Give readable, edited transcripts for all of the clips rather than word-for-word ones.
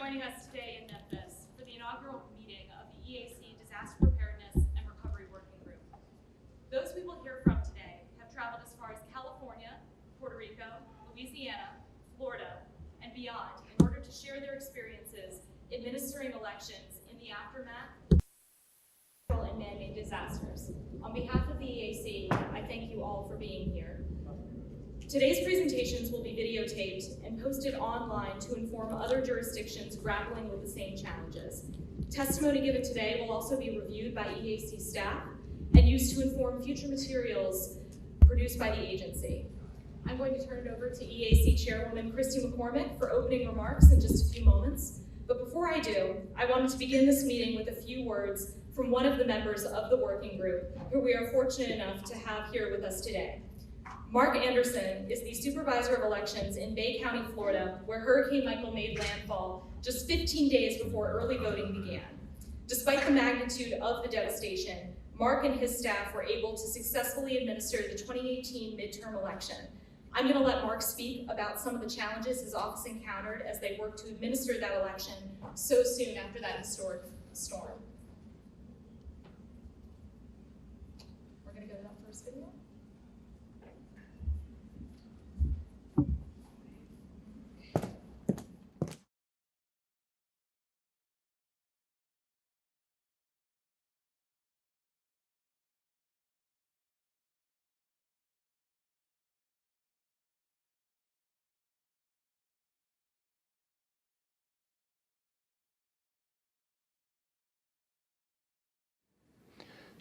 joining us today in Memphis for the inaugural meeting of the EAC Disaster Preparedness and Recovery Working Group. Those we will hear from today have traveled as far as California, Puerto Rico, Louisiana, Florida, and beyond in order to share their experiences administering elections in the aftermath of and man-made disasters. On behalf of the EAC, I thank you all for being here. Today's presentations will be videotaped and posted online to inform other jurisdictions grappling with the same challenges. Testimony given today will also be reviewed by EAC staff and used to inform future materials produced by the agency. I'm going to turn it over to EAC Chairwoman Christy McCormick for opening remarks in just a few moments. But before I do, I wanted to begin this meeting with a few words from one of the members of the working group who we are fortunate enough to have here with us today. Mark Anderson is the supervisor of elections in Bay County, Florida, where Hurricane Michael made landfall just 15 days before early voting began. Despite the magnitude of the devastation, Mark and his staff were able to successfully administer the 2018 midterm election. I'm going to let Mark speak about some of the challenges his office encountered as they worked to administer that election so soon after that historic storm. We're going to go to that first video.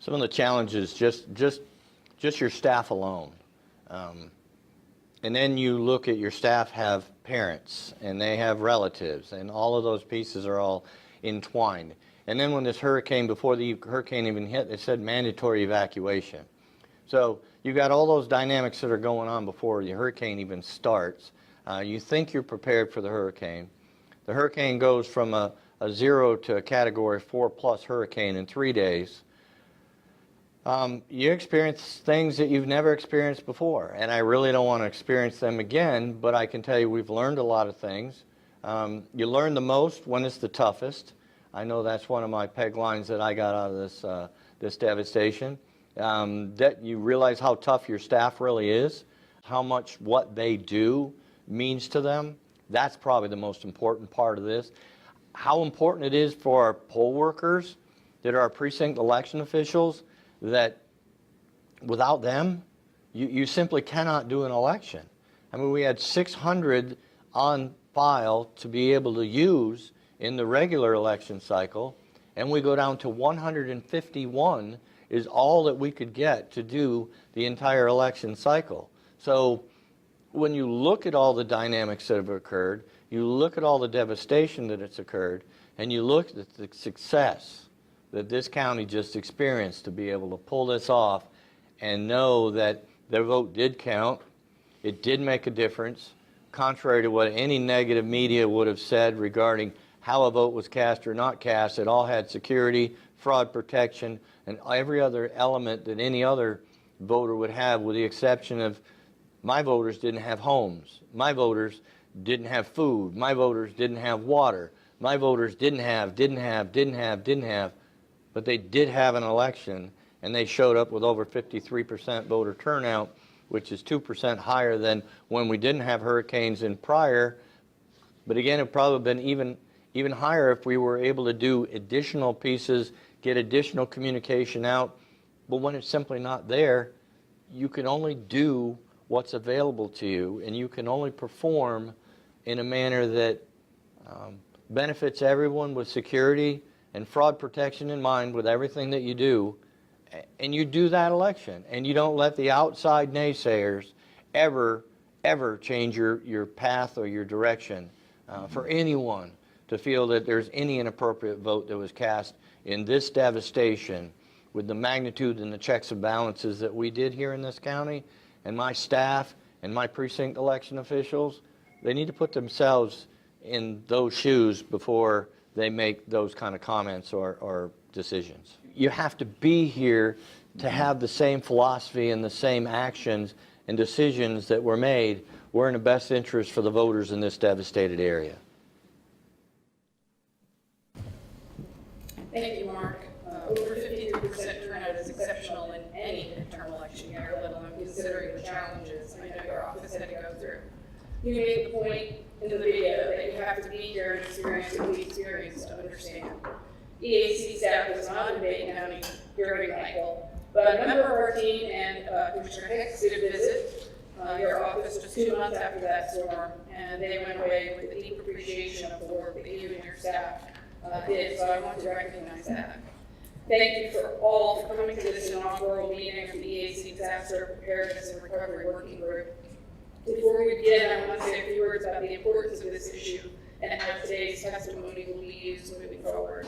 Some of the challenges, just your staff alone. And then you look at your staff have parents and they have relatives, and all of those pieces are all entwined. And then when this hurricane, before the hurricane even hit, it said mandatory evacuation. So you've got all those dynamics that are going on before the hurricane even starts. You think you're prepared for the hurricane. The hurricane goes from a 0 to a category 4+ hurricane in 3 days. You experience things that you've never experienced before, and I really don't want to experience them again, but I can tell you we've learned a lot of things. You learn the most when it's the toughest. I know that's one of my peg lines that I got out of this devastation. That you realize how tough your staff really is, how much what they do means to them. That's probably the most important part of this. How important it is for our poll workers that are our precinct election officials, that without them, you simply cannot do an election. I mean, we had 600 on file to be able to use in the regular election cycle, and we go down to 151 is all that we could get to do the entire election cycle. So when you look at all the dynamics that have occurred, you look at all the devastation that has occurred, and you look at the success that this county just experienced to be able to pull this off and know that their vote did count, it did make a difference, contrary to what any negative media would have said regarding how a vote was cast or not cast. It all had security, fraud protection, and every other element that any other voter would have, with the exception of my voters didn't have homes, my voters didn't have food, my voters didn't have water, my voters didn't have, but they did have an election, and they showed up with over 53% voter turnout, which is 2% higher than when we didn't have hurricanes in prior. But again, it would probably been even higher if we were able to do additional pieces, get additional communication out. But when it's simply not there, you can only do what's available to you, and you can only perform in a manner that benefits everyone with security and fraud protection in mind with everything that you do, and you do that election, and you don't let the outside naysayers ever change your path or your direction for anyone to feel that there's any inappropriate vote that was cast in this devastation with the magnitude and the checks and balances that we did here in this county. And my staff and my precinct election officials, they need to put themselves in those shoes before they make those kind of comments or decisions. You have to be here to have the same philosophy and the same actions and decisions that were made were in the best interest for the voters in this devastated area. You made the point in the video that you have to be here and experience what we experienced to understand. EAC staff was not in Dade County during Michael, but a member of our team and Commissioner Hicks did visit your office just 2 months after that storm, and they went away with a deep appreciation of the work that you and your staff did, so I want to recognize that. Thank you for coming to this inaugural meeting of the EAC Disaster Preparedness and Recovery Working Group. Before we begin, I want to say a few words about the importance of this issue and how today's testimony will be used moving forward.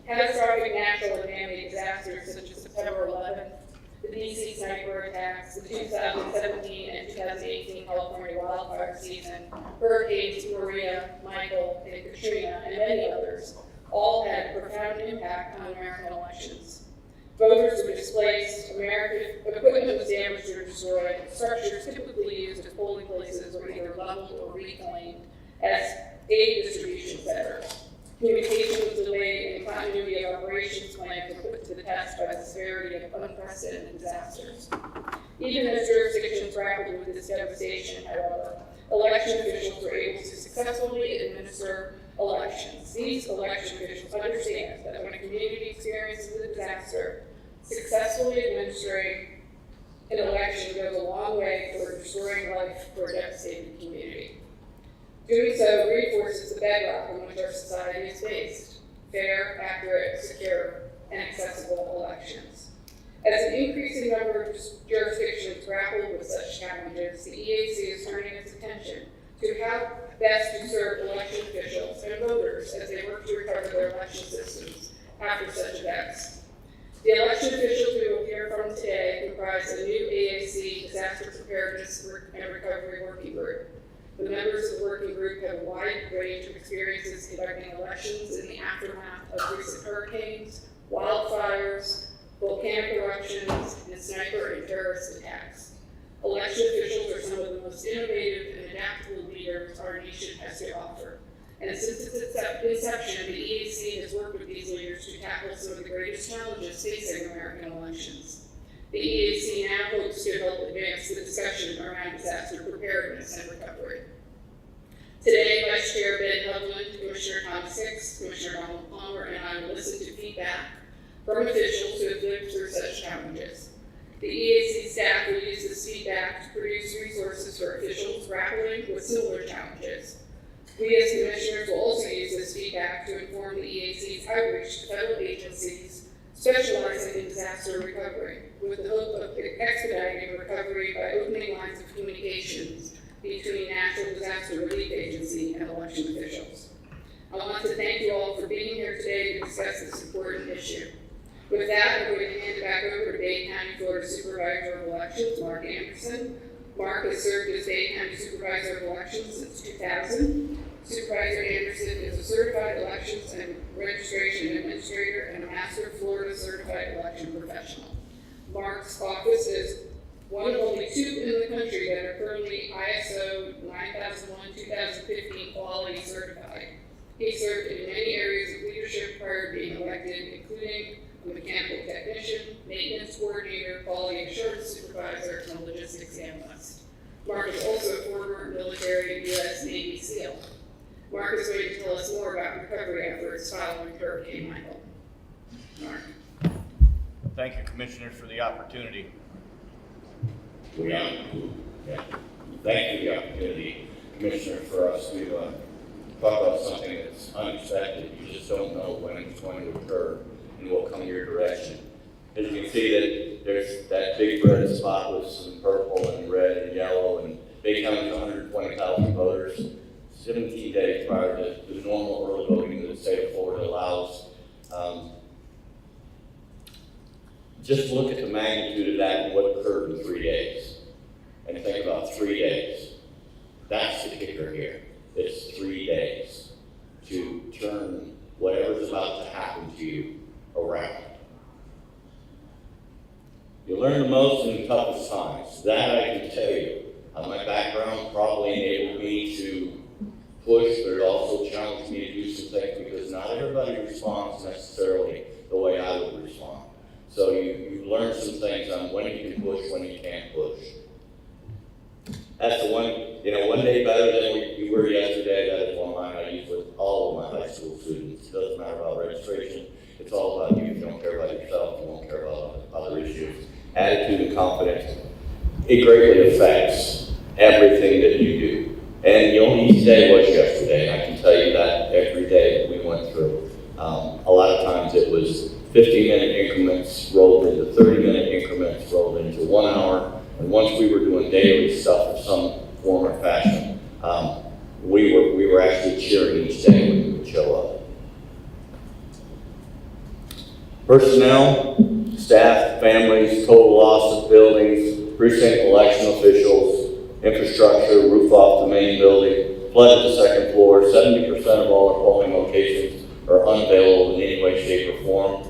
Catastrophic natural and man-made disasters such as September 11th, the DC sniper attacks, the 2017 and 2018 California wildfire season, hurricanes Maria, Michael, and Katrina, and many others, all had a profound impact on American elections. Voters were displaced, American equipment was damaged or destroyed, structures typically used as polling places were either leveled or reclaimed as aid distribution centers. Communication was delayed and continuity of operations plans were put to the test by the severity of unprecedented disasters. Even as jurisdictions grappled with this devastation, however, election officials were able to successfully administer elections. These election officials understand that when a community experiences a disaster, successfully administering an election goes a long way toward restoring life for a devastated community. Doing so reinforces the bedrock on which our society is based: fair, accurate, secure, and accessible elections. As an increasing number of jurisdictions grapple with such challenges, the EAC is turning its attention to how best to serve election officials and voters as they work to recover their election systems after such events. The election officials we will hear from today comprise a new EAC Disaster Preparedness and Recovery Working Group. The members of the working group have a wide range of experiences conducting elections in the aftermath of recent hurricanes, wildfires, volcanic eruptions, and sniper and terrorist attacks. Election officials are some of the most innovative and adaptable leaders our nation has to offer. And since its inception, the EAC has worked with these leaders to tackle some of the greatest challenges facing American elections. The EAC now hopes to help advance the discussion around disaster preparedness and recovery. Today, Vice Chair Ben Hovland, Commissioner Thomas Hicks, Commissioner Donald Palmer, and I will listen to feedback from officials who have lived through such challenges. The EAC staff will use this feedback to produce resources for officials grappling with similar challenges. We as commissioners will also use this feedback to inform the EAC's outreach to federal agencies specializing in disaster recovery, with the hope of expediting recovery by opening lines of communications between National Disaster Relief Agency and election officials. I want to thank you all for being here today to discuss this important issue. With that, I'm going to hand it back over to Dade County, Florida Supervisor of Elections, Mark Anderson. Mark has served as Dade County Supervisor of Elections since 2000. Supervisor Anderson is a certified elections and registration administrator and a Master Florida Certified Election Professional. Mark's office is one of only 2 in the country that are currently ISO 9001-2015 quality certified. He served in many areas of leadership prior to being elected, including a mechanical technician, maintenance coordinator, quality assurance supervisor, and a logistics analyst. Mark is also a former military U.S. Navy SEAL. Mark is going to tell us more about recovery efforts following Hurricane Michael. Mark. Thank you, Commissioners, for the opportunity. Thank you for the opportunity, Commissioner, for us to talk about something that's unexpected. You just don't know when it's going to occur and will come your direction. As you can see, that there's that big red spot with some purple and red and yellow, and Dade County has 120,000 voters. 17 days prior to the normal early voting that the state of Florida allows. Just look at the magnitude of that and what occurred in 3 days. And think about 3 days. That's the kicker here. It's 3 days to turn whatever's about to happen to you around. You learn the most in the toughest times. That I can tell you. My background probably enabled me to push, but it also challenged me to do some things because not everybody responds necessarily the way I would respond. So you learn some things on when you can push, when you can't push. That's the one one day better than you were yesterday. That is one line I use with all of my high school students. It doesn't matter about registration. It's all about you. If you don't care about yourself, you won't care about other issues. Attitude and confidence, it greatly affects everything that you do. And the only easy day was yesterday. And I can tell you that every day that we went through. A lot of times it was 15-minute increments rolled into 30-minute increments, rolled into 1 hour. And once we were doing daily stuff of some form or fashion, we were actually cheering each day when we would show up. Personnel, staff, families, total loss of buildings, precinct election officials, infrastructure, roof off the main building, flood at the second floor. 70% of all our polling locations are unavailable in any way, shape, or form.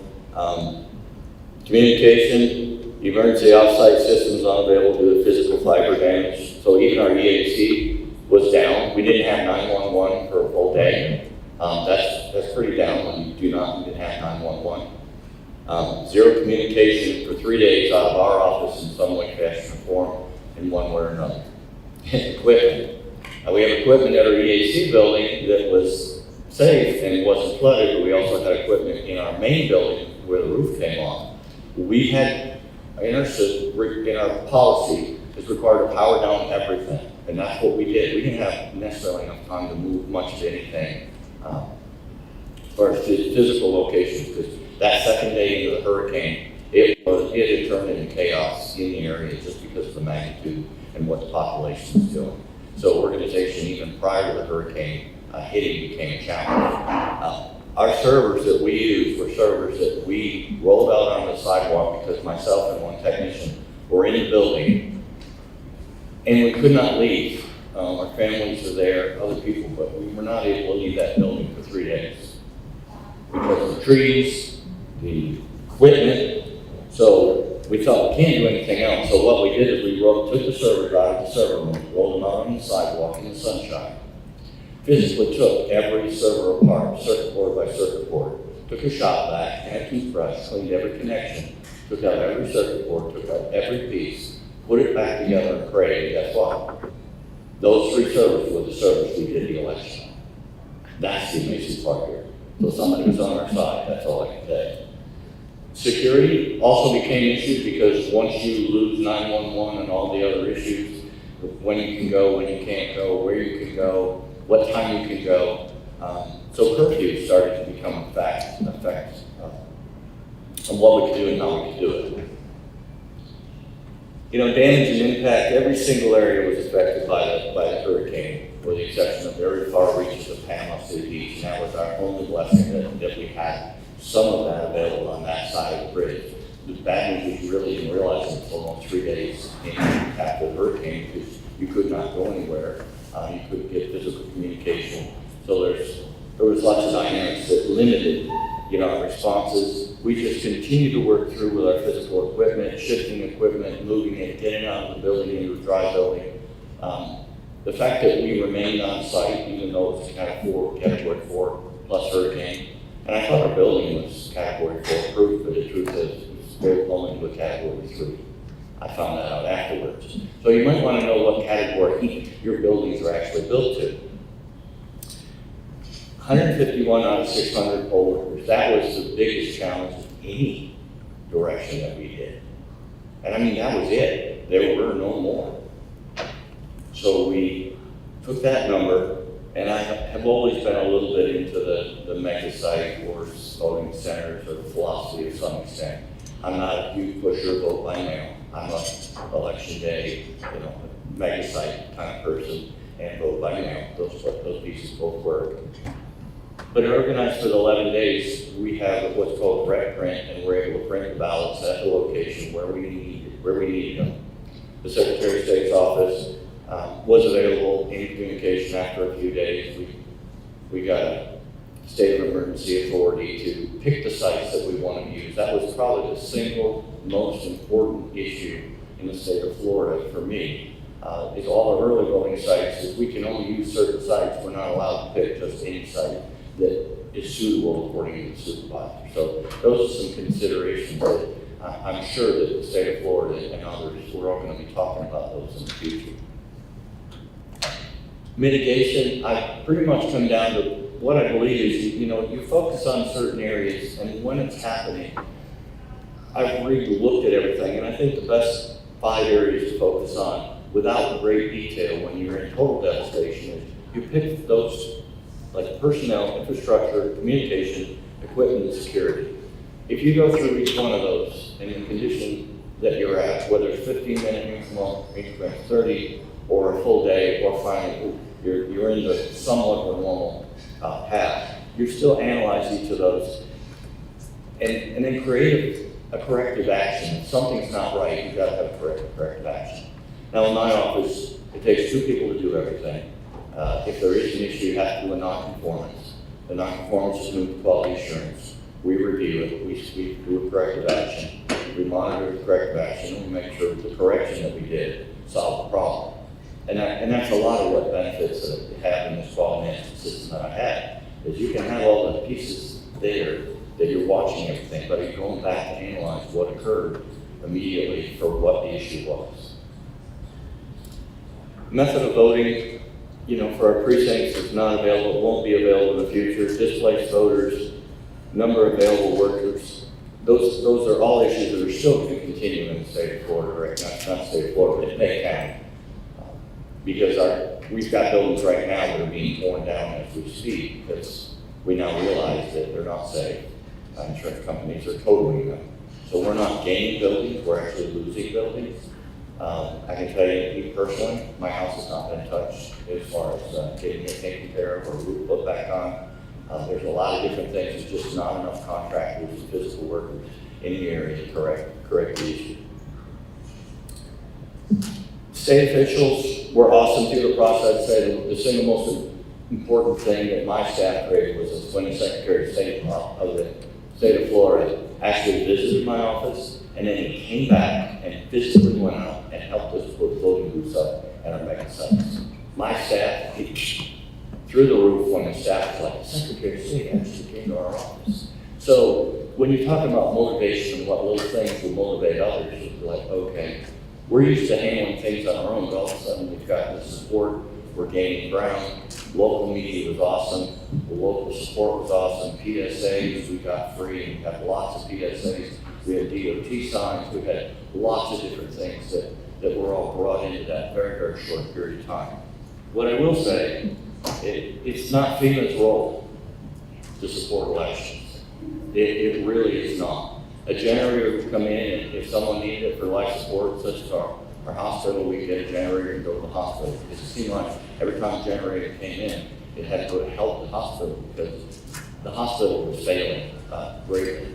Communication, emergency offsite systems unavailable due to physical fiber damage. So even our EAC was down. We didn't have 911 for a full day. That's pretty down when you didn't have 911. Zero communication for 3 days out of our office in some way, fashion, or form, in one way or another. Equipment. We have equipment at our EAC building that was safe and wasn't flooded, but we also had equipment in our main building where the roof came off. We had, in our policy, it's required to power down everything, and that's what we did. We didn't have necessarily enough time to move much of anything as far as physical locations, because that second day into the hurricane, it had turned into chaos in the area just because of the magnitude and what the population was doing. So organization, even prior to the hurricane hitting, became a challenge. Our servers that we used were servers that we rolled out on the sidewalk because myself and one technician were in the building and we could not leave. Our families were there, other people, but we were not able to leave that building for 3 days because of the trees, the equipment. So we thought we can't do anything else. So what we did is we took the servers out of the server room, rolled them out on the sidewalk in the sunshine, physically took every server apart, circuit board by circuit board, took a shop vac and a toothbrush, cleaned every connection, took out every circuit board, took out every piece, put it back together and prayed. And guess what? Those 3 servers were the servers we did the election on. That's the amazing part here. So somebody was on our side, that's all I can say. Security also became issues because once you lose 911 and all the other issues, when you can go, when you can't go, where you can go, what time you can go. So curfew started to become a fact of what we could do and how we could do it. Damage and impact, every single area was affected by the hurricane, with the exception of very far reaches of Panama City Beach, and that was our only blessing that we had some of that available on that side of the bridge. The bad news is you really didn't realize until almost 3 days after the hurricane because you could not go anywhere. You couldn't get physical communication. So there was lots of dynamics that limited, our responses. We just continued to work through with our physical equipment, shifting equipment, moving it, getting out of the building into a dry building. The fact that we remained on site, even though it was category 4 plus hurricane, and I thought our building was category 4 approved, but the truth is it's very low into a category 3. I found that out afterwards. So you might want to know what category your buildings are actually built to. 151 out of 600 poll workers. That was the biggest challenge in any direction that we did. And I mean, that was it. There were no more. So we took that number, and I have always been a little bit into the mega site or voting centers or the philosophy of some extent. I'm not a huge pusher, vote by mail. I'm a election day, mega site kind of person, and vote by mail. Those pieces both work. But organized for the 11 days, we have what's called rec print, and we're able to print the ballots at the location where we needed them. The Secretary of State's office was available in communication after a few days. We got a state of emergency authority to pick the sites that we want to use. That was probably the single most important issue in the state of Florida for me. Is all the early voting sites. If we can only use certain sites, we're not allowed to pick just any site that is suitable according to the supervisor. So those are some considerations that I'm sure that the state of Florida and others, we're all going to be talking about those in the future. Mitigation, I pretty much come down to what I believe is, you focus on certain areas, and when it's happening, I've really looked at everything, and I think the best 5 areas to focus on, without great detail, when you're in total devastation, is you pick those, like personnel, infrastructure, communication, equipment, and security. If you go through each one of those, and the condition that you're at, whether it's 15-minute increment, 30, or a full day, or finally, you're in the somewhat of a normal path, you still analyze each of those, and then create a corrective action. If something's not right, you've got to have corrective action. Now, in my office, it takes 2 people to do everything. If there is an issue, you have to do a non-conformance. The non-conformance is moved to quality assurance. We review it, we do a corrective action, we monitor the corrective action, and we make sure that the correction that we did solved the problem. And that's a lot of what benefits that we have in this quality management system that I have, is you can have all the pieces there that you're watching everything, but you're going back to analyze what occurred immediately for what the issue was. Method of voting, for our precincts is not available, won't be available in the future. Displaced voters, number of available workers, those are all issues that are still going to continue in the state of Florida, right? Not state of Florida, but in May County. Because we've got buildings right now that are being torn down as we speak, because we now realize that they're not safe. Insurance companies are totaling them. So we're not gaining buildings, we're actually losing buildings. I can tell you, me personally, my house has not been touched as far as getting it taken care of or roof put back on. There's a lot of different things. There's just not enough contractors and physical workers in the area to correct the issue. State officials were awesome through the process. The single most important thing that my staff created was when the Secretary of State of the state of Florida actually visited my office, and then he came back and physically went out and helped us put voting booths up at our mega sites. My staff, through the roof when the staff was like, the Secretary of State actually came to our office. So when you're talking about motivation and what little things will motivate others, you're like, okay, we're used to handling things on our own, but all of a sudden we've got the support, we're gaining ground. Local media was awesome, the local support was awesome, PSAs we got free, and we had lots of PSAs, we had DOT signs, we had lots of different things that were all brought into that very, very short period of time. What I will say, it's not FEMA's role to support elections. It really is not. A generator would come in, and if someone needed it for life support, such as our hospital, we get a generator and go to the hospital. It seemed like every time a generator came in, it had to help the hospital because the hospital was failing greatly.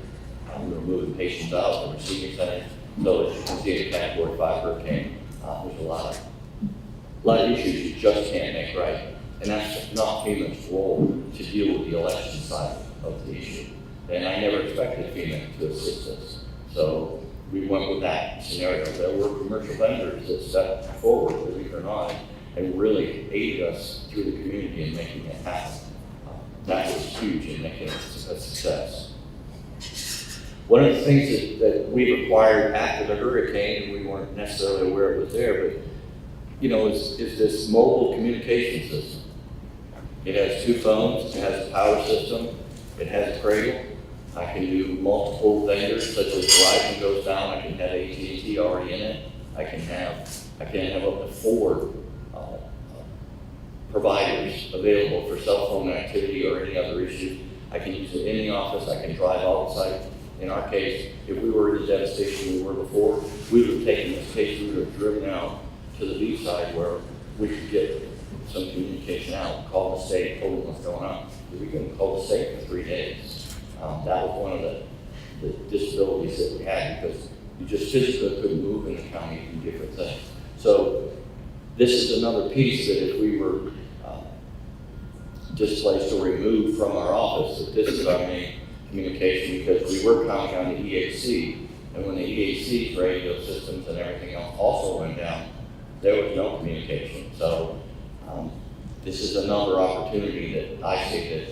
We were moving patients out, the receiving centers. So as you can see, a Category 5 hurricane, there's a lot of issues you just can't make right. And that's not FEMA's role to deal with the election side of the issue. And I never expected FEMA to assist us. So we went with that scenario. There were commercial vendors that stepped forward, believe it or not, and really aided us through the community in making it happen. That was huge in making it a success. One of the things that we acquired after the hurricane, and we weren't necessarily aware it was there, but is this mobile communication system. It has 2 phones, it has a power system, it has a cradle. I can do multiple vendors, such as Verizon goes down, I can have AT&T already in it. I can have up to 4 providers available for cell phone activity or any other issue. I can use it in the office, I can drive all the sites. In our case, if we were in the devastation we were before, we would have taken this case, we would have driven out to the beach side where we could get some communication out, call the state, told them what's going on. We couldn't call the state for 3 days. That was one of the disabilities that we had because you just physically couldn't move in the county and do different things. So this is another piece that if we were displaced or removed from our office, that this is our main communication because we were counting on the EAC, and when the EAC's radio systems and everything else also went down, there was no communication. So this is another opportunity that I see that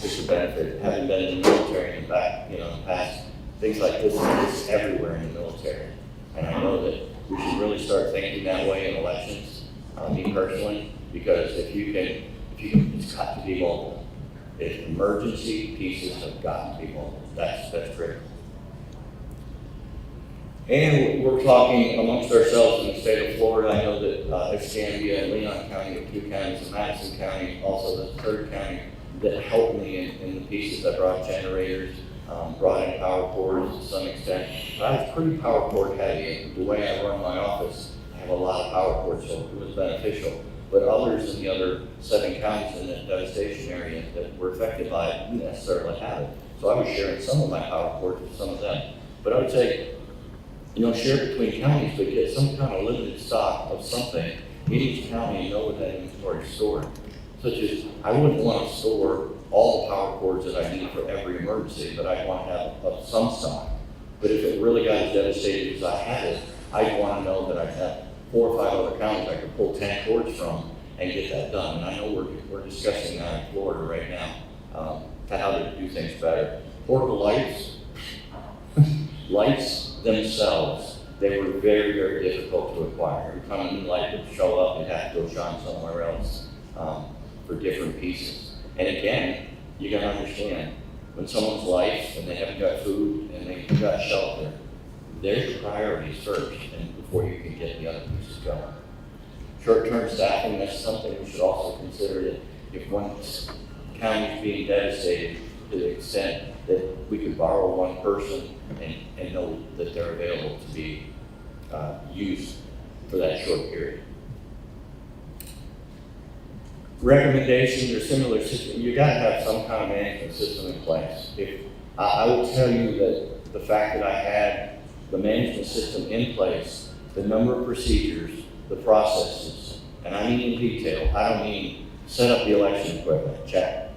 is a benefit. Having been in the military and back, in the past, things like this is everywhere in the military. And I know that we should really start thinking that way in elections. Me personally, because if you can, it's got to be mobile. If emergency pieces have got to be mobile, that's critical. And we're talking amongst ourselves in the state of Florida. I know that Escambia and Leon County are two counties, and Madison County, also the third county, that helped me in the pieces. I brought generators, brought in power cords to some extent. But I was pretty power cord heavy. The way I run my office, I have a lot of power cords, so it was beneficial. But others in the other 7 counties in that devastation area that were affected by it didn't necessarily have it. So I was sharing some of my power cords with some of them. But I would say, share between counties, but get some kind of limited stock of something in each county and know where that inventory is stored. Such as, I wouldn't want to store all the power cords that I need for every emergency, but I'd want to have some stock. But if it really got as devastated as I had it, I'd want to know that I have 4 or 5 other counties I could pull 10 cords from and get that done. And I know we're discussing that in Florida right now, to how to do things better. Portable lights themselves, they were very, very difficult to acquire. Every time a new light would show up, you'd have to go shine somewhere else for different pieces. And again, you gotta understand, when someone's life and they haven't got food and they haven't got shelter, there's your priorities first, and before you can get the other pieces going. Short-term staffing, that's something we should also consider, that if one county is being devastated to the extent that we could borrow one person and know that they're available to be used for that short period. Recommendations or similar systems, you gotta have some kind of management system in place. If I will tell you that the fact that I had the management system in place, the number of procedures, the processes, and I mean in detail, I don't mean set up the election equipment, check.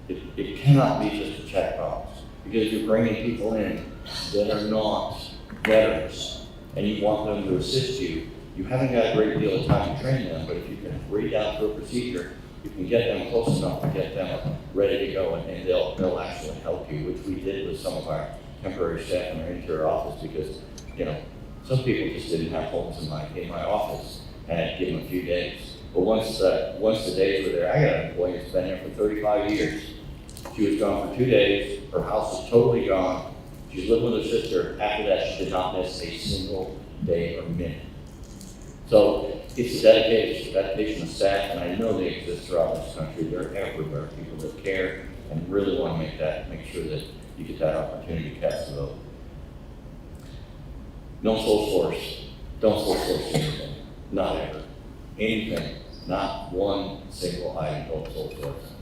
It cannot be just a checkbox, because you're bringing people in that are not veterans and you want them to assist you. You haven't got a great deal of time to train them, but if you can read out through a procedure, you can get them close enough to get them ready to go, and they'll actually help you, which we did with some of our temporary staff in our interior office, because some people just didn't have homes in my office, and I'd give them a few days. But once the days were there, I got an employee that's been there for 35 years. She was gone for 2 days. Her house was totally gone. She was living with her sister. After that, she did not miss a single day or minute. So it's a dedication of staff, and I know they exist throughout this country. They're everywhere. People that care and really want to make sure that you get that opportunity to cast a vote. Don't sole source anything. Not ever. Anything. Not one single item. Don't sole source.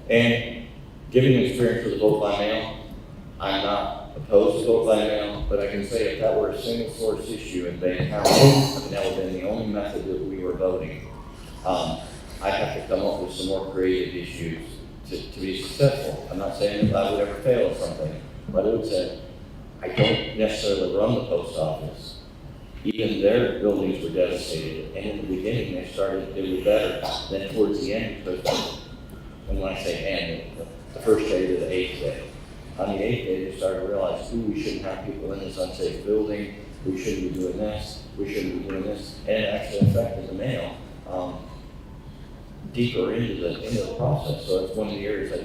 And given the experience with the vote by mail, I'm not opposed to vote by mail, but I can say if that were a single source issue in Bay County, and that would have been the only method that we were voting, I'd have to come up with some more creative issues to be successful. I'm not saying that I would ever fail at something, but I would say I don't necessarily run the post office. Even their buildings were devastated, and in the beginning they started to do better than towards the end, because and when I say end, the first day to the 8th day. On the 8th day, they started to realize, we shouldn't have people in this unsafe building, we shouldn't be doing this, we shouldn't be doing this, and it actually affected the mail deeper into the process. So it's one of the areas that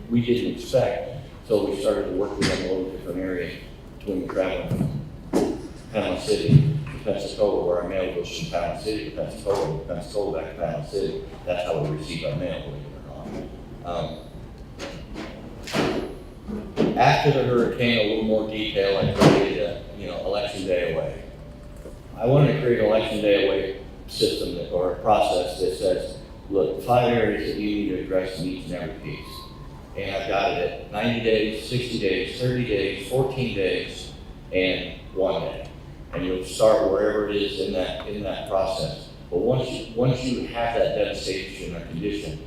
we didn't expect. So we started to work with them in a little different area between traveling from Panama City to Pensacola, where our mail goes from Panama City to Pensacola back to Panama City. That's how we receive our mail, believe it or not. After the hurricane, a little more detail, I created election day away. I wanted to create an election day away system or a process that says, look, 5 areas that you need to address in each and every piece. And I've got it at 90 days, 60 days, 30 days, 14 days, and 1 day. And you'll start wherever it is in that process. But once you have that devastation or condition,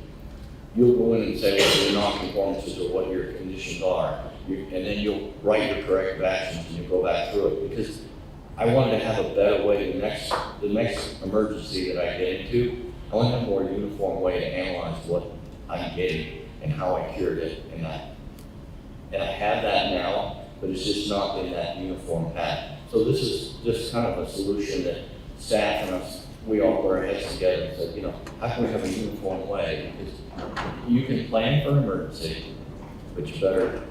you'll go in and say what your non-conformances or what your conditions are. And then you'll write your corrective actions and you'll go back through it. Because I wanted to have a better way the next emergency that I get into, I want to have a more uniform way to analyze what I'm getting and how I cured it and that. And I have that now, but it's just not in that uniform path. So this is just kind of a solution that staff and us we all put our heads together and said, you know, how can we have a uniform way? Because you can plan for emergency, but you better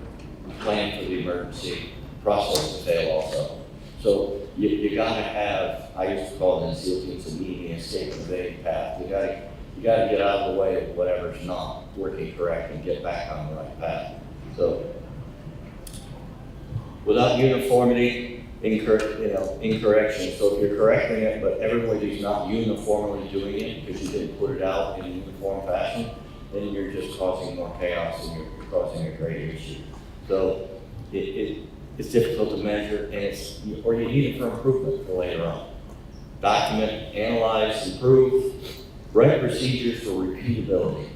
plan for the emergency process to fail also. So you gotta have, I used to call it in SEAL teams, a meeting escape and evade path. You gotta get out of the way of whatever's not working correct and get back on the right path. So without uniformity, incorrection. So if you're correcting it, but everybody's not uniformly doing it because you didn't put it out in a uniform fashion, then you're just causing more chaos and you're causing a greater issue. So it's difficult to measure, and or you need it for improvement for later on. Document, analyze, improve, write procedures for repeatability.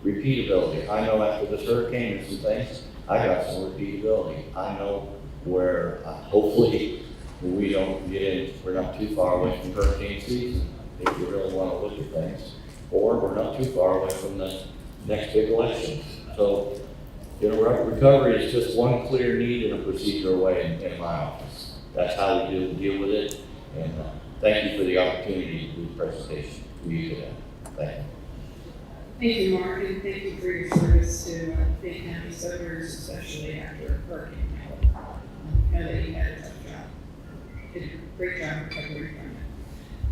Repeatability. I know after this hurricane and some things, I got some repeatability. I know where hopefully we don't get in, we're not too far away from hurricane season, if you really want to look at things, or we're not too far away from the next big election. So, you know, recovery is just one clear need and a procedure away in my office. That's how we deal with it. And thank you for the opportunity to do the presentation to you today. Thank you. Thank you, Mark, and thank you for your service to Fayette County Suburbs, especially after Hurricane Michael. I know that you had a tough job. Did a great job recovering from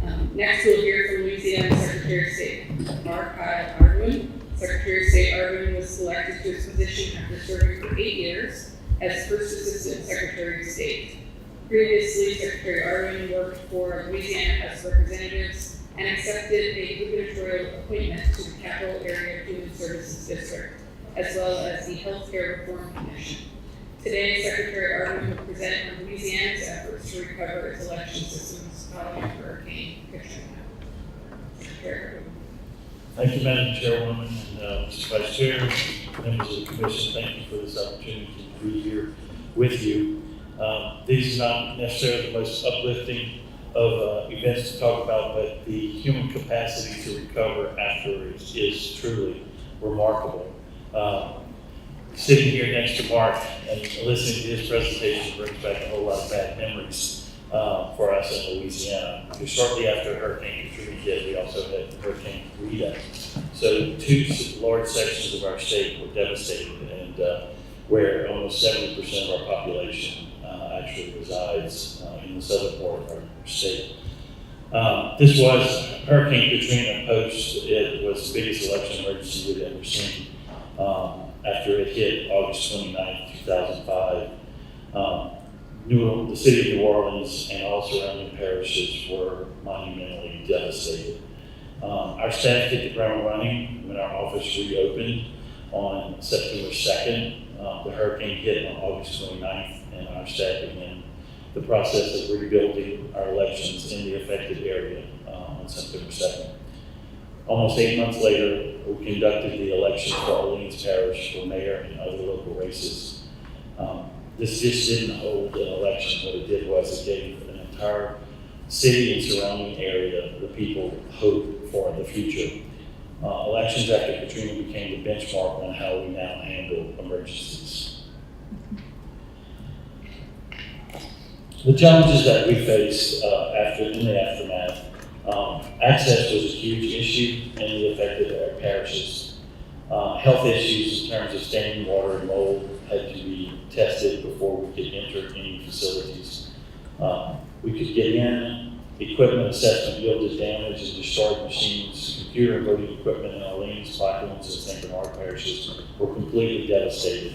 it. Next, we'll hear from Louisiana Secretary of State, Mark Ardwin. Secretary of State Ardwin was selected to his position after serving for 8 years as First Assistant Secretary of State. Previously, Secretary Ardwin worked for Louisiana House of Representatives and accepted a gubernatorial appointment to the Capital Area Human Services District, as well as the Healthcare Reform Commission. Today, Secretary Ardwin will present on Louisiana's efforts to recover its election systems following Hurricane Katrina. Secretary Ardwin. Thank you, Madam Chairwoman, and Mr. Vice Chair, members of the Commission. Thank you for this opportunity to be here with you. These are not necessarily the most uplifting of events to talk about, but the human capacity to recover after is truly remarkable. Sitting here next to Mark and listening to his presentation brings back a whole lot of bad memories for us in Louisiana. Because shortly after Hurricane Katrina hit, we also had Hurricane Rita. So two large sections of our state were devastated, and where almost 70% of our population actually resides in the southern part of our state. This was Hurricane Katrina post. It was the biggest election emergency we've ever seen. After it hit August 29th, 2005, the city of New Orleans and all surrounding parishes were monumentally devastated. Our staff hit the ground running when our office reopened on September 2nd. The hurricane hit on August 29th, and our staff began the process of rebuilding our elections in the affected area on September 2nd. Almost 8 months later, we conducted the election for Orleans Parish for mayor and other local races. This just didn't hold an election. What it did was it gave an entire city and surrounding area, the people, hope for the future. Elections after Katrina became the benchmark on how we now handle emergencies. The challenges that we faced in the aftermath, access was a huge issue in the affected parishes. Health issues in terms of standing water and mold had to be tested before we could enter any facilities. We could get in, equipment assessment yielded damage and destroyed machines. Computer and voting equipment in Orleans, Plaquemines, and St. Bernard parishes were completely devastated.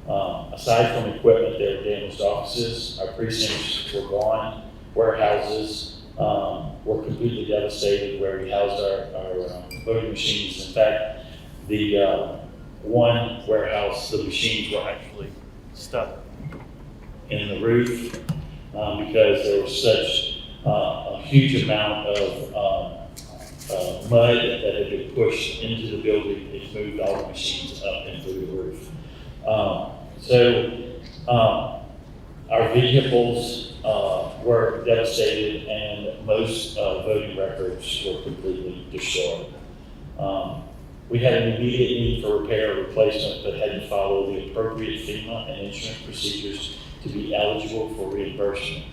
Aside from equipment, there were damaged offices. Our precincts were gone. Warehouses were completely devastated where we housed our voting machines. In fact, the one warehouse, the machines were actually stuck in the roof because there was such a huge amount of mud that had been pushed into the building. It moved all the machines up and through the roof. Our vehicles were devastated, and most voting records were completely destroyed. We had an immediate need for repair or replacement, but had to follow the appropriate FEMA and insurance procedures to be eligible for reimbursement.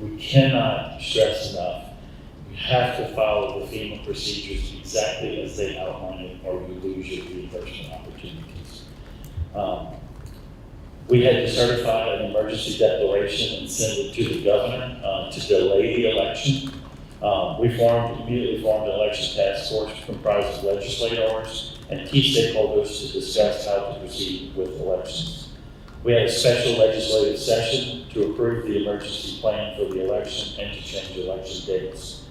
We cannot stress enough, you have to follow the FEMA procedures exactly as they outline it, or you lose your reimbursement opportunities. We had to certify an emergency declaration and send it to the governor to delay the election. We immediately formed an election task force comprised of legislators and key stakeholders to discuss how to proceed with elections. We had a special legislative session to approve the emergency plan for the election and to change election dates.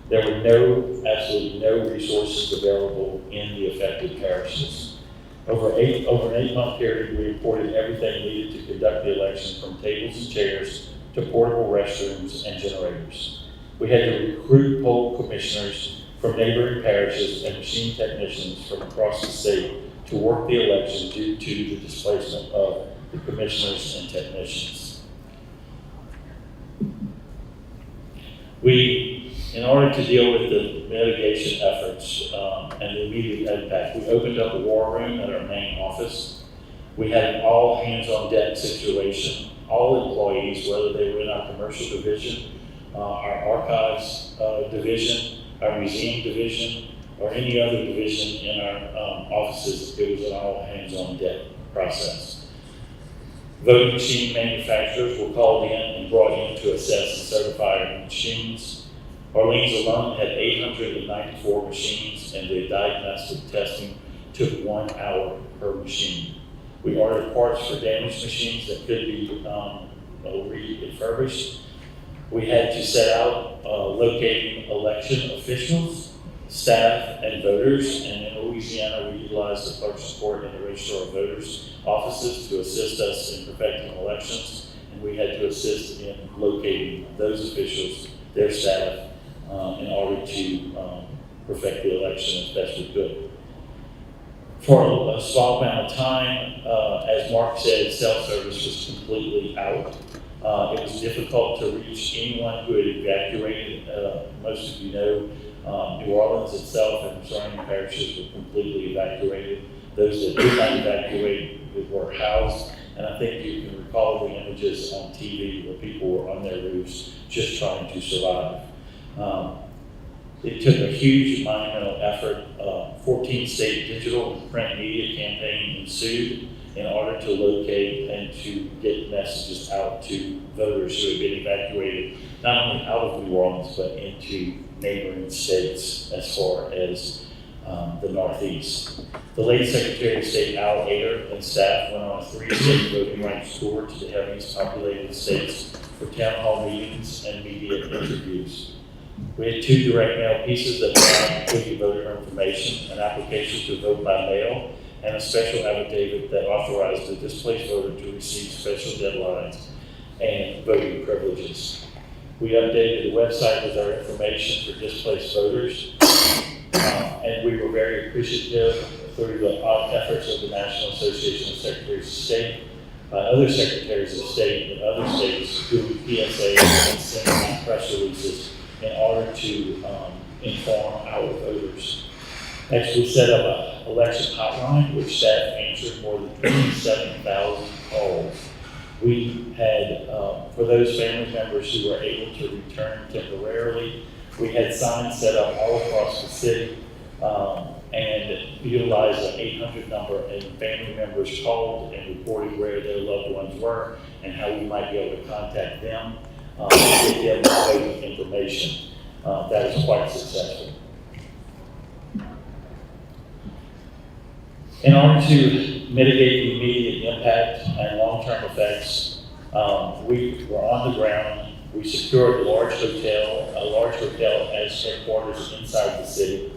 There were absolutely no resources available in the affected parishes. Over an 8-month period, we reported everything needed to conduct the election, from tables and chairs to portable restrooms and generators. We had to recruit poll commissioners from neighboring parishes and machine technicians from across the state to work the election due to the displacement of the commissioners and technicians. In order to deal with the mitigation efforts and the immediate impact, we opened up a war room at our main office. We had an all hands on deck situation. All employees, whether they were in our commercial division, our archives division, our museum division, or any other division in our offices, it was an all hands on deck process. Voting machine manufacturers were called in and brought in to assess and certify our machines. Orleans alone had 894 machines, and the diagnostic testing took 1 hour per machine. We ordered parts for damaged machines that could be refurbished. We had to set out locating election officials, staff, and voters, and in Louisiana we utilized the clerk's court and the registrar of voters offices to assist us in perfecting elections, and we had to assist in locating those officials, their staff, in order to perfect the election as best we could. For a small amount of time, as Mark said, self-service was completely out. It was difficult to reach anyone who had evacuated. Most of you know New Orleans itself and surrounding parishes were completely evacuated. Those that did not evacuate were housed, and I think you can recall the images on TV where people were on their roofs just trying to survive. It took a huge monumental effort. 14 state digital and print media campaign ensued in order to locate and to get messages out to voters who had been evacuated, not only out of New Orleans, but into neighboring states as far as the Northeast. The late Secretary of State Al Ader and staff went on a 3-state voting rights tour to the heaviest populated states for town hall meetings and media interviews. We had 2 direct mail pieces that included voter information, an application to vote by mail, and a special affidavit that authorized the displaced voter to receive special deadlines and voting privileges. We updated the website with our information for displaced voters, and we were very appreciative through the efforts of the National Association of Secretaries of State, other secretaries of state in other states doing PSAs and sending out press releases in order to inform our voters. Next, we set up an election hotline, which staff answered more than 27,000 calls. We had, for those family members who were able to return temporarily, we had signs set up all across the city and utilized an 800 number, and family members called and reported where their loved ones were and how we might be able to contact them and get them voting information. That was quite successful. In order to mitigate the immediate impact and long-term effects, we were on the ground. We secured a large hotel as headquarters inside the city.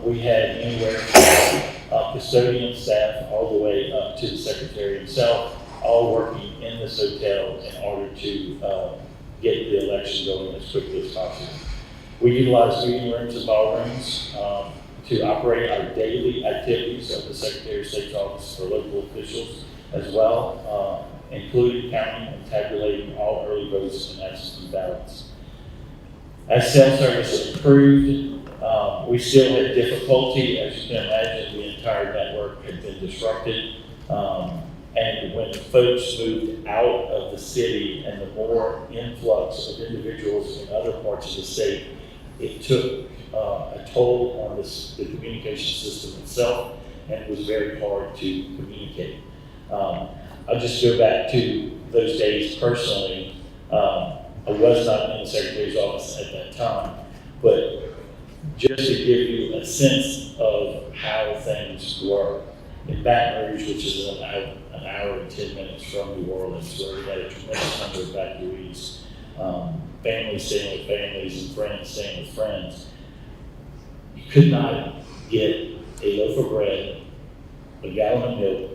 We had anywhere from custodian staff all the way up to the secretary himself, all working in this hotel in order to get the election going as quickly as possible. We utilized meeting rooms and ballrooms to operate our daily activities of the Secretary of State's office for local officials as well, including counting and tabulating all early votes and absentee ballots. As self-service improved, we still had difficulty. As you can imagine, the entire network had been disrupted. And when folks moved out of the city and the more influx of individuals in other parts of the state, It took a toll on the communication system itself, and it was very hard to communicate. I'll just go back to those days personally. I was not in the Secretary's office at that time, but just to give you a sense of how things were, in Baton Rouge, which is an hour and 10 minutes from New Orleans, where we had a tremendous number of evacuees, families staying with families and friends staying with friends, you could not get a loaf of bread, a gallon of milk,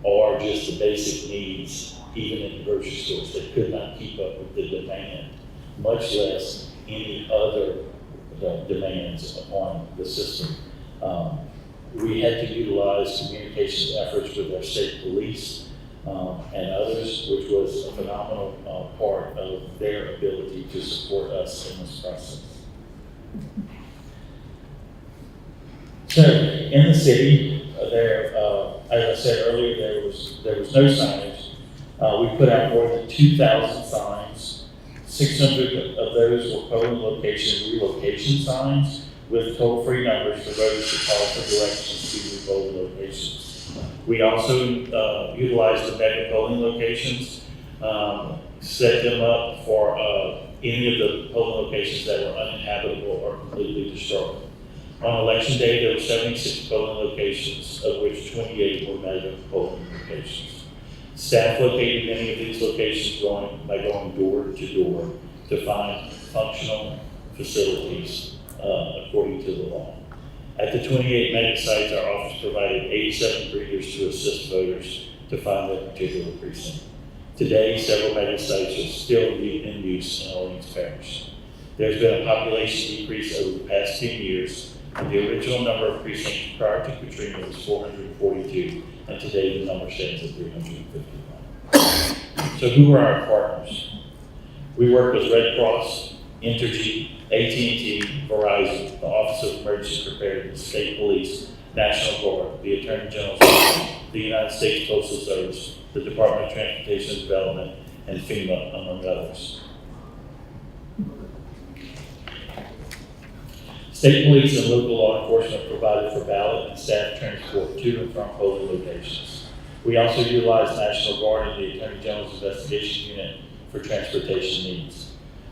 or just the basic needs, even in the grocery stores. They could not keep up with the demand, much less any other demands on the system. We had to utilize communications efforts with our state police and others, which was a phenomenal part of their ability to support us in this process. So, in the city, as I said earlier, there was no signage. We put out more than 2,000 signs. 600 of those were polling location relocation signs with toll-free numbers for those who call for directions to the polling locations. We also utilized the mega polling locations, set them up for any of the polling locations that were uninhabitable or completely destroyed. On election day, there were 76 polling locations, of which 28 were mega polling locations. Staff located many of these locations by going door to door to find functional facilities according to the law. At the 28 mega sites, our office provided 87 greeters to assist voters to find their particular precinct. Today, several mega sites are still in use in Orleans Parish. There's been a population decrease over the past 10 years, and the original number of precincts prior to Katrina was 442, and today the number stands at 351. So who are our partners? We work with Red Cross, Entergy, AT&T, Verizon, the Office of Emergency Preparedness, State Police, National Guard, the Attorney General's Office, the United States Postal Service, the Department of Transportation and Development, and FEMA, among others. State police and local law enforcement provided for ballot and staff transport to and from polling locations. We also utilize National Guard and the Attorney General's Investigation Unit for transportation needs.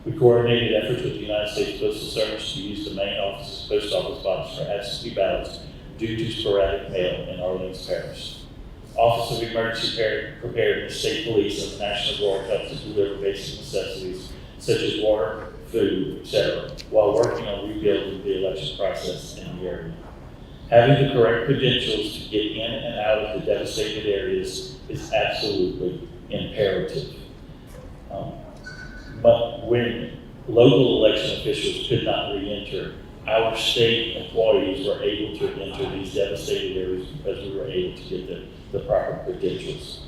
We coordinated efforts with the United States Postal Service to use the main post office box for absentee ballots due to sporadic mail in Orleans Parish. Office of Emergency Preparedness, State Police, and the National Guard helped to deliver basic necessities such as water, food, etc., while working on rebuilding the election process in the area. Having the correct credentials to get in and out of the devastated areas is absolutely imperative. But when local election officials could not re-enter, our state employees were able to enter these devastated areas because we were able to get the proper credentials.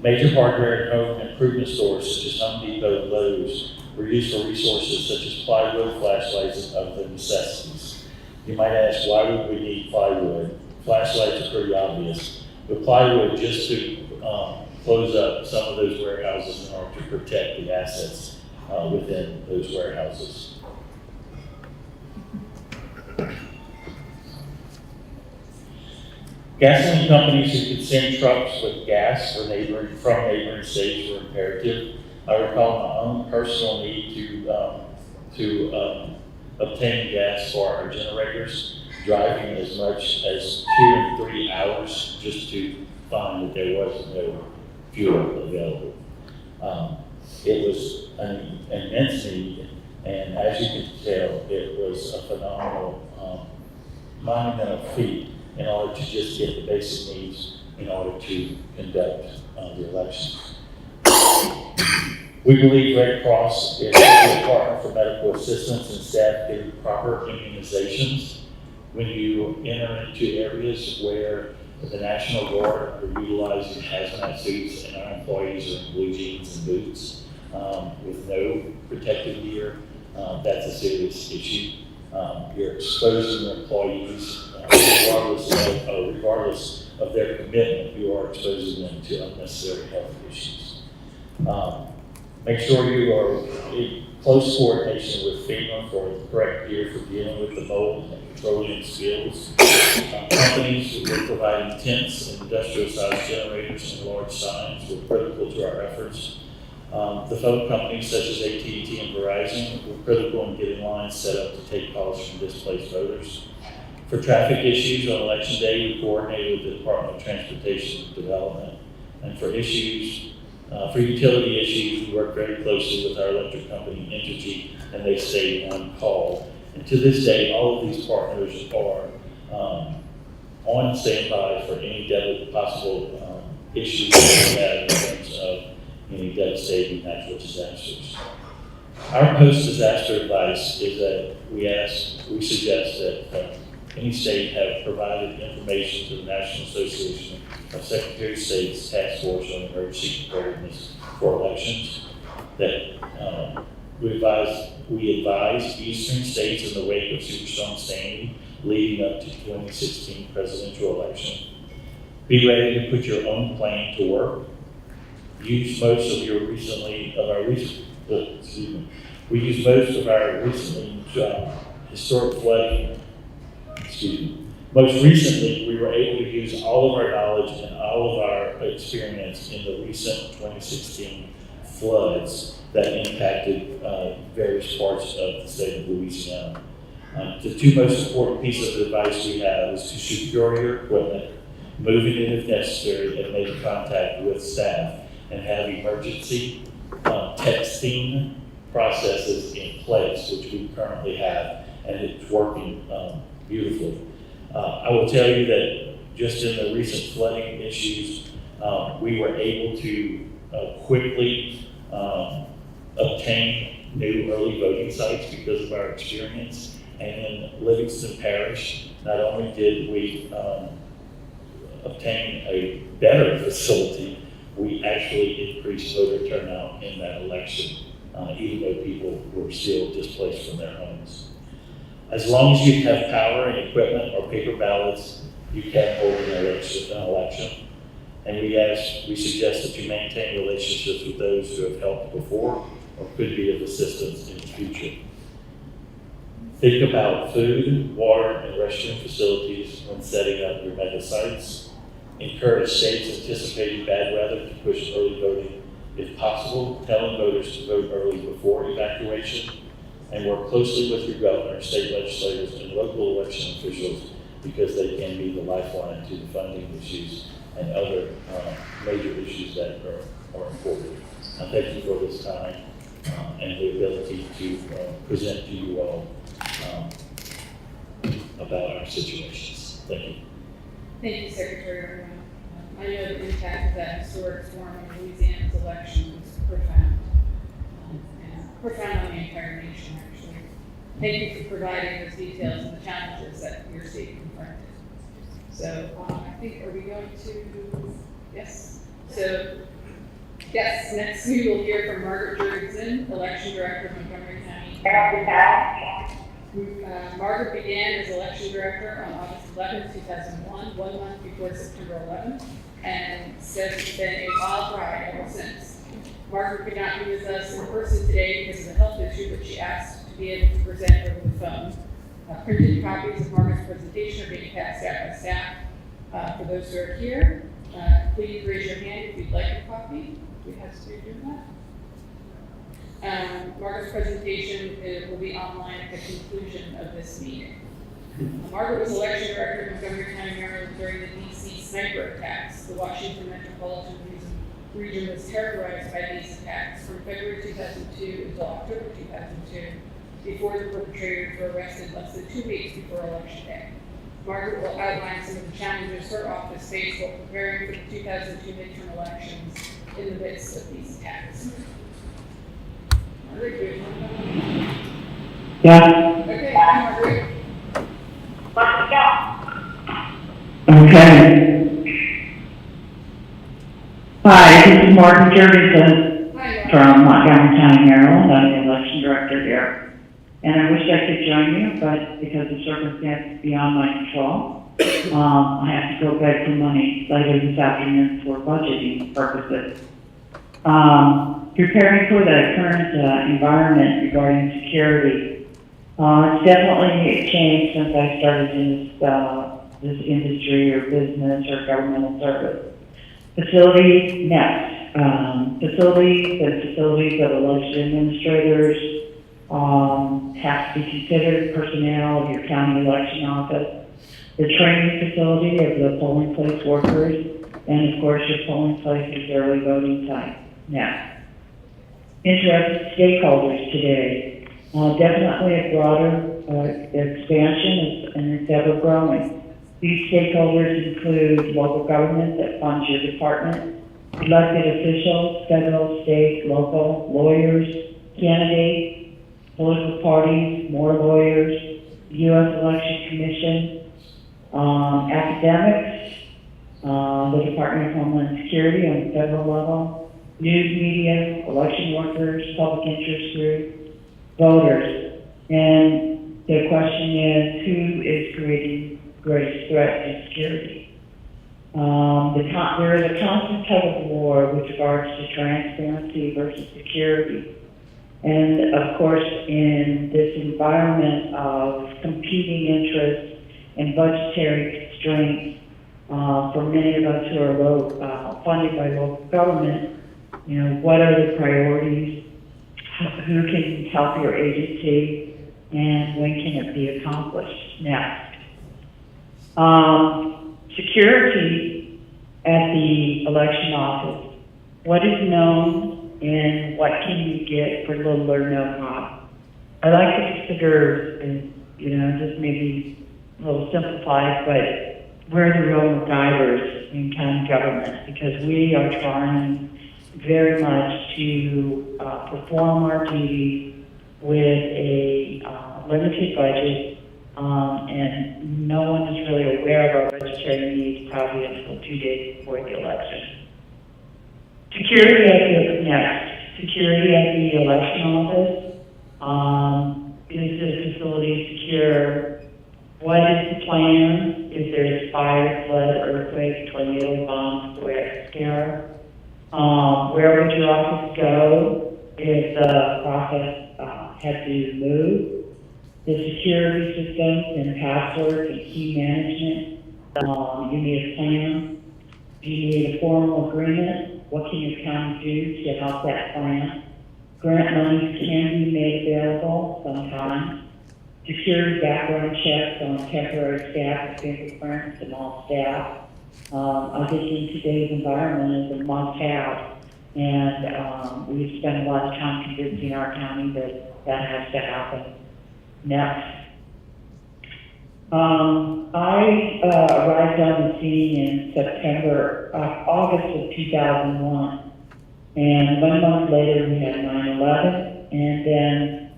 Major hardware and home improvement stores such as Home Depot and Lowe's were used for resources such as plywood, flashlights, and other necessities. You might ask, why would we need plywood? Flashlights are pretty obvious, but plywood just to close up some of those warehouses in order to protect the assets within those warehouses. Gasoline companies who could send trucks with gas from neighboring states were imperative. I recall my own personal need to obtain gas for our generators, driving as much as 2 and 3 hours just to find that there was no fuel available. It was an immense need, and as you can tell, it was a phenomenal, monumental feat in order to just get the basic needs in order to conduct the elections. We believe Red Cross is a good partner for medical assistance and staff getting proper immunizations. When you enter into areas where the National Guard are utilizing hazmat suits and our employees are in blue jeans and boots with no protective gear, that's a serious issue. You're exposing your employees, regardless of their commitment, you are exposing them to unnecessary health issues. Make sure you are close coordination with FEMA for the correct gear for dealing with the mold and petroleum spills. Companies who were providing tents and industrial-sized generators and large signs were critical to our efforts. The phone companies such as AT&T and Verizon were critical in getting lines set up to take calls from displaced voters. For traffic issues on Election Day, we coordinated with the Department of Transportation and Development. And for utility issues, we worked very closely with our electric company, Entergy, and they stayed on call. And to this day, all of these partners are on standby for any possible issues that we have in terms of any devastating natural disasters. Our post-disaster advice is that we suggest that any state have provided information to the National Association of Secretary of State's Task Force on Emergency Preparedness for Elections, that we advise eastern states in the wake of Superstorm Sandy leading up to 2016 presidential election. Be ready to put your own plan to work. Use most of our recently historic flooding. Most recently, we were able to use all of our knowledge and all of our experience in the recent 2016 floods that impacted various parts of the state of Louisiana. The two most important pieces of advice we have is to secure your equipment, moving it if necessary, and make contact with staff, and have emergency texting processes in place, which we currently have, and it's working beautifully. I will tell you that just in the recent flooding issues, we were able to quickly obtain new early voting sites because of our experience. And in Livingston Parish, not only did we obtain a better facility, we actually increased voter turnout in that election, even though people were still displaced from their homes. As long as you have power and equipment or paper ballots, you can hold an election. And we suggest that you maintain relationships with those who have helped before or could be of assistance in the future. Think about food, water, and restroom facilities when setting up your mega sites. Encourage states anticipating bad weather to push early voting. If possible, telling voters to vote early before evacuation, and work closely with your governor, state legislators, and local election officials because they can be the lifeline to the funding issues and other major issues that are important. I thank you for this time and the ability to present to you all about our situations. Thank you. Thank you, Secretary. I know the impact of that historic storm in Louisiana's election was profound, and profound on the entire nation, actually. Thank you for providing those details and the challenges that your state confronted. So I think, are we going to, yes? So, yes, next we will hear from Margaret Jurgensen, Election Director of Montgomery County. Margaret began as Election Director on August 11, 2001, 1 month before September 11th, and says it's been a wild ride ever since. Margaret could not be with us in person today because of a health issue, but she asked to be able to present over the phone. Printed copies of Margaret's presentation are being passed out by staff. For those who are here, please raise your hand if you'd like a copy. Do we have to do that? Margaret's presentation will be online at the conclusion of this meeting. Margaret was Election Director of Montgomery County, Maryland during the DC sniper attacks. The Washington metropolitan region was terrorized by these attacks from February 2002 until October 2002, before the perpetrators were arrested less than 2 weeks before Election Day. Margaret will outline some of the challenges her office faced while preparing for the 2002 midterm elections in the midst of these attacks. Margaret, do you want to? Yeah. Okay, Margaret. Okay. Hi, this is Martin Jurgensen Hi, from Montgomery County, Maryland. I'm the election director here. And I wish I could join you, but because of circumstances beyond my control, I have to go beg for money later this afternoon for budgeting purposes. Preparing for the current environment regarding security. It's definitely changed since I started in this industry or business or governmental service. Facilities next. Facilities and facilities of election administrators have to be considered personnel of your county election office. The training facility of the polling place workers, and of course your polling place's early voting site. Next. Interested stakeholders today. Definitely a broader expansion and it's ever growing. These stakeholders include local government that funds your department, elected officials, federal, state, local, lawyers, candidates, political parties, more lawyers, U.S. Election Commission, academics, the Department of Homeland Security on the federal level, news media, election workers, public interest groups, voters. And the question is, who is creating greatest threat to security? There is a constant tug of war with regards to transparency versus security. And of course, in this environment of competing interests and budgetary constraints, for many of us who are funded by local government, you know, what are the priorities? Who can help your agency? And when can it be accomplished? Next. Security at the election office. What is known and what can you get for little or no cost? I like to consider, and you know, this may be a little simplified, but we're the real MacGyvers in county government because we are trying very much to perform our duty with a limited budget, and no one is really aware of our budgetary needs probably until 2 days before the election. Security at the election office. Is the facility secure? What is the plan if there's fire, flood, earthquake, tornado, bomb, scare? Where would your office go if the process had to move? The security systems and passwords and key management. You need a plan. Do you need a formal agreement? What can your county do to help that plan? Grant monies can be made available sometimes. Security background checks on temporary staff and fingerprints and all staff. I think in today's environment is a must-have, and we've spent a lot of time convincing our county that that has to happen. Next. I arrived on the scene in August of 2001, and 1 month later we had 9/11, and then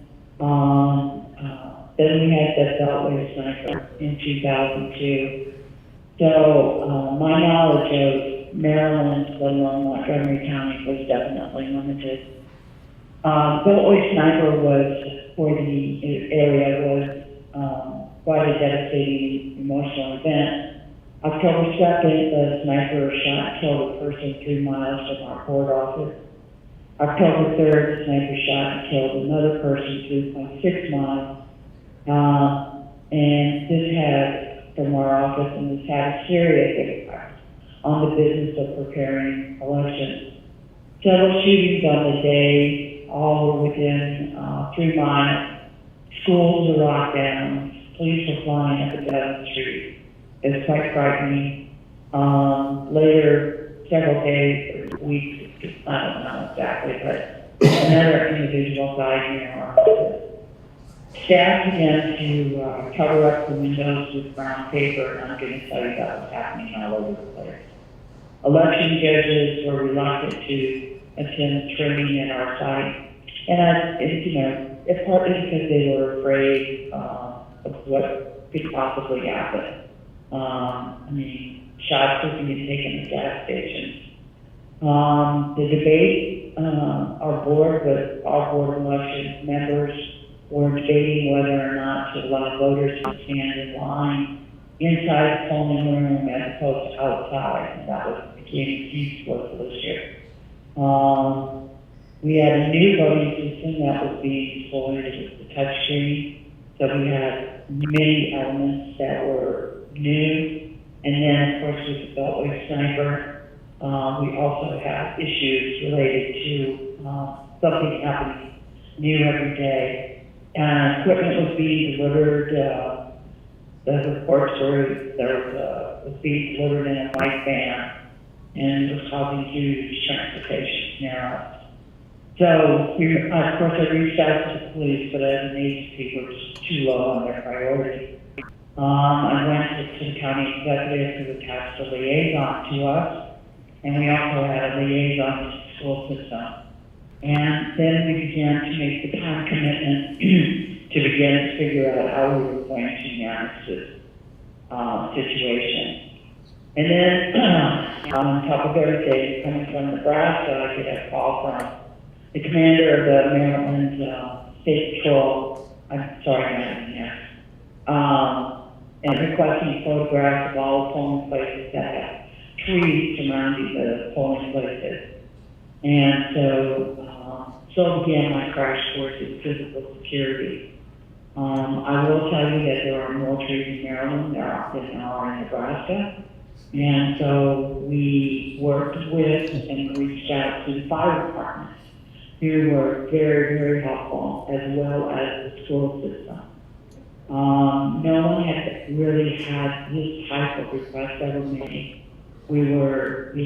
we had the Beltway sniper in 2002. So my knowledge of Maryland, let alone Montgomery County, was definitely limited. Beltway sniper was, for the area, was quite a devastating emotional event. October 2nd, the sniper shot and killed a person 3 miles from our court office. October 3rd, the sniper shot and killed another person 2.6 miles. And this had, from our office, and this had a serious impact on the business of preparing elections. Several shootings on the day, all were within 3 miles. Schools were locked down. Police were flying up and down the street. It was quite frightening. Later, several days or weeks, I don't know exactly, but another individual died in our office. Staff began to cover up the windows with brown paper, and I'm going to tell you that was happening all over the place. Election judges were reluctant to attend training at our site, and it's partly because they were afraid of what could possibly happen. Shots were being taken at gas stations. The debate, our board of election members were debating whether or not to allow voters to stand in line inside the polling room as opposed to outside, and that became a huge blow for this year. We had a new voting system that was being deployed. It was the touchscreen. So we had many elements that were new. And then, of course, with the Beltway sniper, we also have issues related to something happening new every day. Equipment was being delivered. The reports were there was being delivered in a white van, and it was causing huge transportation narrows. So, of course, I reached out to the police, but as an agency, we're just too low on their priority. I went to the county executive who attached a liaison to us, and we also had a liaison to the school system. And then we began to make the time commitment to begin to figure out how we were going to manage this situation. And then, on top of everything, coming from Nebraska, I get a call from the commander of the Maryland State Patrol, I'm sorry, Maryland, yes, and requesting photographs of all the polling places that have trees surrounding the polling places. And so began my crash course in physical security. I will tell you that there are more trees in Maryland than there are in Nebraska. And so we worked with and reached out to the fire department, who were very, very helpful, as well as the school system. No one had really had this type of request ever made. We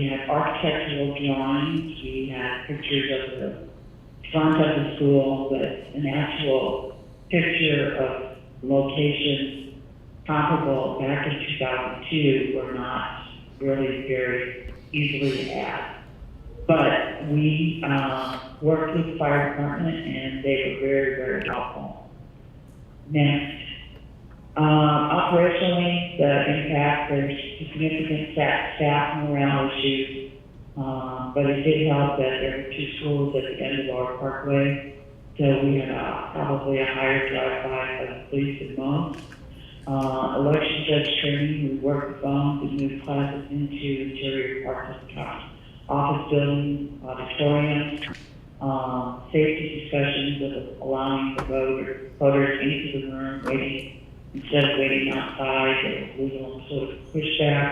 had architectural drawings, we had pictures of the front of the school, but an actual picture of locations comparable back in 2002 were not really very easily had. But we worked with the fire department, and they were very, very helpful. Next. Operationally, the impact, there's significant staff morale issues, but it did help that there were two schools at the end of our parkway, so we had probably a higher drive-by of the police than most. Election judge training, we worked with them to move classes into interior parts of the county. Office building, auditoriums, safety discussions of allowing the voters into the room instead of waiting outside. There was a little sort of pushback.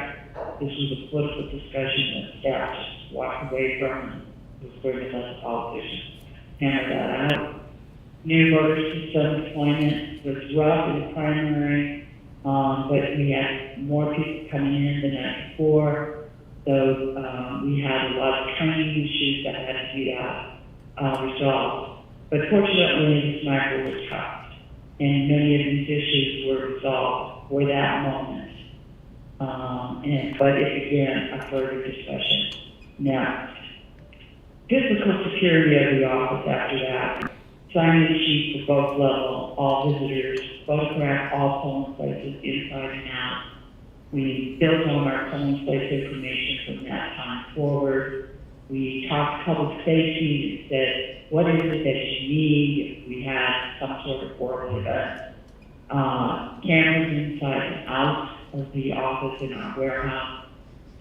This was a political discussion that staff just walked away from and was going to let the politicians hammer that out. New voter system deployment was rough in the primary, but we had more people coming in the night before. So we had a lot of training issues that had to be resolved. But fortunately, the sniper was tough, and many of these issues were resolved for that moment. But it began a further discussion. Now, physical security of the office after that. Sign the sheet for both levels, all visitors, photograph all polling places inside and out. We built on our polling place information from that time forward. We talked public safety and said, what is it that you need if we have some sort of horrible event? Cameras inside and out of the office in our warehouse,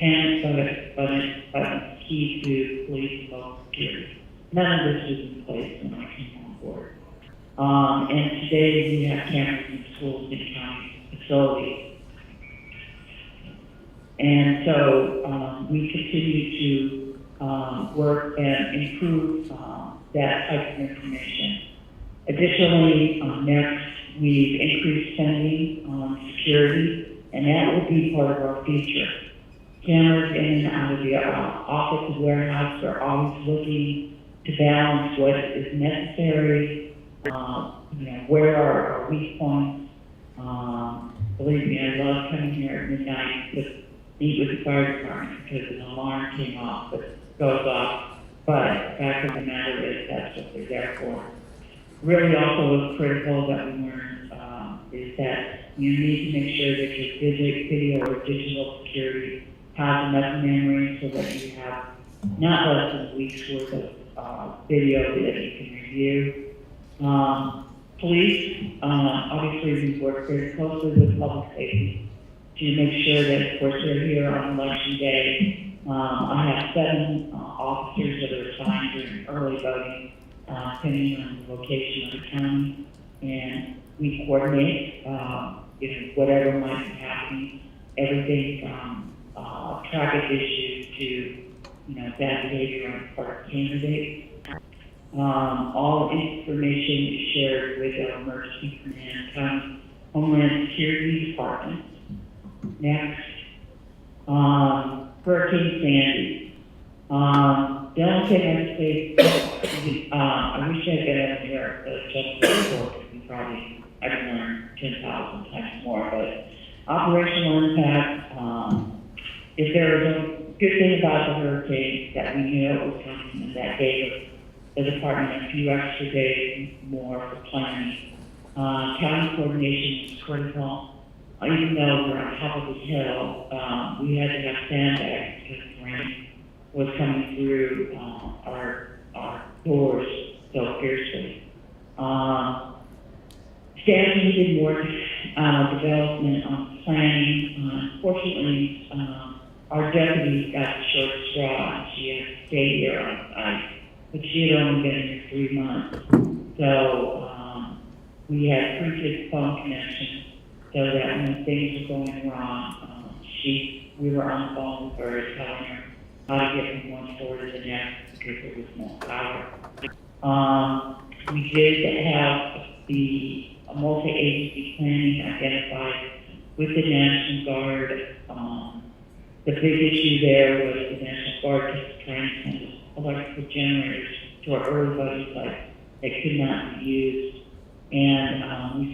and but key to police and local security. None of this was in place when I came on board. And today we have cameras in schools and county facilities. And so we continue to work and improve that type of information. Additionally, next, we've increased spending on security, and that will be part of our future. Cameras in and out of the office and warehouse are always looking to balance what is necessary, where are our weak points. Believe me, I love coming here at midnight to meet with the fire department because an alarm came off, but goes off. But fact of the matter is that's what they're there for. Really also critical that we learned is that you need to make sure that your video or digital security has enough memory so that you have not less than a week's worth of video that you can review. Police, obviously we work very closely with public safety to make sure that, of course, they're here on election day I have 7 officers that are assigned during early voting, depending on the location of the county, and we coordinate, whatever might be happening, everything from traffic issues to, bad behavior on the part of candidates. All information is shared with our emergency command, county Homeland Security Department. Next, Hurricane Sandy. The only thing I'd say, I wish I'd been out here just before, because we probably, I'd learned 10,000 times more, but operational impact, if there was a good thing about the hurricane, that we knew it was coming, and that gave the department a few extra days more for planning. County coordination is critical. Even though we're on top of the hill, we had to have sandbags because the rain was coming through our doors so fiercely. Staff needed more development on planning. Unfortunately, our deputy got the short straw, and she had to stay here on site, but she had only been here 3 months. So we had pretty good phone connections, so that when things were going wrong, we were on the phone with her, telling her how to get from one floor to the next because there was no power. We did have the multi-agency planning identified with the National Guard. The big issue there was the National Guard kept trying to send electrical generators to our early voting sites that could not be used. And we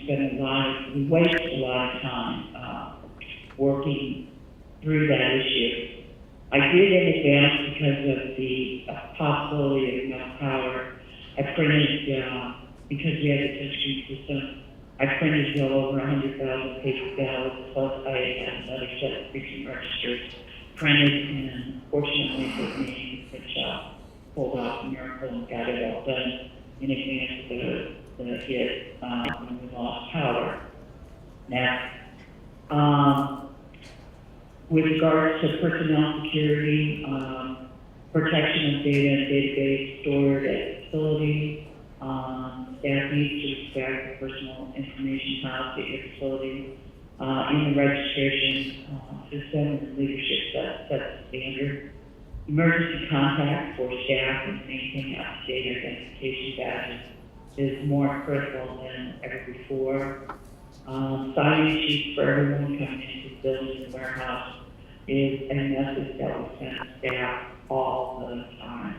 wasted a lot of time working through that issue. I did in advance because of the possibility of no power. I printed, because we had a touchscreen system, I printed well over 100,000 paper ballots, plus I had another set of precinct registers printed, and fortunately for me, which pulled off a miracle and got it all done in advance of the hit when we lost power. Now, with regards to personnel security, protection of data and database stored at facility, staff needs to respect the personal information policy at your facility. In the registration system, the leadership sets the standard. Emergency contact for staff and maintaining up-to-date identification badges is more critical than ever before. Signing sheets for everyone coming into the building and warehouse is a message that we send staff all the time.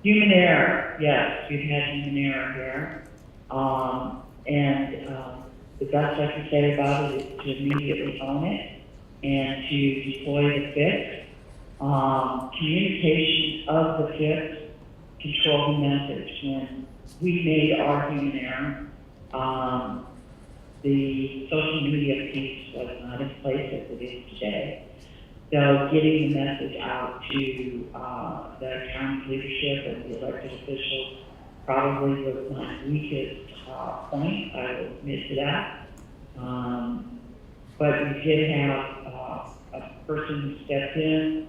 Human error, yes, we've had human error here. The best I can say about it is to immediately own it and to deploy the fix. Communication of the fix, control the message. When we made our human error, the social media piece was not in place as it is today. So getting the message out to the county leadership and the elected officials probably was my weakest point, I will admit to that. But we did have a person who stepped in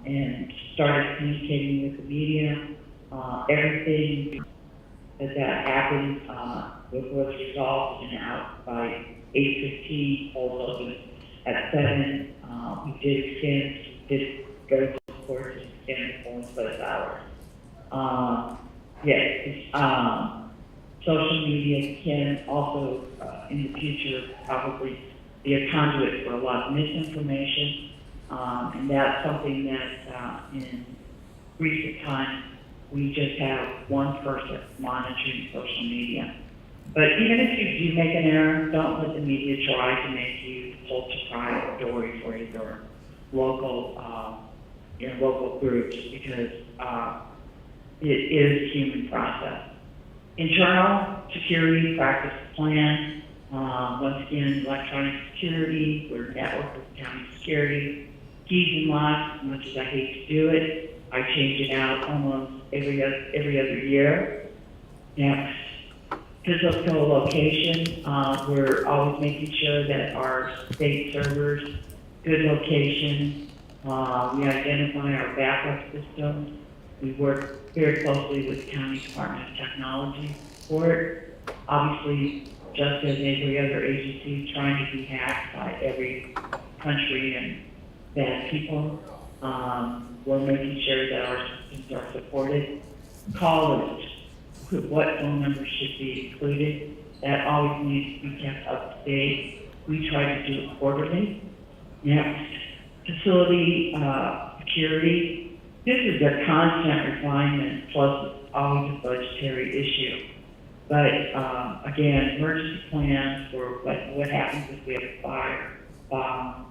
and started communicating with the media. Everything that happened was resolved and out by 8:15, polls open at 7. We did go to the court to extend the polling place hours. Social media can also, in the future, probably be a conduit for a lot of misinformation, and that's something that in recent times we just have one person monitoring social media. But even if you do make an error, don't let the media try to make you falsify a story for your local groups, because it is human process. Internal security practice plan. Once again, electronic security, we're network with county security. Keys and locks, as much as I hate to do it, I change it out almost every other year. Next, physical location. We're always making sure that our state servers, good location, We identify our backup systems. We work very closely with the County Department of Technology for it. Obviously, just as every other agency, trying to be hacked by every country and bad people. We're making sure that our systems are supported. Callers, what phone numbers should be included, that always needs to be kept up to date. We try to do it quarterly. Next, facility security. This is a constant refinement, plus it's always a budgetary issue. But again, emergency plans for what happens if we have a fire,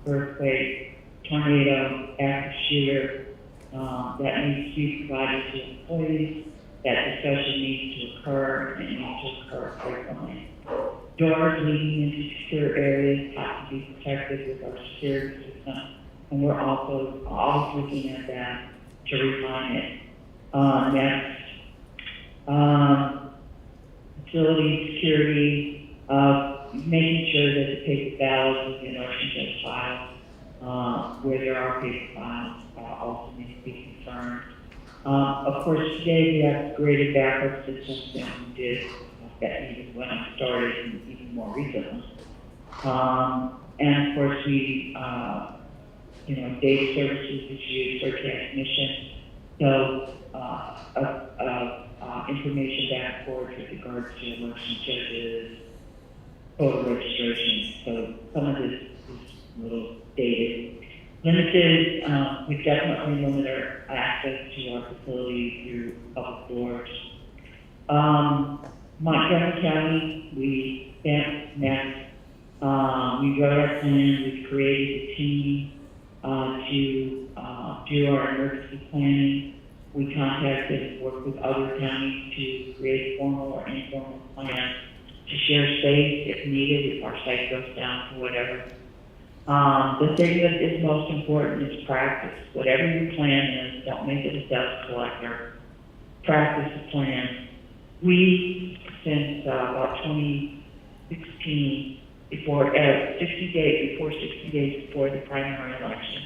earthquake, tornado, active shooter, that needs to be provided to employees. That discussion needs to occur and it needs to occur frequently. Doors leading into secure areas have to be protected with our security system, and we're also always looking at that to refine it. Next, facility security, making sure that the paper files within our OceanJet files, where there are paper files, also need to be confirmed. Of course, today we have greater backup systems than we did even when I started and even more recently. And of course, we, data services is used for transmission. So, information back and forth with regards to election judges, voter registration. So some of this is a little dated. Limited, we definitely limit our access to our facility through public doors. Montgomery County, we spent next. We wrote our plan, we created a team to do our emergency planning. We contacted and worked with other counties to create formal or informal plans to share space if needed, if our site goes down for whatever. The thing that is most important is practice. Whatever your plan is, don't make it a debt collector. Practice the plan. We, since about 2016, before 60 days before the primary election,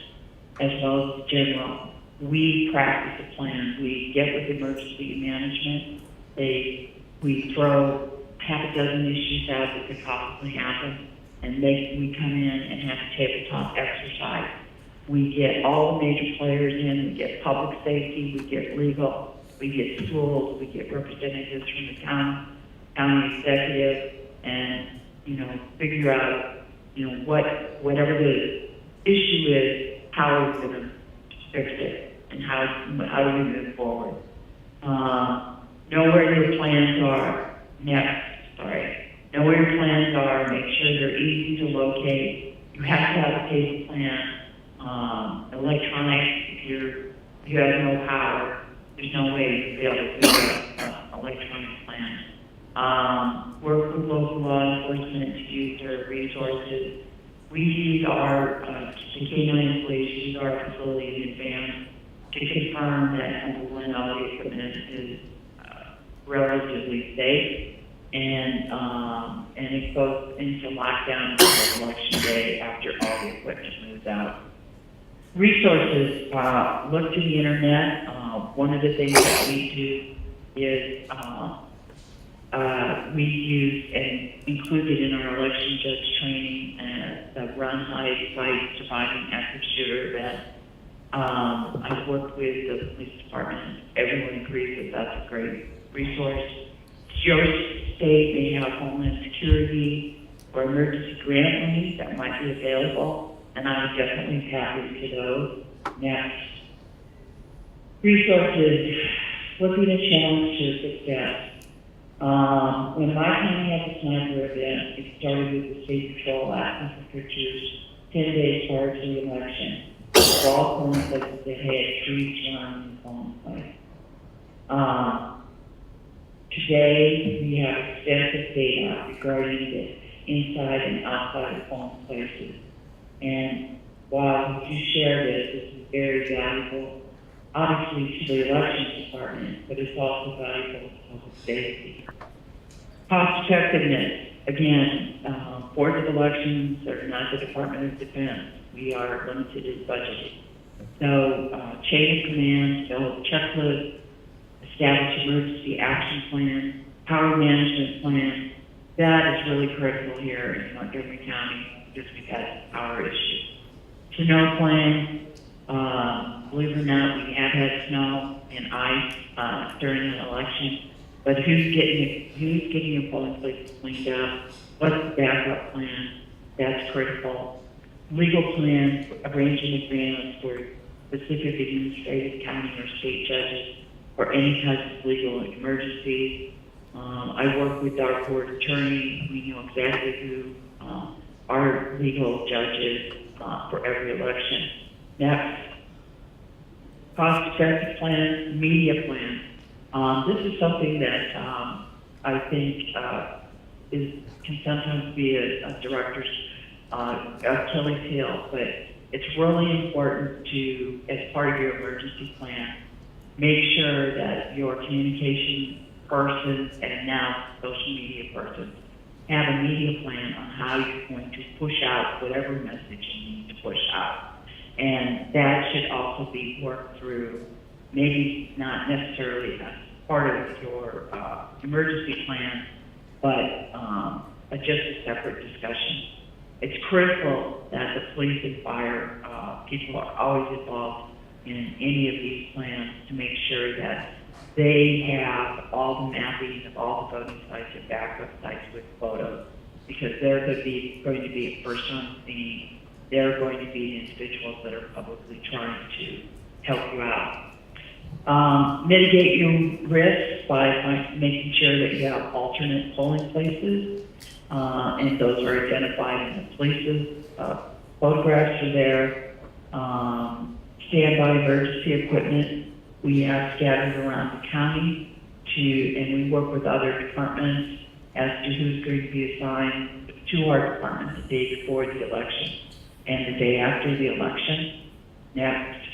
as well as the general, we practice a plan. We get with emergency management. We throw half a dozen issues out that could possibly happen, and we come in and have a tabletop exercise. We get all the major players in. We get public safety. We get legal. We get schools. We get representatives from the county executive, and figure out whatever the issue is, how are we going to fix it, and how do we move forward. Know where your plans are. Know where your plans are. Make sure they're easy to locate. You have to have a case plan. Electronic, if you have no power, there's no way you'll be able to do an electronic plan. Work with local law enforcement to use their resources. We use the canine employees use our facility in advance to confirm that number one, all the equipment is relatively safe, and it goes into lockdown until election day after all the equipment moves out. Resources, look to the internet. One of the things that we do is we use and included in our election judge training the Run, Hide, Fight, Surviving Active Shooter event. I've worked with the police department. Everyone agrees that that's a great resource. Your state may have Homeland Security or emergency grant money that might be available, and I would definitely tap into those. Next. Resources, looking at challenge to success. When my county had the sniper event, it started with the state patrol asking for pictures 10 days prior to the election. For all polling places that had trees surrounding the polling place. Today, we have extensive data regarding the inside and outside of polling places. And while we do share this is very valuable, obviously to the elections department, but it's also valuable to public safety. Cost effectiveness, again, boards of elections are not the Department of Defense. We are limited in budgeting. So, chain of command, build checklist, establish emergency action plan, power management plan. That is really critical here in Montgomery County because we've had power issues. Snow plan, believe it or not, we have had snow and ice during an election. But who's getting your polling places cleaned up? What's the backup plan? That's critical. Legal plan, arranging agreements for specific administrative county or state judges for any type of legal emergencies. I work with our court attorney. We know exactly who our legal judges for every election. Next, cost-effective plan, media plan. This is something that I think can sometimes be a director's Achilles heel, but it's really important to, as part of your emergency plan, make sure that your communication person and now social media person have a media plan on how you're going to push out whatever message you need to push out. And that should also be worked through, maybe not necessarily as part of your emergency plan, but just a separate discussion. It's critical that the police and fire people are always involved in any of these plans to make sure that they have all the mapping of all the voting sites and backup sites with photos, because they're going to be a person on the scene. They're going to be individuals that are publicly trying to help you out. Mitigate your risks by making sure that you have alternate polling places, and those are identified in the places. Photographs are there. Standby emergency equipment we have scattered around the county and we work with other departments as to who's going to be assigned to our department the day before the election and the day after the election. Next,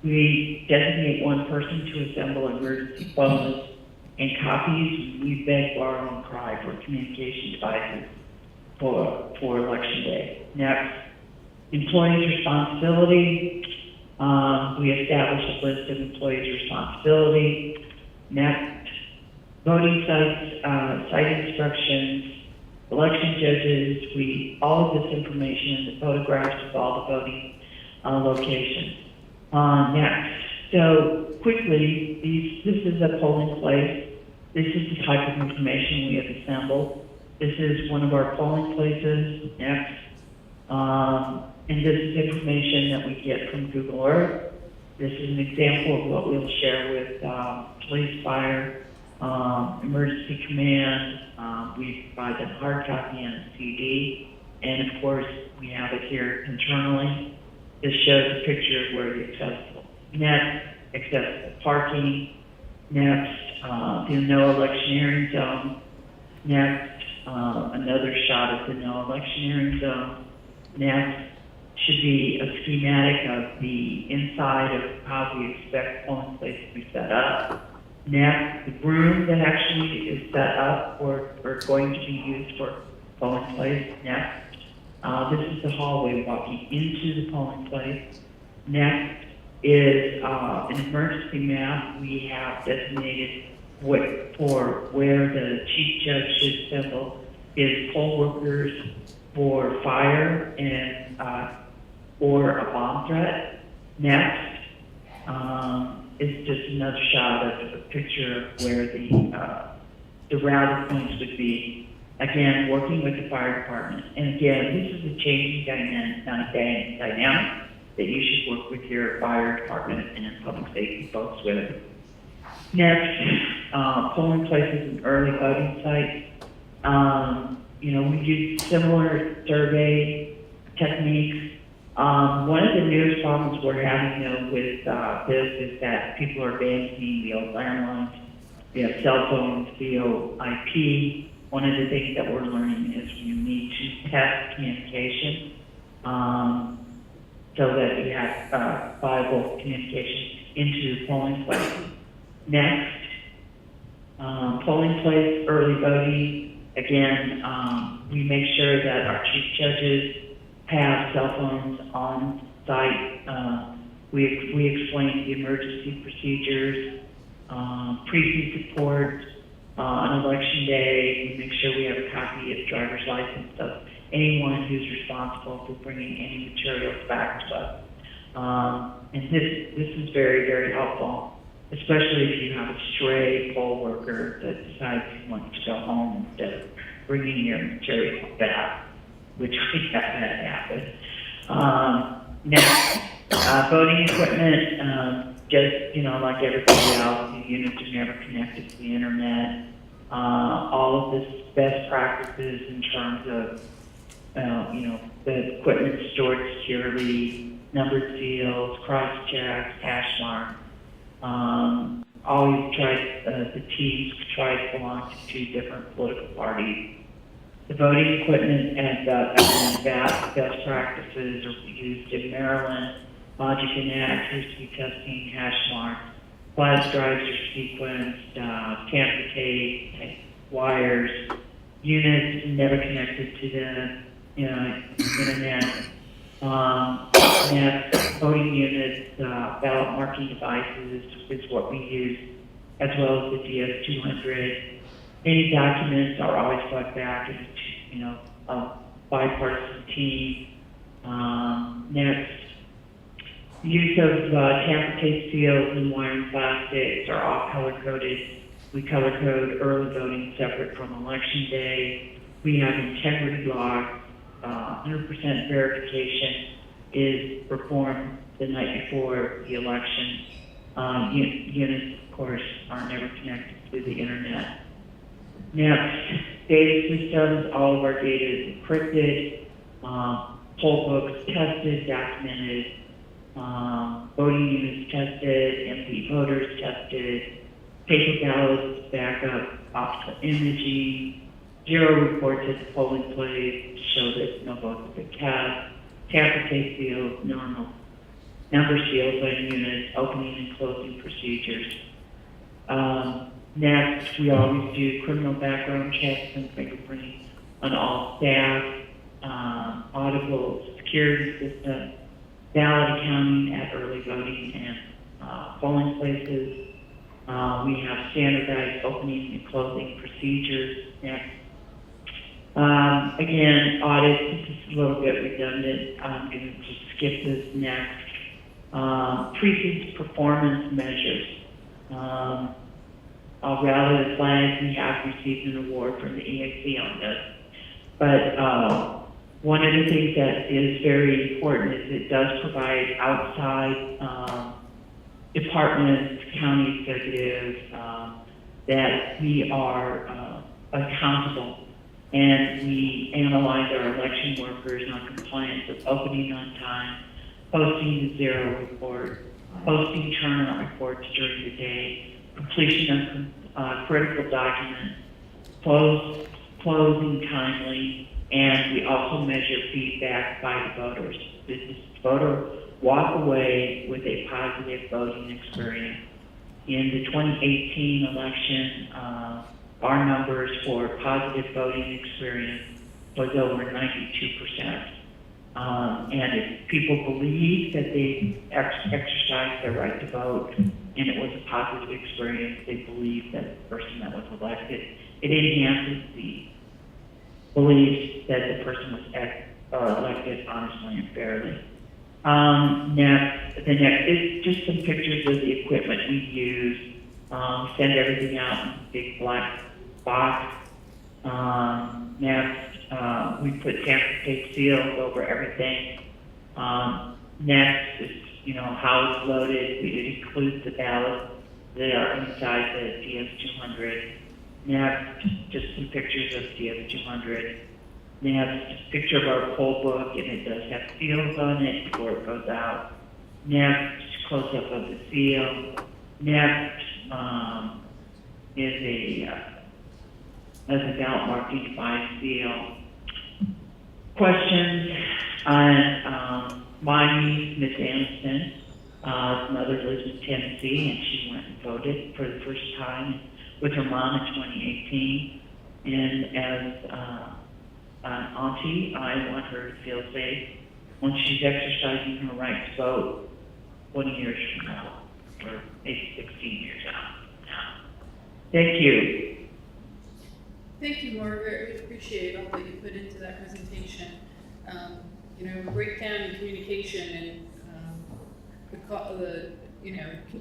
we designate one person to assemble emergency phones and copies. We beg, borrow, and cry for communication devices for election day. Next, employees' responsibility. We establish a list of employees' responsibility. Next, voting sites, site instructions, election judges. All of this information and the photographs of all the voting locations. Next, so quickly, this is a polling place. This is the type of information we have assembled. This is one of our polling places. Next. And this is information that we get from Google Earth. This is an example of what we'll share with police, fire, emergency command. We provide them hard copy and a CD. And of course, we have it here internally. This shows a picture of where the accessible parking. Next, the no electioneering zone. Next, another shot of the no electioneering zone. Next should be a schematic of the inside of how we expect polling place to be set up. Next, the room that actually is set up or going to be used for polling place. Next, this is the hallway walking into the polling place. Next is an emergency map we have designated for where the chief judge should assemble his poll workers for fire and or a bomb threat. Next is just another shot of a picture of where the rally points would be. Again, working with the fire department. And again, this is a changing dynamic that you should work with your fire department and public safety folks with. Next, polling places and early voting sites. We use similar survey techniques. One of the newest problems we're having though with this is that people are abandoning the old landlines. We have cell phones, VoIP. One of the things that we're learning is you need to test communication so that you have viable communication into the polling place. Next, polling place, early voting. Again, we make sure that our chief judges have cell phones on site. We explain the emergency procedures, precinct support on election day. We make sure we have a copy of driver's license of anyone who's responsible for bringing any materials back to us. And this is very, very helpful, especially if you have a stray poll worker that decides he wants to go home instead of bringing your materials back, which we have that happen. Next, voting equipment, just, like everybody else, the units are never connected to the internet. All of this best practices in terms of, the equipment stored securely, numbered seals, cross-checks, hash marks. Always try, the teams try to belong to 2 different political parties. The voting equipment and best practices are used in Maryland. Logic and accuracy testing, hash marks, flash drives are sequenced, tamper tape, wires, units never connected to the internet. Voting units, ballot marking devices is what we use, as well as the DS200. Any documents are always brought back as a bipartisan team. Next, use of tamper tape seals and wiring plastics are all color-coded. We color-code early voting separate from election day. We have integrity logs. 100% verification is performed the night before the election. Units, of course, are never connected to the internet. Next, data systems. All of our data is encrypted. Poll books tested, documented. Voting units tested, empty voters tested, paper ballots, backup, optical imaging, 0 reports at the polling place to show that no votes have been cast, tamper tape seals, normal number seals on units, opening and closing procedures. Next, we always do criminal background checks and fingerprinting on all staff, audible security system, ballot accounting at early voting and polling places. We have standardized opening and closing procedures. Next. Again, audit, this is a little bit redundant. I'm going to just skip this next. Precinct performance measures. Rather the flags, we have received an award from the EAC on this. But one of the things that is very important is it does provide outside departments, county executives, that we are accountable, and we analyze our election workers on compliance with opening on time, posting the 0 report, posting turnout reports during the day, completion of critical documents, closing timely, and we also measure feedback by the voters. This is voter walk away with a positive voting experience. In the 2018 election, our numbers for positive voting experience was over 92%. And if people believe that they exercised their right to vote and it was a positive experience, they believe that the person that was elected, it enhances the belief that the person was elected honestly and fairly. The next is just some pictures of the equipment we use. Send everything out in a big black box. We put tamper tape seals over everything. Next is, how it's loaded. It includes the ballots that are inside the DS200. Next, just some pictures of DS200. Next, picture of our poll book, and it does have seals on it before it goes out. Next, close-up of the seal. Next is a ballot marking device seal. Questions on my niece, Miss Aniston. Mother lives in Tennessee, and she went and voted for the first time with her mom in 2018. And as an auntie, I want her to feel safe when she's exercising her right to vote 20 years from now, or maybe 16 years out. Thank you. Thank you, Margaret. We appreciate all that you put into that presentation. You know, breakdown in communication and the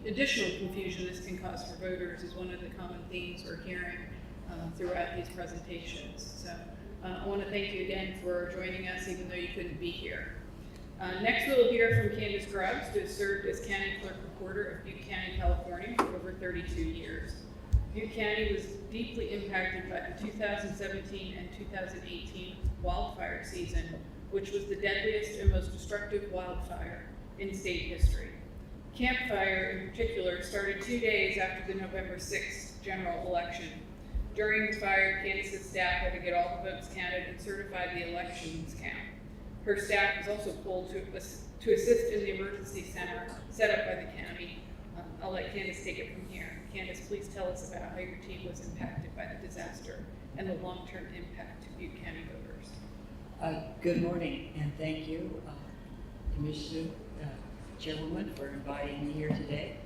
additional confusion this can cause for voters is one of the common themes we're hearing throughout these presentations. So I want to thank you again for joining us, even though you couldn't be here. Next, we'll hear from Candace Grubbs, who has served as County Clerk Recorder of Butte County, California for over 32 years. Butte County was deeply impacted by the 2017 and 2018 wildfire season, which was the deadliest and most destructive wildfire in state history. Camp Fire, in particular, started 2 days after the November 6th general election. During the fire, Candace's staff had to get all the votes counted and certify the elections count. Her staff was also pulled to assist in the emergency center set up by the county. I'll let Candace take it from here. Candace, please tell us about how your team was impacted by the disaster and the long-term impact to Butte County voters. Good morning, and thank you, Commissioner Chairwoman, for inviting me here today.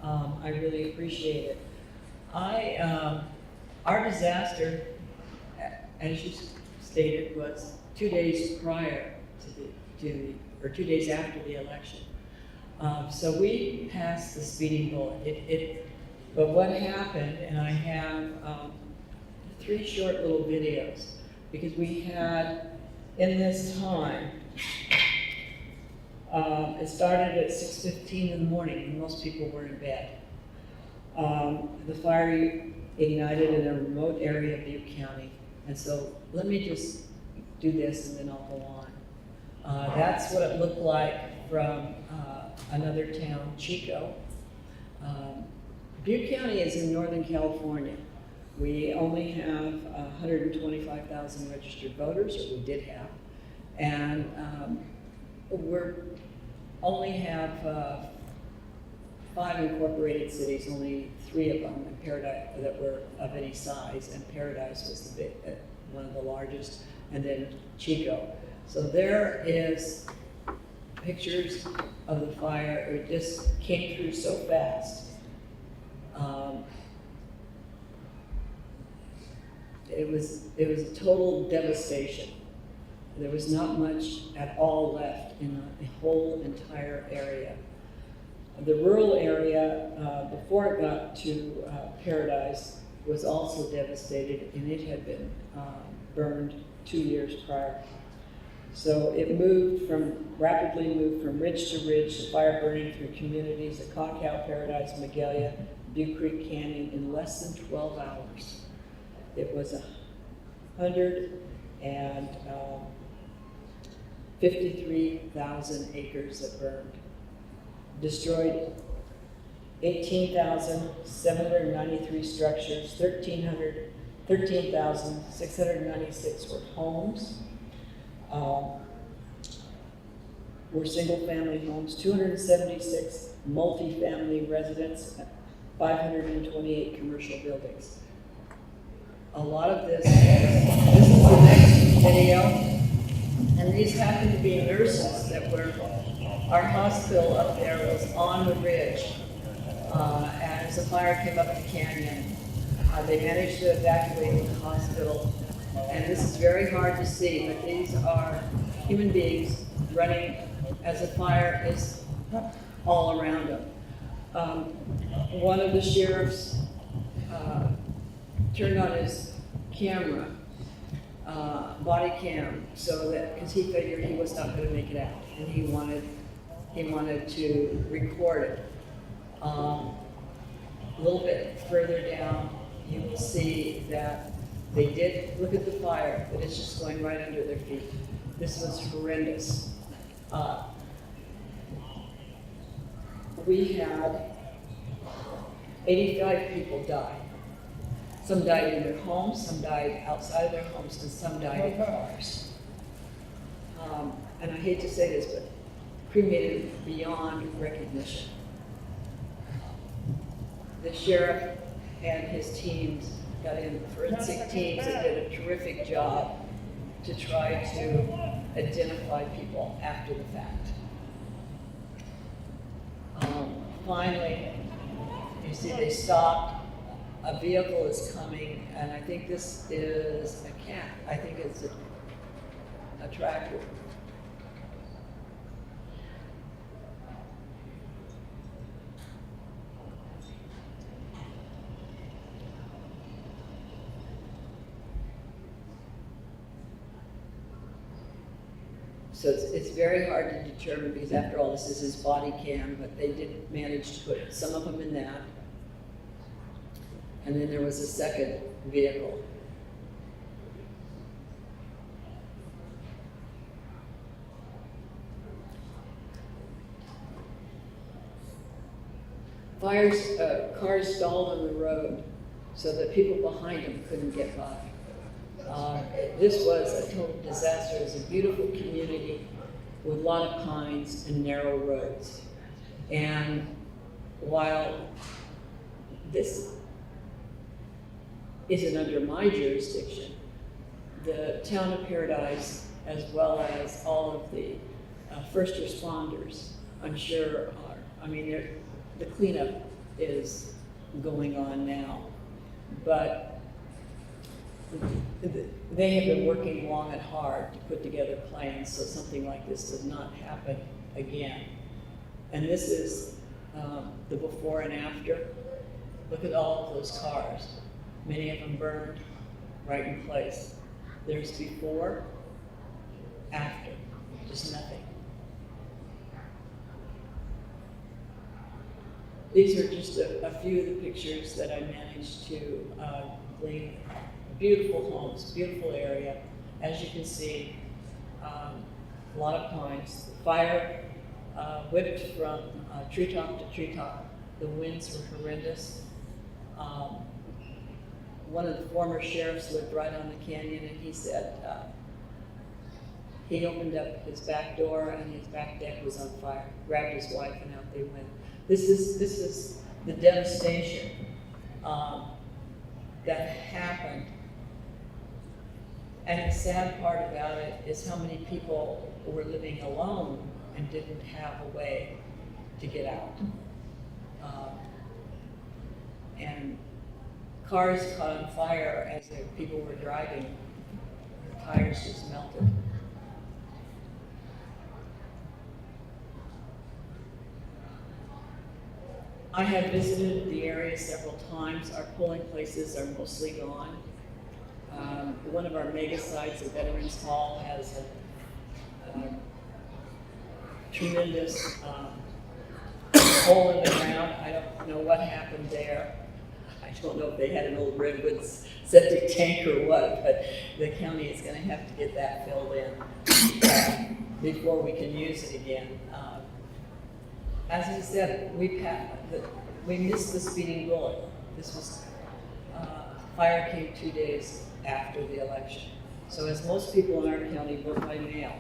I really appreciate it. Our disaster, as you stated, was 2 days prior to 2 days after the election. So we passed the speeding bullet. But what happened, and I have 3 short little videos, because we had, in this time, it started at 6:15 in the morning, and most people were in bed. The fire ignited in a remote area of Butte County, and so let me just do this and then I'll go on. That's what it looked like from another town, Chico. Butte County is in Northern California. We only have 125,000 registered voters, or we did have, and we're only have 5 incorporated cities, only 3 of them in Paradise that were of any size, and Paradise was the big, one of the largest, and then Chico. So there is pictures of the fire. It just came through so fast. It was a total devastation. There was not much at all left in the whole entire area. The rural area, before it got to Paradise, was also devastated, and it had been burned 2 years prior. So it rapidly moved from ridge to ridge, the fire burning through communities at Concow, Paradise, Magalia, Butte Creek Canyon in less than 12 hours. It was 153,000 acres that burned. Destroyed 18,793 structures, 13,696 were homes, were single-family homes, 276 multi-family residents, 528 commercial buildings. A lot of this is the next video, and these happen to be nurses that were, our hospital up there was on the ridge, and as the fire came up the canyon, they managed to evacuate the hospital, and this is very hard to see, but these are human beings running as the fire is all around them. One of the sheriffs turned on his camera, body cam, so that, because he figured he was not going to make it out, and he wanted to record it. A little bit further down, you will see that they did look at the fire, but it's just going right under their feet. This was horrendous. We had 85 people die. Some died in their homes, some died outside of their homes, and some died in cars. And I hate to say this, but cremated beyond recognition. The sheriff and his teams got in, forensic teams that did a terrific job to try to identify people after the fact. Finally, you see they stopped. A vehicle is coming, and I think this is a cat. I think it's a tractor. So it's very hard to determine because after all, this is his body cam, but they did manage to put some of them in that. And then there was a second vehicle. Cars stalled on the road so that people behind them couldn't get by. This was a total disaster. It was a beautiful community with a lot of pines and narrow roads. And while this isn't under my jurisdiction, the town of Paradise, as well as all of the first responders, I'm sure are, the cleanup is going on now, but they have been working long and hard to put together plans so something like this does not happen again. And this is the before and after. Look at all of those cars. Many of them burned right in place. There's before, after, just nothing. These are just a few of the pictures that I managed to glean. Beautiful homes, beautiful area. As you can see, a lot of pines. The fire whipped from treetop to treetop. The winds were horrendous. One of the former sheriffs lived right on the canyon, and he said he opened up his back door and his back deck was on fire. Grabbed his wife and out they went. This is the devastation that happened. And the sad part about it is how many people were living alone and didn't have a way to get out. And cars caught on fire as the people were driving. The tires just melted. I have visited the area several times. Our polling places are mostly gone. One of our mega sites, the Veterans Hall, has a tremendous hole in the ground. I don't know what happened there. I don't know if they had an old redwood septic tank or what, but the county is going to have to get that filled in before we can use it again. As I said, we missed the speeding bullet. This was fire came 2 days after the election. So as most people in our county vote by mail,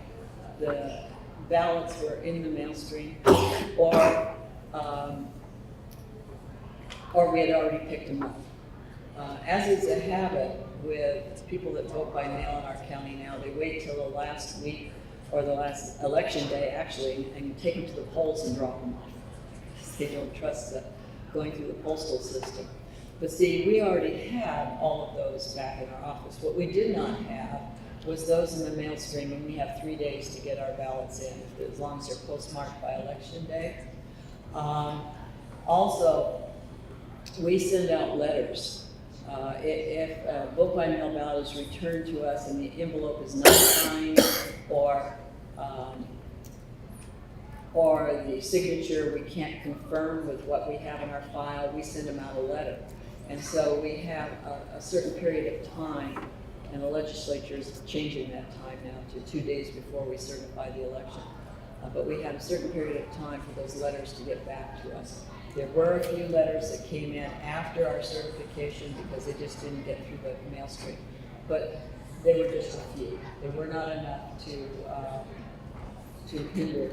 the ballots were in the mail stream, or we had already picked them up. As is a habit with people that vote by mail in our county now, they wait till the last week or the last election day actually and take them to the polls and drop them off. They don't trust going through the postal system. But see, we already had all of those back in our office. What we did not have was those in the mail stream, and we have 3 days to get our ballots in, as long as they're postmarked by election day. Also, we send out letters. If a vote by mail ballot is returned to us and the envelope is not signed, or the signature we can't confirm with what we have in our file, we send them out a letter. And so we have a certain period of time, and the legislature is changing that time now to 2 days before we certify the election. But we had a certain period of time for those letters to get back to us. There were a few letters that came in after our certification because they just didn't get through the mail stream. But they were just a few. They were not enough to hinder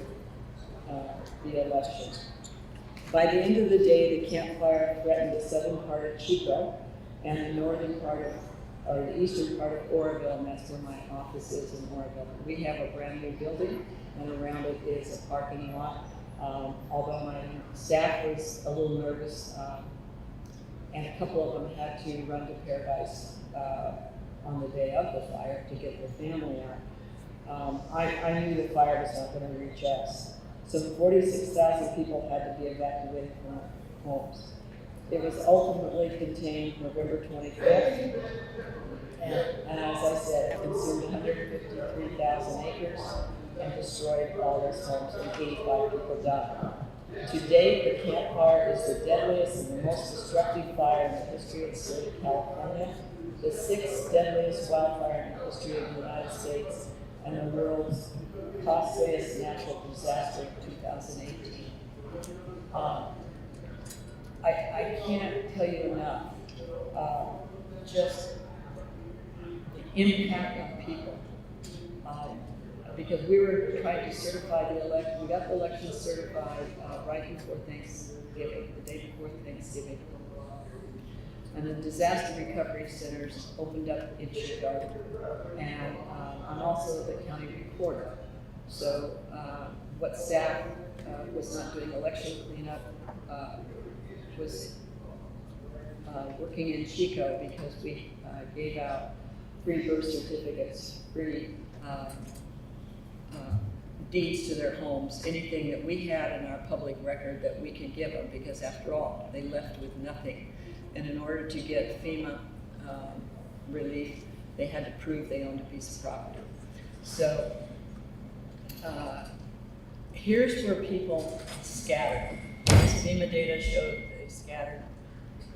the election. By the end of the day, the campfire threatened the southern part of Chico and the northern part or the eastern part of Oroville, and that's where my office is in Oroville. We have a brand new building, and around it is a parking lot. Although my staff was a little nervous, and a couple of them had to run to Paradise on the day of the fire to get their family out. I knew the fire was not going to reach us. So 46,000 people had to be evacuated from their homes. It was ultimately contained November 25th. And as I said, it consumed 153,000 acres and destroyed all those homes, and 85 people died. To date, the Camp Fire is the deadliest and the most destructive fire in the history of the state of California, the 6th deadliest wildfire in the history of the United States, and the world's costliest natural disaster in 2018. I can't tell you enough, just the impact on people. Because we were trying to certify the election, we got the election certified right before Thanksgiving, the day before Thanksgiving. And the disaster recovery centers opened up in Chicago, and I'm also the county reporter. So what staff was not doing election cleanup was working in Chico, because we gave out free birth certificates, free deeds to their homes, anything that we had in our public record that we could give them, because after all, they left with nothing. And in order to get FEMA relief, they had to prove they owned a piece of property. So here's where people scattered. This FEMA data showed they scattered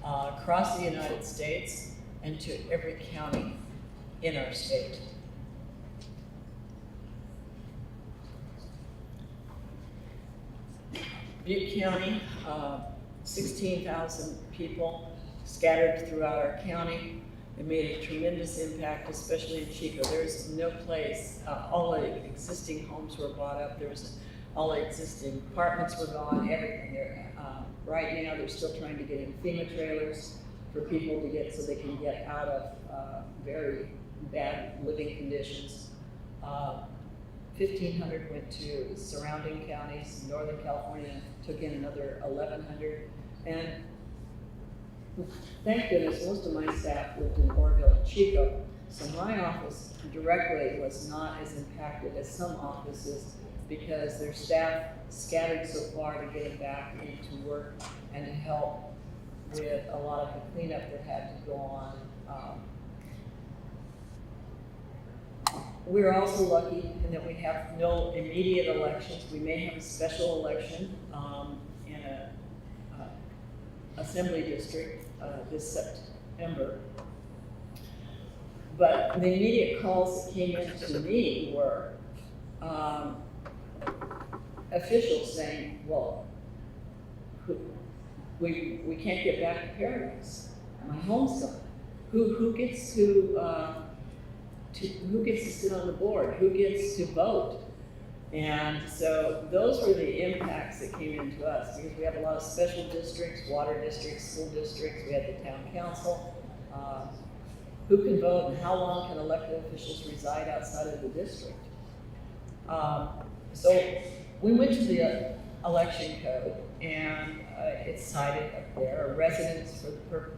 across the United States and to every county in our state. Butte County, 16,000 people scattered throughout our county. It made a tremendous impact, especially in Chico. There's no place, all the existing homes were bought up. All the existing apartments were gone, everything there. Right now, they're still trying to get in FEMA trailers for people to get, so they can get out of very bad living conditions. 1,500 went to the surrounding counties. Northern California took in another 1,100. And thank goodness most of my staff lived in Oroville and Chico. So my office directly was not as impacted as some offices, because their staff scattered so far to get them back into work and to help with a lot of the cleanup that had to go on. We're also lucky in that we have no immediate elections. We may have a special election in a assembly district this September. But the immediate calls that came in to me were officials saying, well, we can't get back to Paradise. My home's gone. Who gets to who gets to sit on the board? Who gets to vote? And so those were the impacts that came into us, because we have a lot of special districts, water districts, school districts. We had the town council. Who can vote, and how long can elected officials reside outside of the district? So we went to the election code, and it's cited up there. A residence for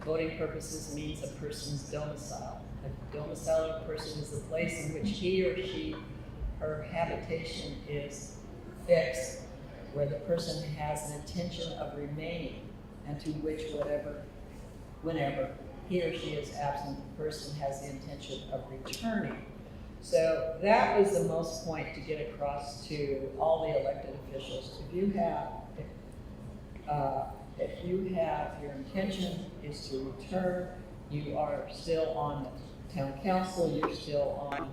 voting purposes means a person's domicile. A domicile person is the place in which he or she, her habitation is fixed, where the person has an intention of remaining, and to which whenever he or she is absent, the person has the intention of returning. So that was the most point to get across to all the elected officials. If you have your intention is to return, you are still on the town council, you're still on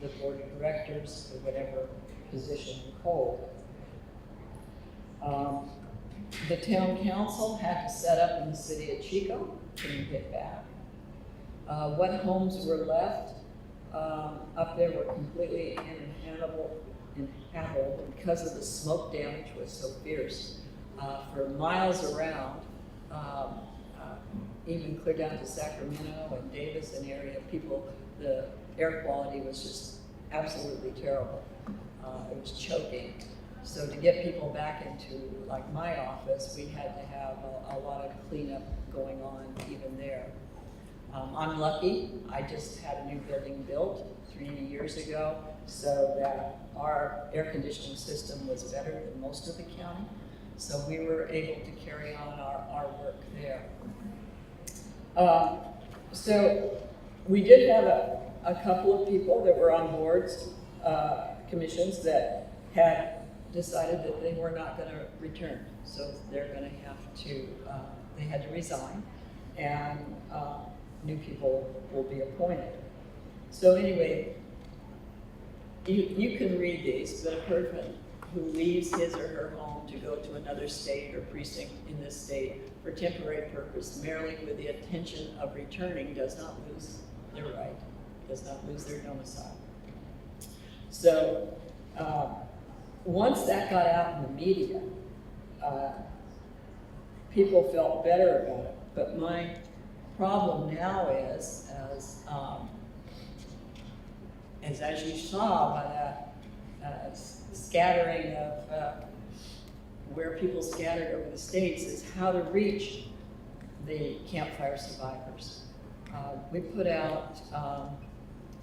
the board of directors, or whatever position you hold. The town council had to set up in the city of Chico to get back. What homes were left up there were completely uninhabitable because of the smoke damage was so fierce. For miles around, even clear down to Sacramento and Davis and area, people, the air quality was just absolutely terrible. It was choking. So to get people back into, like my office, we had to have a lot of cleanup going on even there. I'm lucky, I just had a new building built 3 years ago, so that our air conditioning system was better than most of the county. So we were able to carry on our work there. So we did have a couple of people that were on boards, commissions that had decided that they were not going to return. So they're going to have to, they had to resign, and new people will be appointed. So anyway, you can read these, but a person who leaves his or her home to go to another state or precinct in this state for temporary purpose, merely with the intention of returning, does not lose their right, does not lose their domicile. So once that got out in the media, people felt better about it. But my problem now is, as you saw by that scattering of where people scattered over the states, is how to reach the campfire survivors. We put out,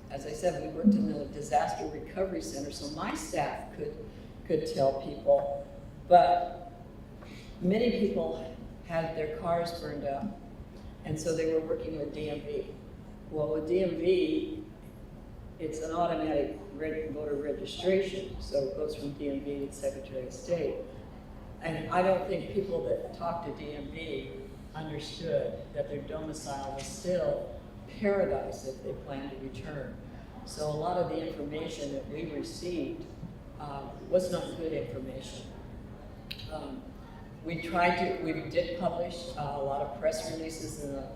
as I said, we worked in the disaster recovery center, so my staff could tell people, but many people had their cars burned up, and so they were working with DMV. Well, with DMV, it's an automatic voter registration, so it goes from DMV to the Secretary of State. And I don't think people that talked to DMV understood that their domicile was still paradise if they planned to return. So a lot of the information that we received was not good information. We did publish a lot of press releases in the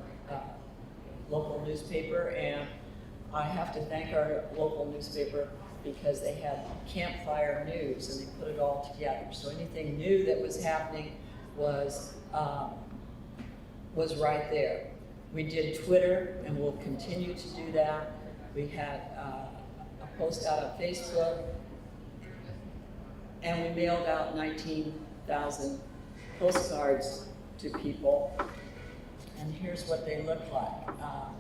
local newspaper, and I have to thank our local newspaper because they had campfire news and they put it all together. So anything new that was happening was right there. We did Twitter, and we'll continue to do that. We had a post out on Facebook, and we mailed out 19,000 postcards to people. And here's what they look like.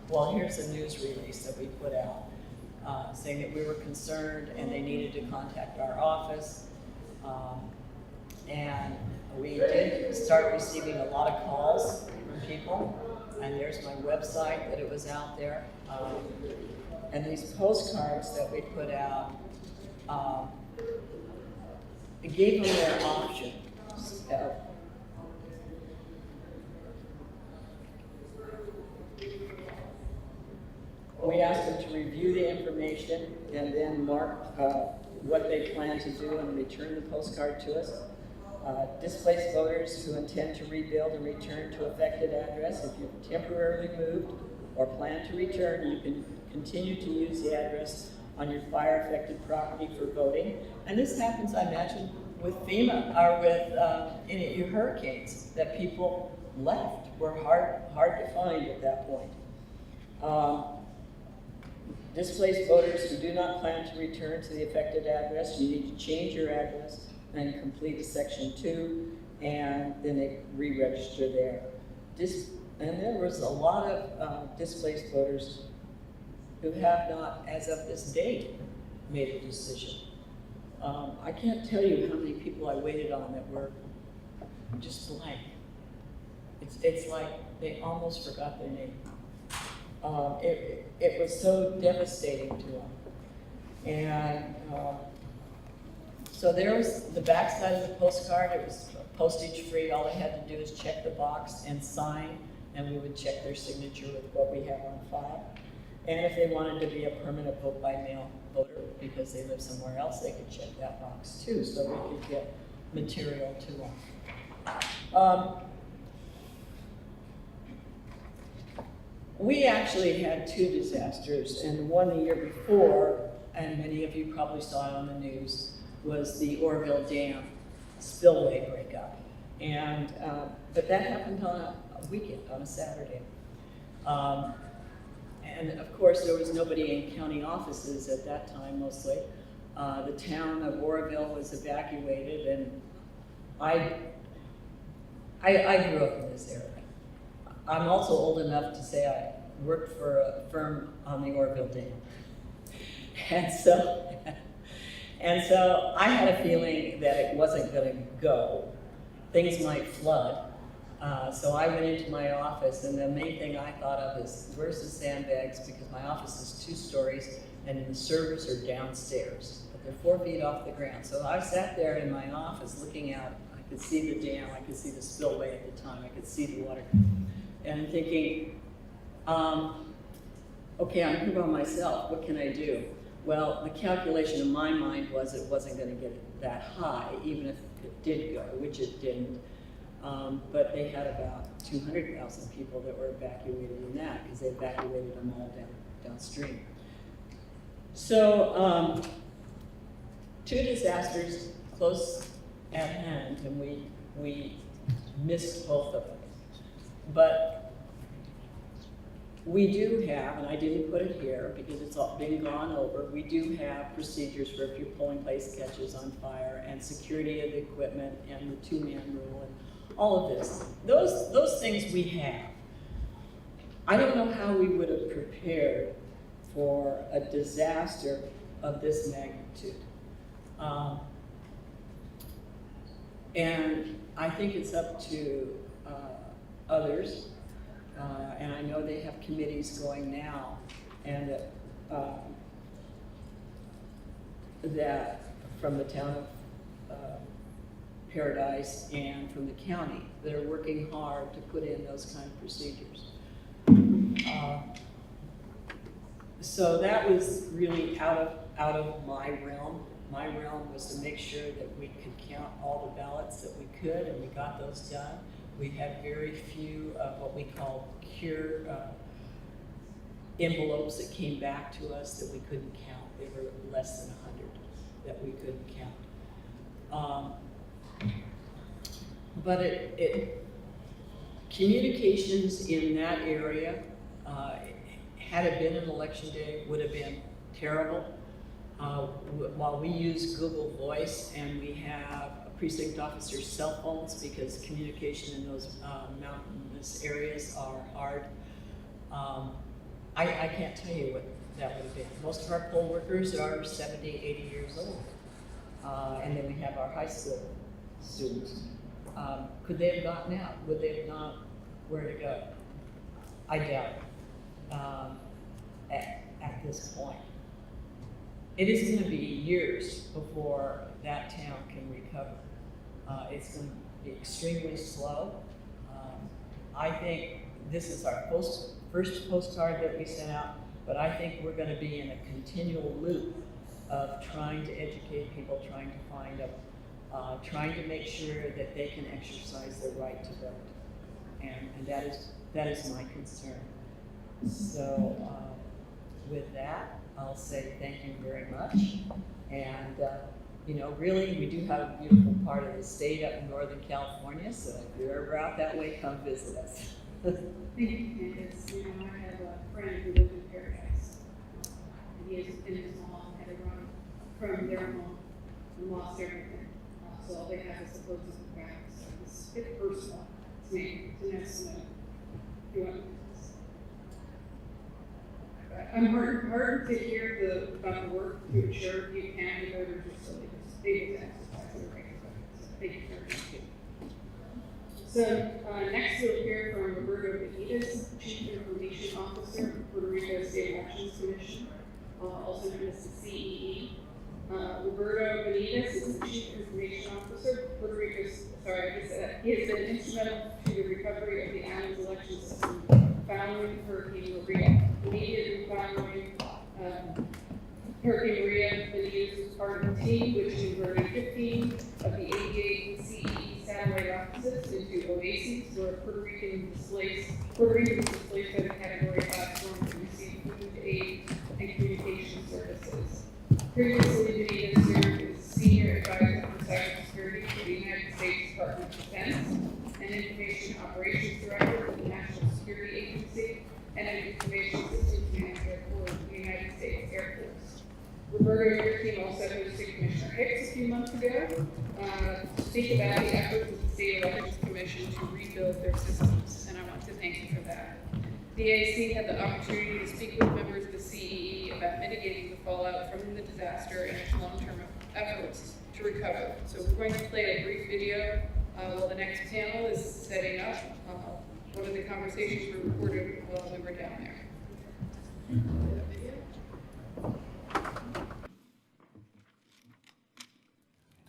Well, here's a news release that we put out saying that we were concerned and they needed to contact our office. And we did start receiving a lot of calls from people. And there's my website that it was out there. And these postcards that we put out, it gave them their option. We asked them to review the information and then mark what they plan to do and return the postcard to us. Displaced voters who intend to rebuild and return to affected address. If you've temporarily moved or plan to return, you can continue to use the address on your fire-affected property for voting. And this happens, I imagine, with FEMA or with any hurricanes that people left, were hard to find at that point. Displaced voters who do not plan to return to the affected address, you need to change your address and complete Section 2, and then they re-register there. And there was a lot of displaced voters who have not, as of this date, made a decision. I can't tell you how many people I waited on that were just blank. It's like they almost forgot their name. It was so devastating to them. And so there was the back side of the postcard. It was postage free. All they had to do is check the box and sign, and we would check their signature with what we have on file. And if they wanted to be a permanent vote by mail voter because they live somewhere else, they could check that box too, so we could get material to them. We actually had 2 disasters, and one the year before, and many of you probably saw it on the news, was the Orville Dam spillway breakup. And, but that happened on a weekend, on a Saturday. And of course, there was nobody in county offices at that time, mostly. The town of Oroville was evacuated, and I grew up in this area. I'm also old enough to say I worked for a firm on the Oroville Dam. And so I had a feeling that it wasn't going to go. Things might flood. So I went into my office, and the main thing I thought of is, where's the sandbags? Because my office is 2 stories, and the servers are downstairs, but they're 4 feet off the ground. So I sat there in my office looking out. I could see the dam, I could see the spillway at the time, I could see the water, and thinking, okay, I'm here by myself, what can I do? Well, the calculation in my mind was it wasn't going to get that high, even if it did go, which it didn't. But they had about 200,000 people that were evacuated in that, because they evacuated them all downstream. So 2 disasters close at hand, and we missed both of them. But we do have, and I didn't put it here because it's all been gone over, we do have procedures for if your polling place catches on fire, and security of the equipment, and the 2-man rule, and all of this. Those things we have. I don't know how we would have prepared for a disaster of this magnitude. And I think it's up to others, and I know they have committees going now, and that from the town of Paradise and from the county that are working hard to put in those kind of procedures. So that was really out of my realm. My realm was to make sure that we could count all the ballots that we could, and we got those done. We had very few of what we call cure envelopes that came back to us that we couldn't count. They were less than 100 that we couldn't count. But communications in that area, had it been an election day, would have been terrible. While we use Google Voice, and we have precinct officers' cell phones because communication in those mountainous areas are hard, I can't tell you what that would have been. Most of our poll workers are 70, 80 years old. And then we have our high school students. Could they have gotten out? Would they have known where to go? I doubt it at this point. It is going to be years before that town can recover. It's going to be extremely slow. I think this is our first postcard that we sent out, but I think we're going to be in a continual loop of trying to educate people, trying to find them, trying to make sure that they can exercise their right to vote. And that is my concern. So with that, I'll say thank you very much. And really, we do have a beautiful part of the state up in Northern California, so if you're ever out that way, come visit us. Thank you, Candace. I have a friend who lived in Paradise. And he and his mom had to run from their home and lost everything. So all they have is the clothes and the bags. So it's a bit personal to me to know someone doing this. I'm heartened to hear about the work to ensure you can be voters are still able to exercise their right to vote. So thank you very much. So next we'll hear from Roberto Benitez, Chief Information Officer of Puerto Rico State Elections Commission, also known as the CEE. Roberto Benitez is the Chief Information Officer of Puerto Rico's, he has been instrumental to the recovery of the island's election system following Hurricane Maria. Immediately following Hurricane Maria, Benitez was part of a team which converted 15 of the 88 CEE satellite offices into OASIs, where Puerto Ricans displaced by the Category 5 form to receive food, aid, and communication services. Previously, Benitez served as Senior Advisor for Cybersecurity for the United States Department of Defense and Information Operations Director for the National Security Agency, and speak about the efforts of the State Elections Commission to rebuild their systems, and I want to thank you for that. The EAC had the opportunity to speak with members of the CEE about mitigating the fallout from the disaster and its long-term efforts to recover. So we're going to play a brief video while the next panel is setting up. One of the conversations were recorded while we were down there.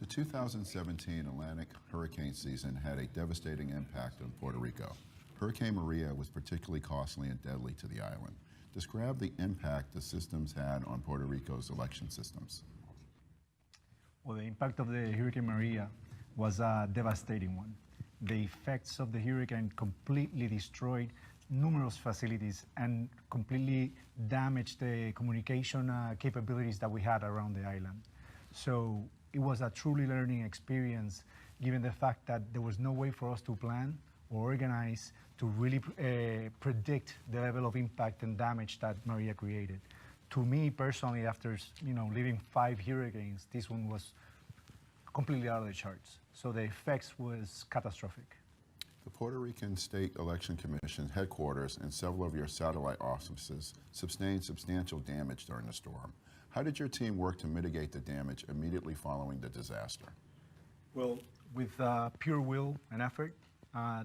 The 2017 Atlantic hurricane season had a devastating impact on Puerto Rico. Hurricane Maria was particularly costly and deadly to the island. Describe the impact the systems had on Puerto Rico's election systems. Well, the impact of the Hurricane Maria was a devastating one. The effects of the hurricane completely destroyed numerous facilities and completely damaged the communication capabilities that we had around the island. So it was a truly learning experience, given the fact that there was no way for us to plan or organize to really predict the level of impact and damage that Maria created. To me personally, after living 5 hurricanes, this one was completely out of the charts. So the effects was catastrophic. The Puerto Rican State Election Commission headquarters and several of your satellite offices sustained substantial damage during the storm. How did your team work to mitigate the damage immediately following the disaster? Well, with pure will and effort,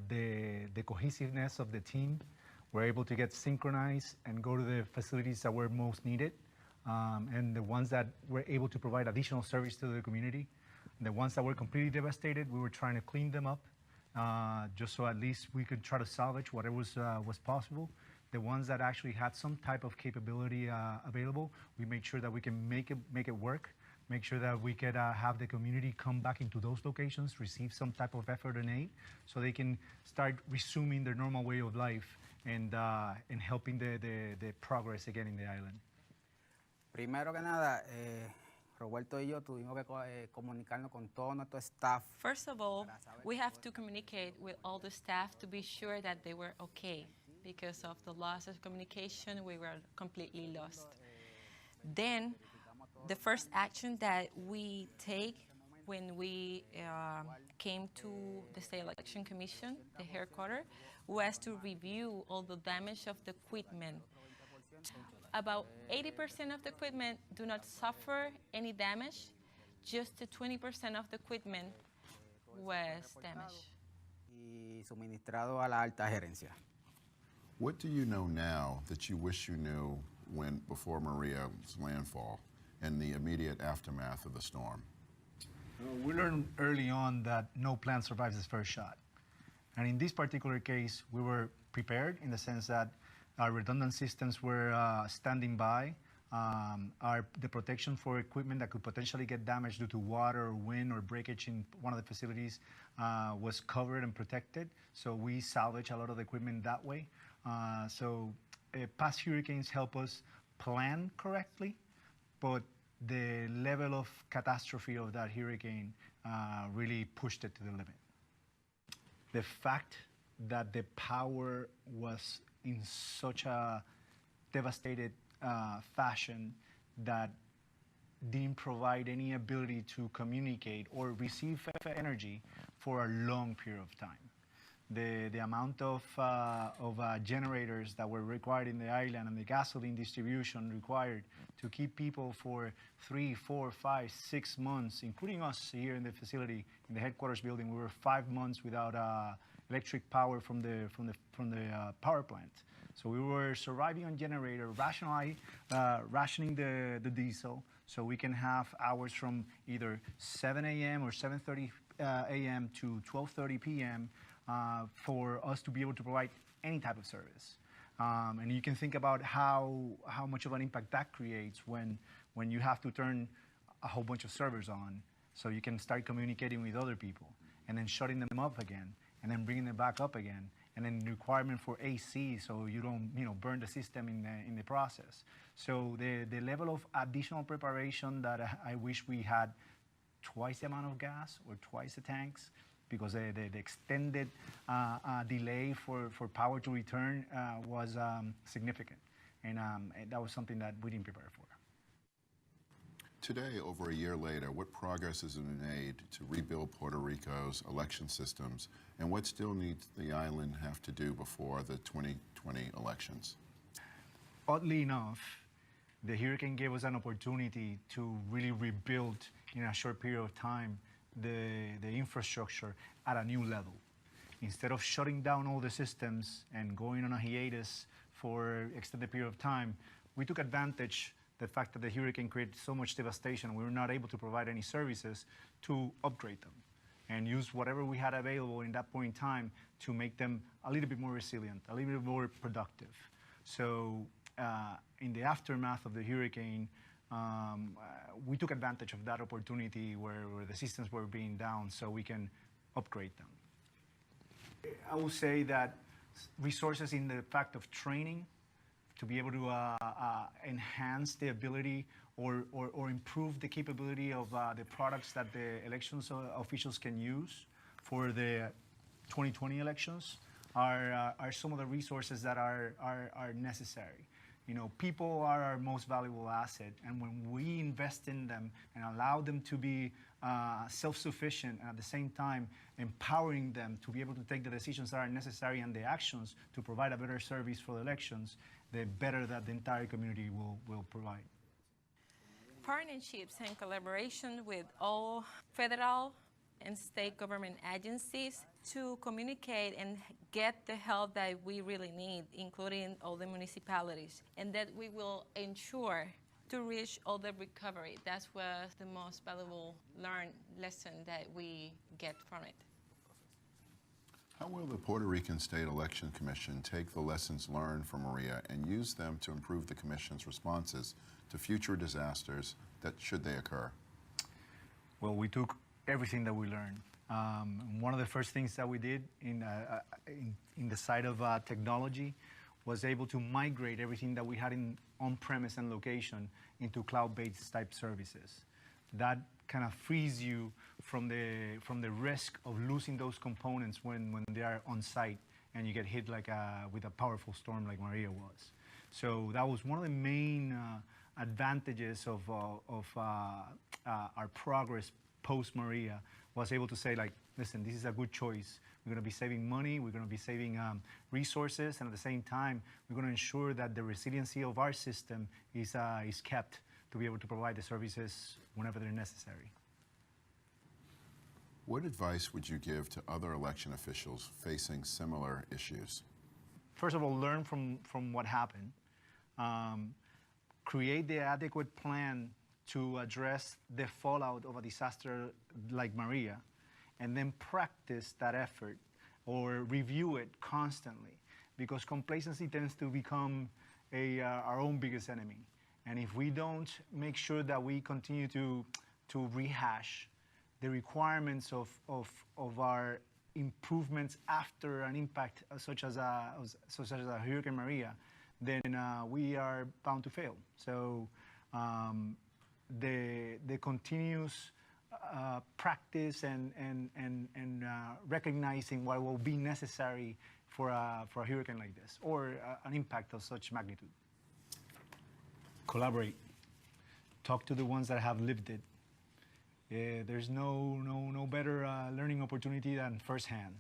the cohesiveness of the team, were able to get synchronized and go to the facilities that were most needed, and the ones that were able to provide additional service to the community. The ones that were completely devastated, we were trying to clean them up, just so at least we could try to salvage whatever was possible. The ones that actually had some type of capability available, we made sure that we can make it work, make sure that we could have the community come back into those locations, receive some type of effort and aid, so they can start resuming their normal way of life and helping the progress again in the island. Primero que nada, Roberto y yo tuvimos que comunicarnos con todo nuestro staff. First of all, we have to communicate with all the staff to be sure that they were okay. Because of the loss of communication, we were completely lost. Then, the first action that we take when we came to the State Election Commission, the headquarters, was to review all the damage of the equipment. About 80% of the equipment do not suffer any damage. Just 20% of the equipment was damaged. Y suministrado a la alta gerencia. What do you know now that you wish you knew before Maria's landfall and the immediate aftermath of the storm? We learned early on that no plan survives its first shot. And in this particular case, we were prepared in the sense that our redundant systems were standing by. The protection for equipment that could potentially get damaged due to water or wind or breakage in one of the facilities was covered and protected. So we salvaged a lot of the equipment that way. Past hurricanes help us plan correctly, but the level of catastrophe of that hurricane really pushed it to the limit. The fact that the power was in such a devastated fashion that didn't provide any ability to communicate or receive energy for a long period of time. The amount of generators that were required in the island and the gasoline distribution required to keep people for 3, 4, 5, 6 months, including us here in the facility, in the headquarters building, we were 5 months without electric power from the power plant. So we were surviving on generator, rationing the diesel, so we can have hours from either 7 a.m. or 7:30 a.m. to 12:30 p.m. For us to be able to provide any type of service. And you can think about how much of an impact that creates when you have to turn a whole bunch of servers on so you can start communicating with other people, and then shutting them up again, and then bringing them back up again, and then the requirement for AC so you don't burn the system in the process. So the level of additional preparation that I wish we had twice the amount of gas or twice the tanks, because the extended delay for power to return was significant. And that was something that we didn't prepare for. Today, over a year later, what progress has been made to rebuild Puerto Rico's election systems, and what still needs the island have to do before the 2020 elections? Oddly enough, the hurricane gave us an opportunity to really rebuild in a short period of time the infrastructure at a new level. Instead of shutting down all the systems and going on a hiatus for extended period of time, we took advantage the fact that the hurricane created so much devastation, we were not able to provide any services, to upgrade them and use whatever we had available in that point in time to make them a little bit more resilient, a little bit more productive. So in the aftermath of the hurricane, we took advantage of that opportunity where the systems were being down so we can upgrade them. I will say that resources in the fact of training to be able to enhance the ability or improve the capability of the products that the elections officials can use for the 2020 elections are some of the resources that are necessary. You know, people are our most valuable asset, and when we invest in them and allow them to be self-sufficient, and at the same time empowering them to be able to take the decisions that are necessary and the actions to provide a better service for the elections, the better that the entire community will provide. Partnerships and collaboration with all federal and state government agencies to communicate and get the help that we really need, including all the municipalities, and that we will ensure to reach all the recovery. That was the most valuable lesson that we get from it. How will the Puerto Rican State Election Commission take the lessons learned from Maria and use them to improve the Commission's responses to future disasters that should they occur? Well, we took everything that we learned. One of the first things that we did in the side of technology was able to migrate everything that we had in on-premise and location into cloud-based type services. That kind of frees you from the risk of losing those components when they are on site and you get hit like with a powerful storm like Maria was. So that was one of the main advantages of our progress post-Maria, was able to say, like, listen, this is a good choice. We're going to be saving money, we're going to be saving resources, and at the same time, we're going to ensure that the resiliency of our system is kept to be able to provide the services whenever they're necessary. What advice would you give to other election officials facing similar issues? First of all, learn from what happened. Create the adequate plan to address the fallout of a disaster like Maria, and then practice that effort or review it constantly, because complacency tends to become our own biggest enemy. And if we don't make sure that we continue to rehash the requirements of our improvements after an impact such as a Hurricane Maria, then we are bound to fail. So the continuous practice and recognizing what will be necessary for a hurricane like this, or an impact of such magnitude. Collaborate. Talk to the ones that have lived it. There's no better learning opportunity than firsthand.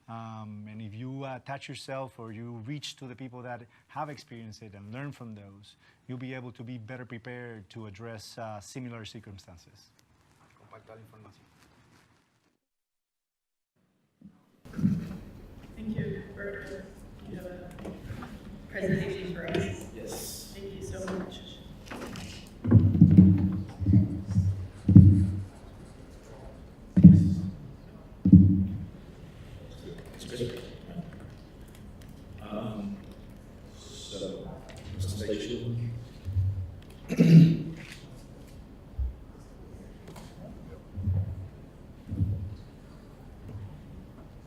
And if you attach yourself or you reach to the people that have experienced it and learn from those, you'll be able to be better prepared to address similar circumstances. Thank you, Bert. You have a presentation for us. Yes. Thank you so much.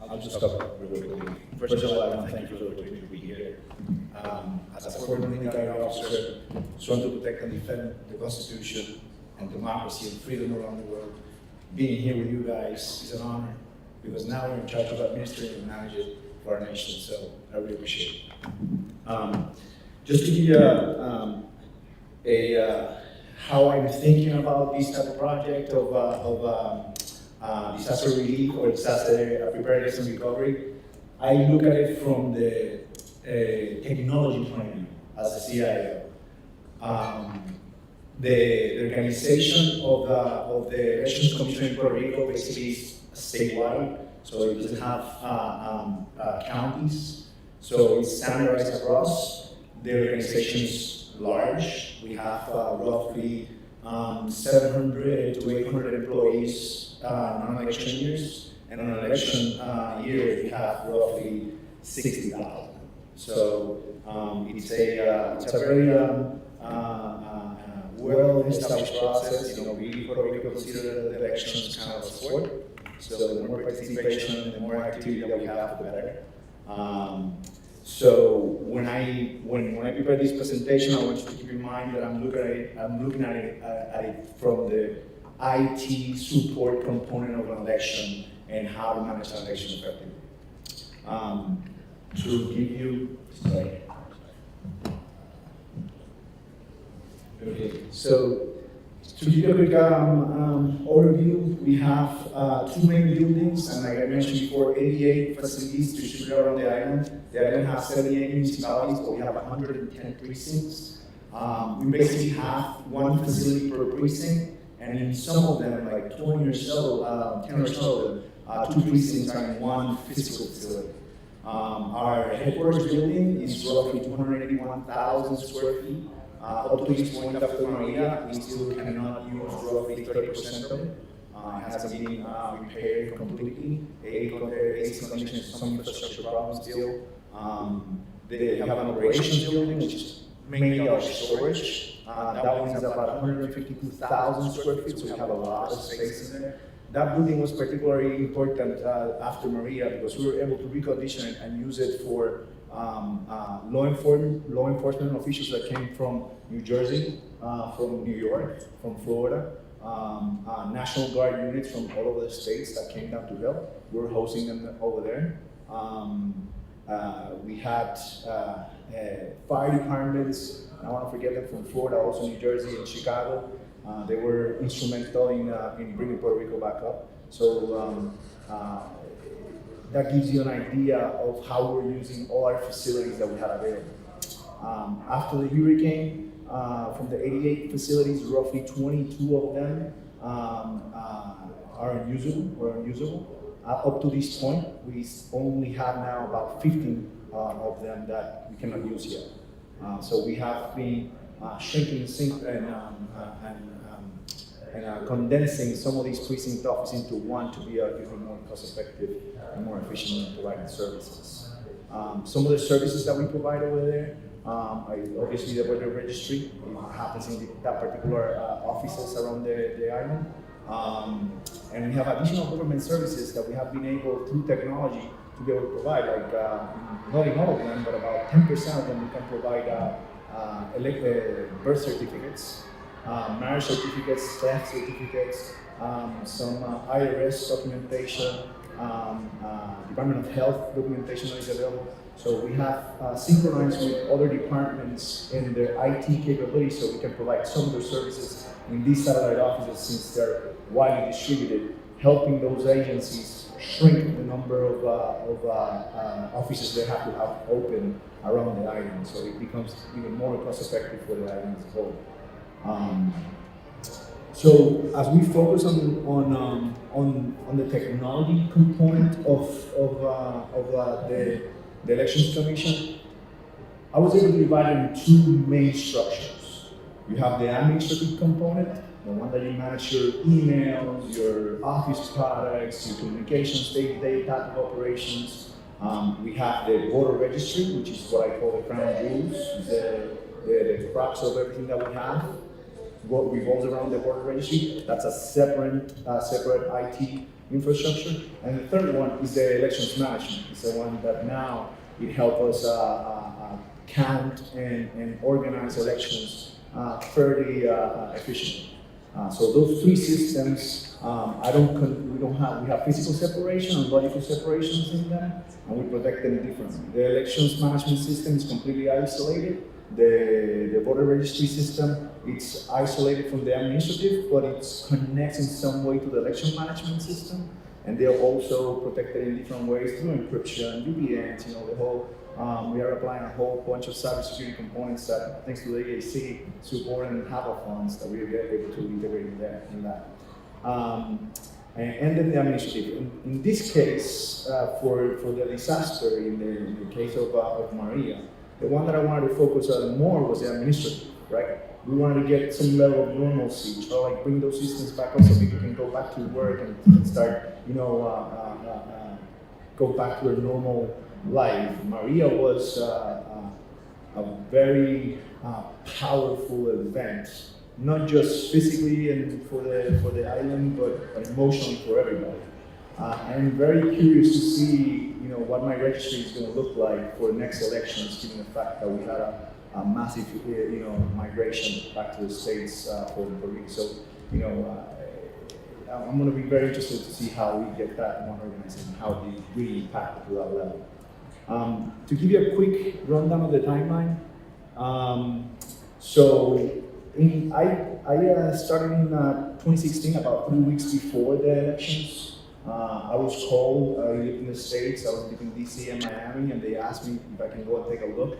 I'll just stop real quickly. First of all, I want to thank you for the opportunity to be here. As a former military officer, sworn to protect and defend the Constitution and democracy and freedom around the world, being here with you guys is an honor, because now we're in charge of administering and managing for our nation, so I really appreciate it. Just to give you how I'm thinking about this type of project of disaster relief or disaster preparedness and recovery, I look at it from the technology point of view as a CIO. The organization of the Elections Commission in Puerto Rico basically is statewide, so it doesn't have counties, so it's standardized across. The organization is large. We have roughly 700 to 800 employees non-election years, and on an election year we have roughly 60,000. So it's a very well-established process. You know, we Puerto Rico consider the elections kind of a sport. So the more participation and the more activity that we have, the better. So when I prepare this presentation, I want you to keep in mind that I'm looking at it from the IT support component of an election and how to manage an election effectively. To give you, okay, so to give you a quick overview, we have 2 main buildings, and like I mentioned before, 88 facilities distributed around the island. The island has 78 municipalities, but we have 110 precincts. We basically have 1 facility per precinct, and in some of them, like 20 or so, 10 or so, 2 precincts are in 1 physical facility. Our headquarters building is roughly 281,000 square feet. Up to this point after Maria, we still cannot use roughly 30% of it. It hasn't been repaired completely. AC conditions, some infrastructure problems still. They have an operations building, which is mainly our storage. That one is about 152,000 square feet, so we have a lot of space in there. That building was particularly important after Maria because we were able to recondition it and use it for law enforcement officials that came from New Jersey, from New York, from Florida, National Guard units from all over the states that came down to help. We were hosting them over there. We had fire departments, I don't want to forget them, from Florida, also New Jersey and Chicago. They were instrumental in bringing Puerto Rico back up. So that gives you an idea of how we're using all our facilities that we had available. After the hurricane, from the 88 facilities, roughly 22 of them are unusable. Up to this point, we only have now about 15 of them that we cannot use yet. So we have been shrinking and condensing some of these precinct offices into one to be even more cost-effective and more efficient in providing services. Some of the services that we provide over there, obviously the voter registry happens in that particular offices around the island. And we have additional government services that we have been able, through technology, to be able to provide, like, not in all of them, but about 10% of them we can provide birth certificates, marriage certificates, death certificates, some IRS documentation, Department of Health documentation that is available. So we have synchronized with other departments in their IT capabilities so we can provide some of their services in these satellite offices since they're widely distributed, helping those agencies shrink the number of offices they have to have open around the island. So it becomes even more cost effective for the island as a whole. So as we focus on the technology component of the Elections Commission, I was able to divide it in 2 main structures. You have the administrative component, the one that you manage your emails, your office products, your communications, day-to-day type of operations. We have the voter registry, which is what I call the crown jewels, the crux of everything that we have. What revolves around the voter registry. That's a separate IT infrastructure. And the third one is the elections management. It's the one that now it helps us count and organize elections fairly efficiently. So those 3 systems, we have physical separation and logical separations in them, and we protect them differently. The elections management system is completely isolated. The voter registry system it's isolated from the administrative, but it connects in some way to the election management system. And they're also protected in different ways through encryption, VPNs, the whole, we are applying a whole bunch of cybersecurity components that, thanks to the EAC support and HAPA funds, that we are able to integrate in that. And then the administrative. In this case, for the disaster, in the case of Maria, the one that I wanted to focus on more was the administrative, right? We wanted to get some level of normalcy, try to like bring those systems back up so people can go back to work and start, go back to their normal life. Maria was a very powerful event, not just physically and for the island, but emotionally for everybody. I'm very curious to see, what my registry is going to look like for the next elections, given the fact that we had a massive, migration back to the States for Puerto Rico. So, I'm going to be very interested to see how we get that one organized and how they really impact to that level. To give you a quick rundown of the timeline, I started in 2016, about 3 weeks before the elections. I was called, I lived in the States, I was between DC and Miami, and they asked me if I can go and take a look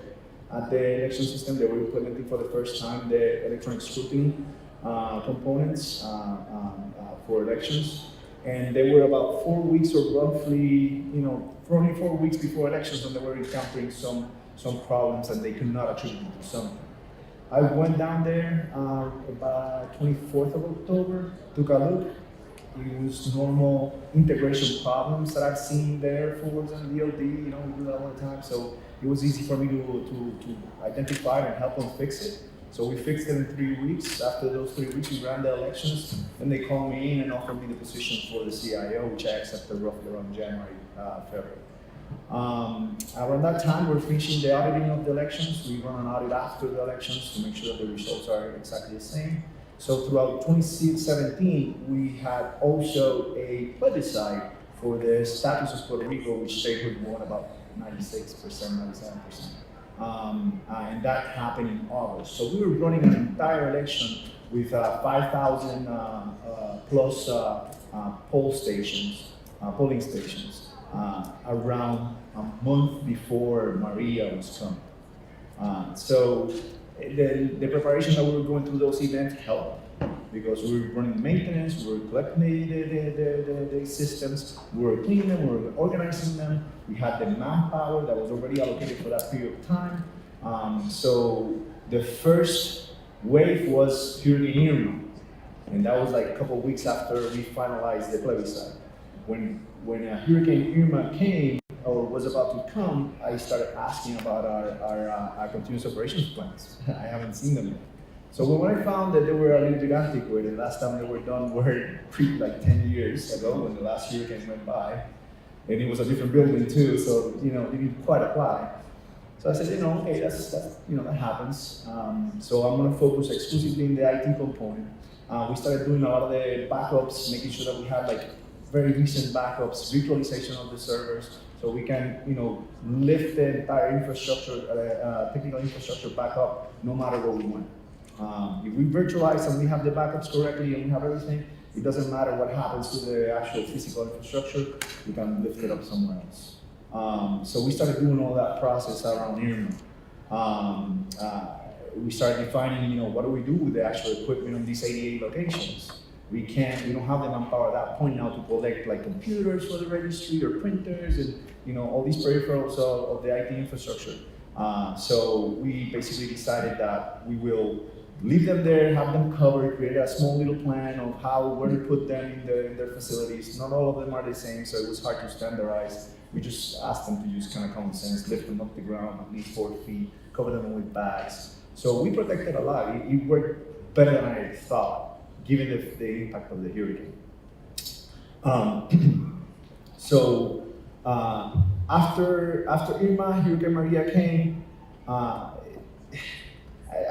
at the election system. They were implementing for the first time the electronic scrutiny components for elections. And they were about 4 weeks or roughly, only 4 weeks before elections, and they were encountering some problems and they could not attribute it to something. I went down there about 24th of October, took a look. It was normal integration problems that I've seen there for the DOD, we do that all the time. So it was easy for me to identify and help them fix it. So we fixed it in 3 weeks. After those 3 weeks, we ran the elections. Then they called me in and offered me the position for the CIO, which I accepted roughly around January, February. Around that time, we're finishing the auditing of the elections. We run an audit after the elections to make sure that the results are exactly the same. So throughout 2017, we had also a plebiscite for the status of Puerto Rico, which statehood won about 96%, 97%. And that happened in August. So we were running an entire election with 5,000 plus polling stations around a month before Maria was coming. So the preparation that we were going through those events helped because we were running maintenance, we were collecting the systems, we were cleaning them, we were organizing them. We had the manpower that was already allocated for that period of time. So the first wave was Hurricane Irma, and that was like a couple of weeks after we finalized the plebiscite. When Hurricane Irma came, or was about to come, I started asking about our continuous operations plans. I haven't seen them yet. So when I found that they were a little bit antiquated, last time they were done were like 10 years ago when the last hurricane went by, and it was a different building too, so it didn't quite apply. So I said, okay, that happens. So I'm going to focus exclusively in the IT component. We started doing a lot of the backups, making sure that we had like very recent backups, virtualization of the servers, so we can, lift the entire infrastructure, technical infrastructure back up, no matter where we went. If we virtualize and we have the backups correctly and we have everything, it doesn't matter what happens to the actual physical infrastructure, we can lift it up somewhere else. So we started doing all that process around Irma. We started defining, what do we do with the actual equipment on these 88 locations? We don't have the manpower at that point now to collect like computers for the registry or printers and all these peripherals of the IT infrastructure. So we basically decided that we will leave them there, have them covered, create a small little plan of where to put them in their facilities. Not all of them are the same, so it was hard to standardize. We just asked them to use kind of common sense, lift them up the ground at least 4 feet, cover them with bags. So we protected a lot. It worked better than I thought, given the impact of the hurricane. After Irma, Hurricane Maria came.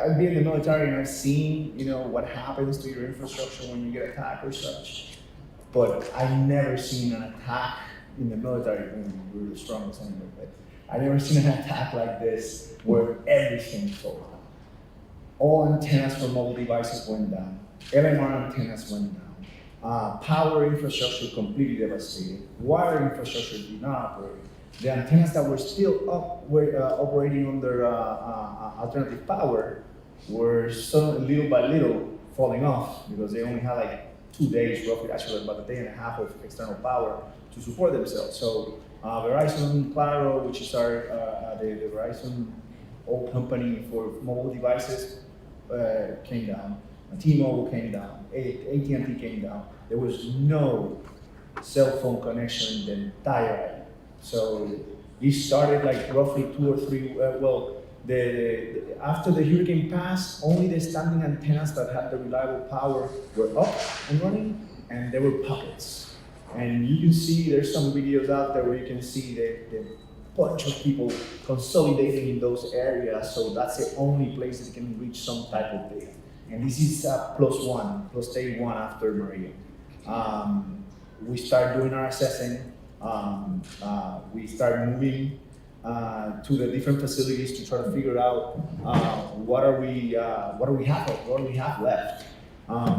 I've been in the military and I've seen, what happens to your infrastructure when you get attacked or such. But I've never seen an attack in the military. We're the strongest anyway, but I've never seen an attack like this where everything falls down. all antennas for mobile devices went down. LMR antennas went down. Power infrastructure completely devastated. Water infrastructure did not operate. The antennas that were still up were operating under alternative power were little by little falling off because they only had like 2 days, roughly, actually about a day and a half of external power to support themselves. So Verizon Claro, which is the Verizon old company for mobile devices, came down. T-Mobile came down. AT&T came down. There was no cell phone connection in the entire island. So it started like roughly 2 or 3. After the hurricane passed, only the standing antennas that had the reliable power were up and running, and there were pockets. And you can see there's some videos out there where you can see the bunch of people consolidating in those areas. So that's the only place that can reach some type of data. And this is plus day one after Maria. We start doing our assessing. We start moving to the different facilities to try to figure out what do we have left.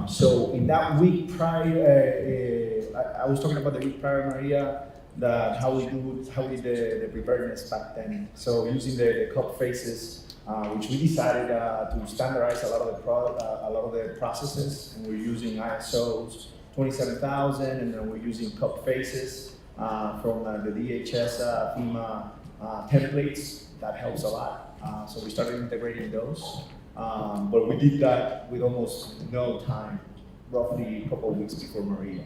So in that week prior, I was talking about the week prior Maria, how we did the preparedness back then. So using the cup faces, which we decided to standardize a lot of the processes, and we're using ISOs 27000, and then we're using cup faces from the DHS FEMA templates. That helps a lot. So we started integrating those, but we did that with almost no time, roughly a couple of weeks before Maria.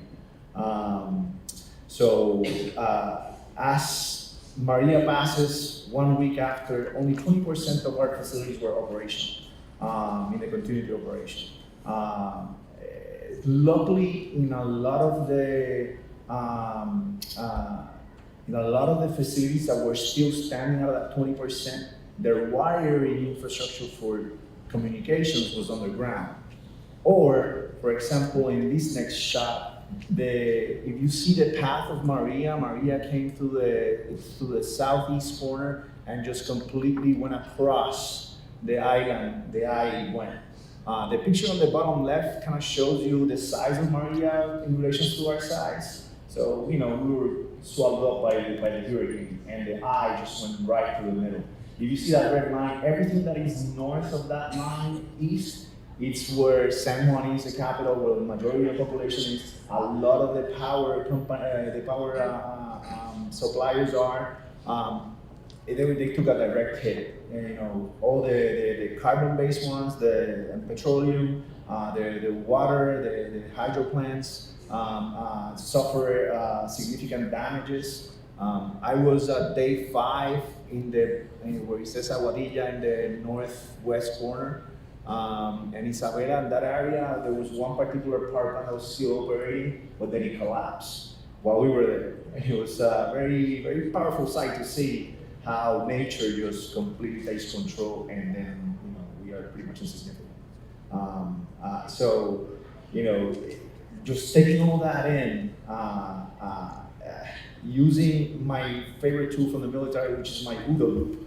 As Maria passes, 1 week after, only 20% of our facilities were operational in the continuity operation. Luckily, in a lot of the facilities that were still standing out of that 20%, their wiring infrastructure for communications was underground. Or, for example, in this next shot, if you see the path of Maria came through the southeast corner and just completely went across the island. The eye went. The picture on the bottom left kind of shows you the size of Maria in relation to our size. So, we were swallowed up by the hurricane, and the eye just went right through the middle. If you see that red line, everything that is north of that line, east, it's where San Juan is, the capital, where the majority of the population is. A lot of the power suppliers are. They took a direct hit. All the carbon-based ones, the petroleum, the water, the hydro plants suffer significant damages. I was at day 5 where it says Aguadilla in the northwest corner. And Isabela, in that area, there was one particular power plant that was still operating, but then it collapsed while we were there. It was a very, very powerful sight to see how nature just completely takes control, and then we are pretty much insignificant. Just taking all that in, using my favorite tool from the military, which is my OODA loop.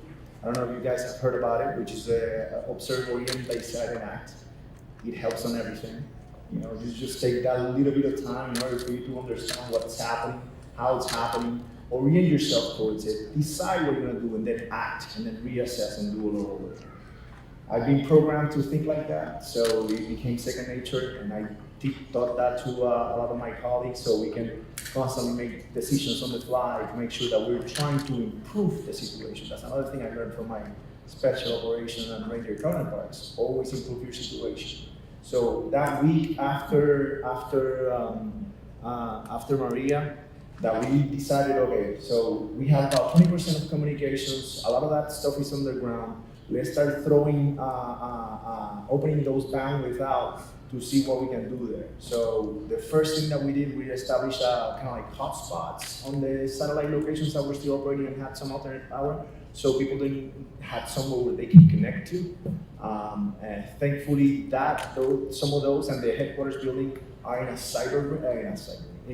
I don't know if you guys have heard about it, which is the Observe, Orient, Decide, and Act. It helps on everything. You just take that little bit of time in order for you to understand what's happening, how it's happening, orient yourself towards it, decide what you're going to do, and then act, and then reassess and do it all over. I've been programmed to think like that, so it became second nature, and I taught that to a lot of my colleagues, so we can constantly make decisions on the fly to make sure that we're trying to improve the situation. That's another thing I learned from my special operations and ranger counterparts. Always improve your situation. So that week after Maria, that we decided, okay, so we have about 20% of communications. A lot of that stuff is underground. Let's start throwing, opening those bandwidth out to see what we can do there. So the first thing that we did, we established kind of like hotspots on the satellite locations that were still operating and had some alternate power, so people had somewhere where they can connect to. And thankfully, some of those and the headquarters building are in a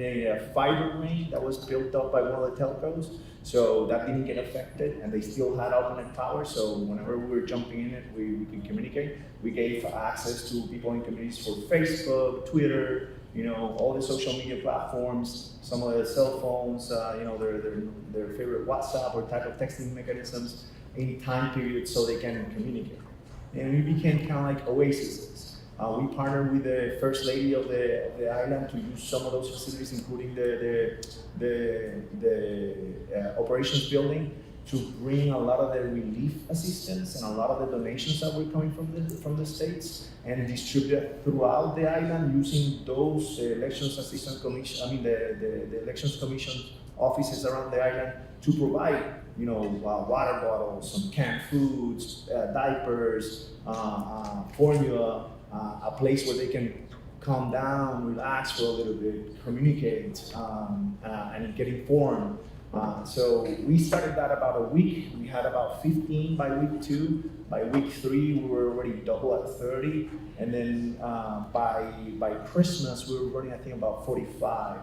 a fiber ring that was built up by one of the telcos. So that didn't get affected, and they still had alternate power. So whenever we were jumping in it, we could communicate. We gave access to people in communities for Facebook, Twitter, all the social media platforms, some of the cell phones, their favorite WhatsApp or type of texting mechanisms, any time period so they can communicate. And we became kind of like oases. We partnered with the First Lady of the island to use some of those facilities, including the operations building, to bring a lot of the relief assistance and a lot of the donations that were coming from the states and distribute it throughout the island using those elections assistance commission, the elections commission offices around the island to provide, water bottles, some canned foods, diapers, formula, a place where they can calm down, relax for a little bit, communicate, and get informed. So we started that about a week. We had about 15 by week 2. By week 3, we were already double at 30. And then by Christmas, we were running, I think, about 45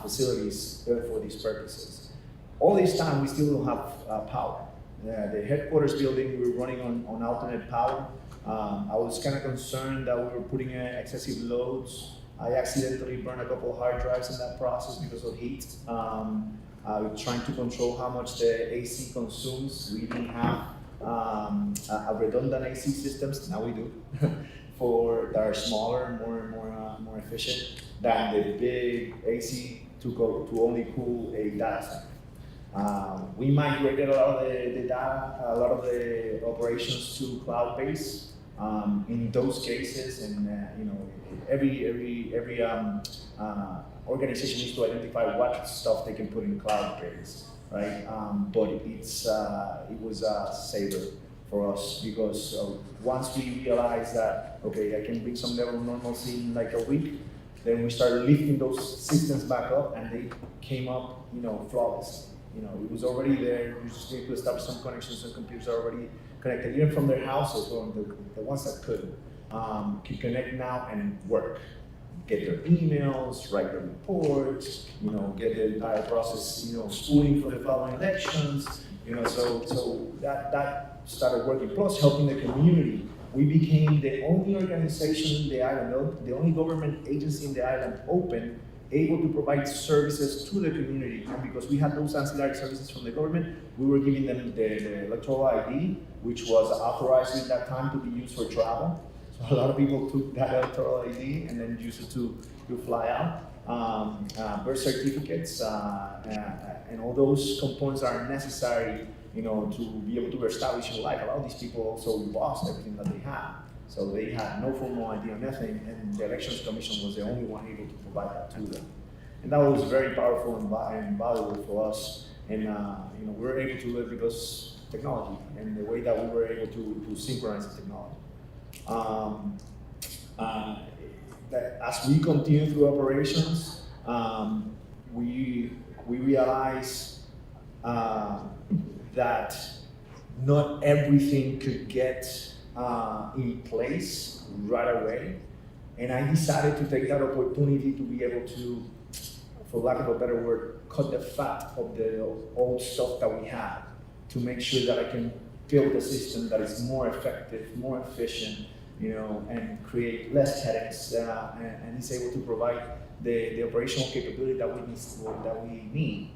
facilities for these purposes. All this time, we still don't have power. The headquarters building, we were running on alternate power. I was kind of concerned that we were putting in excessive loads. I accidentally burned a couple of hard drives in that process because of heat. Trying to control how much the AC consumes. We didn't have a redundant AC systems. Now we do, that are smaller, more efficient than the big AC to only cool a data center. We migrated a lot of the data, a lot of the operations to cloud-based. In those cases, and every organization needs to identify what stuff they can put in cloud-based, right? But it was a saver for us because once we realized that, okay, I can bring some level of normalcy in like a week, then we started lifting those systems back up, and they came up, flawless. It was already there. You just need to establish some connections, and computers are already connected, even from their houses, or the ones that couldn't, can connect now and work. Get their emails, write their reports, get the entire process, schooling for the following elections, so that started working. Plus, helping the community. We became the only organization in the island, the only government agency in the island open, able to provide services to the community. And because we had those ancillary services from the government, we were giving them the electoral ID, which was authorized at that time to be used for travel. So a lot of people took that electoral ID and then used it to fly out. Birth certificates, and all those components are necessary, to be able to establish your life. A lot of these people also lost everything that they had. So they had no formal ID or nothing, and the Elections Commission was the only one able to provide that to them. And that was very powerful and valuable for us. And we were able to do it because technology and the way that we were able to synchronize the technology. As we continue through operations, we realized that not everything could get in place right away. And I decided to take that opportunity to be able to, for lack of a better word, cut the fat of the old stuff that we had to make sure that I can build a system that is more effective, more efficient, and create less headaches, and is able to provide the operational capability that we need.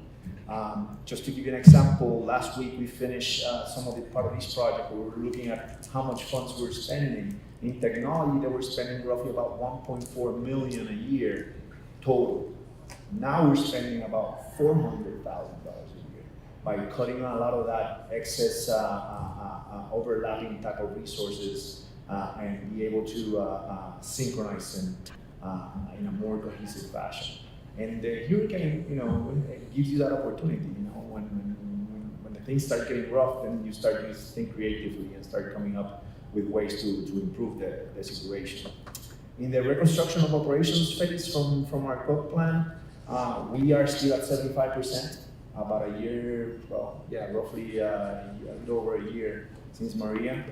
Just to give you an example, last week we finished some of the part of this project where we were looking at how much funds we're spending. In technology, they were spending roughly about $1.4 million a year total. Now we're spending about $400,000 a year by cutting a lot of that excess overlapping type of resources and be able to synchronize them in a more cohesive fashion. And the hurricane, it gives you that opportunity. When the things start getting rough, then you start to think creatively and start coming up with ways to improve the situation. In the reconstruction of operations phase from our COP plan, we are still at 75%. About a year, roughly a little over a year since Maria.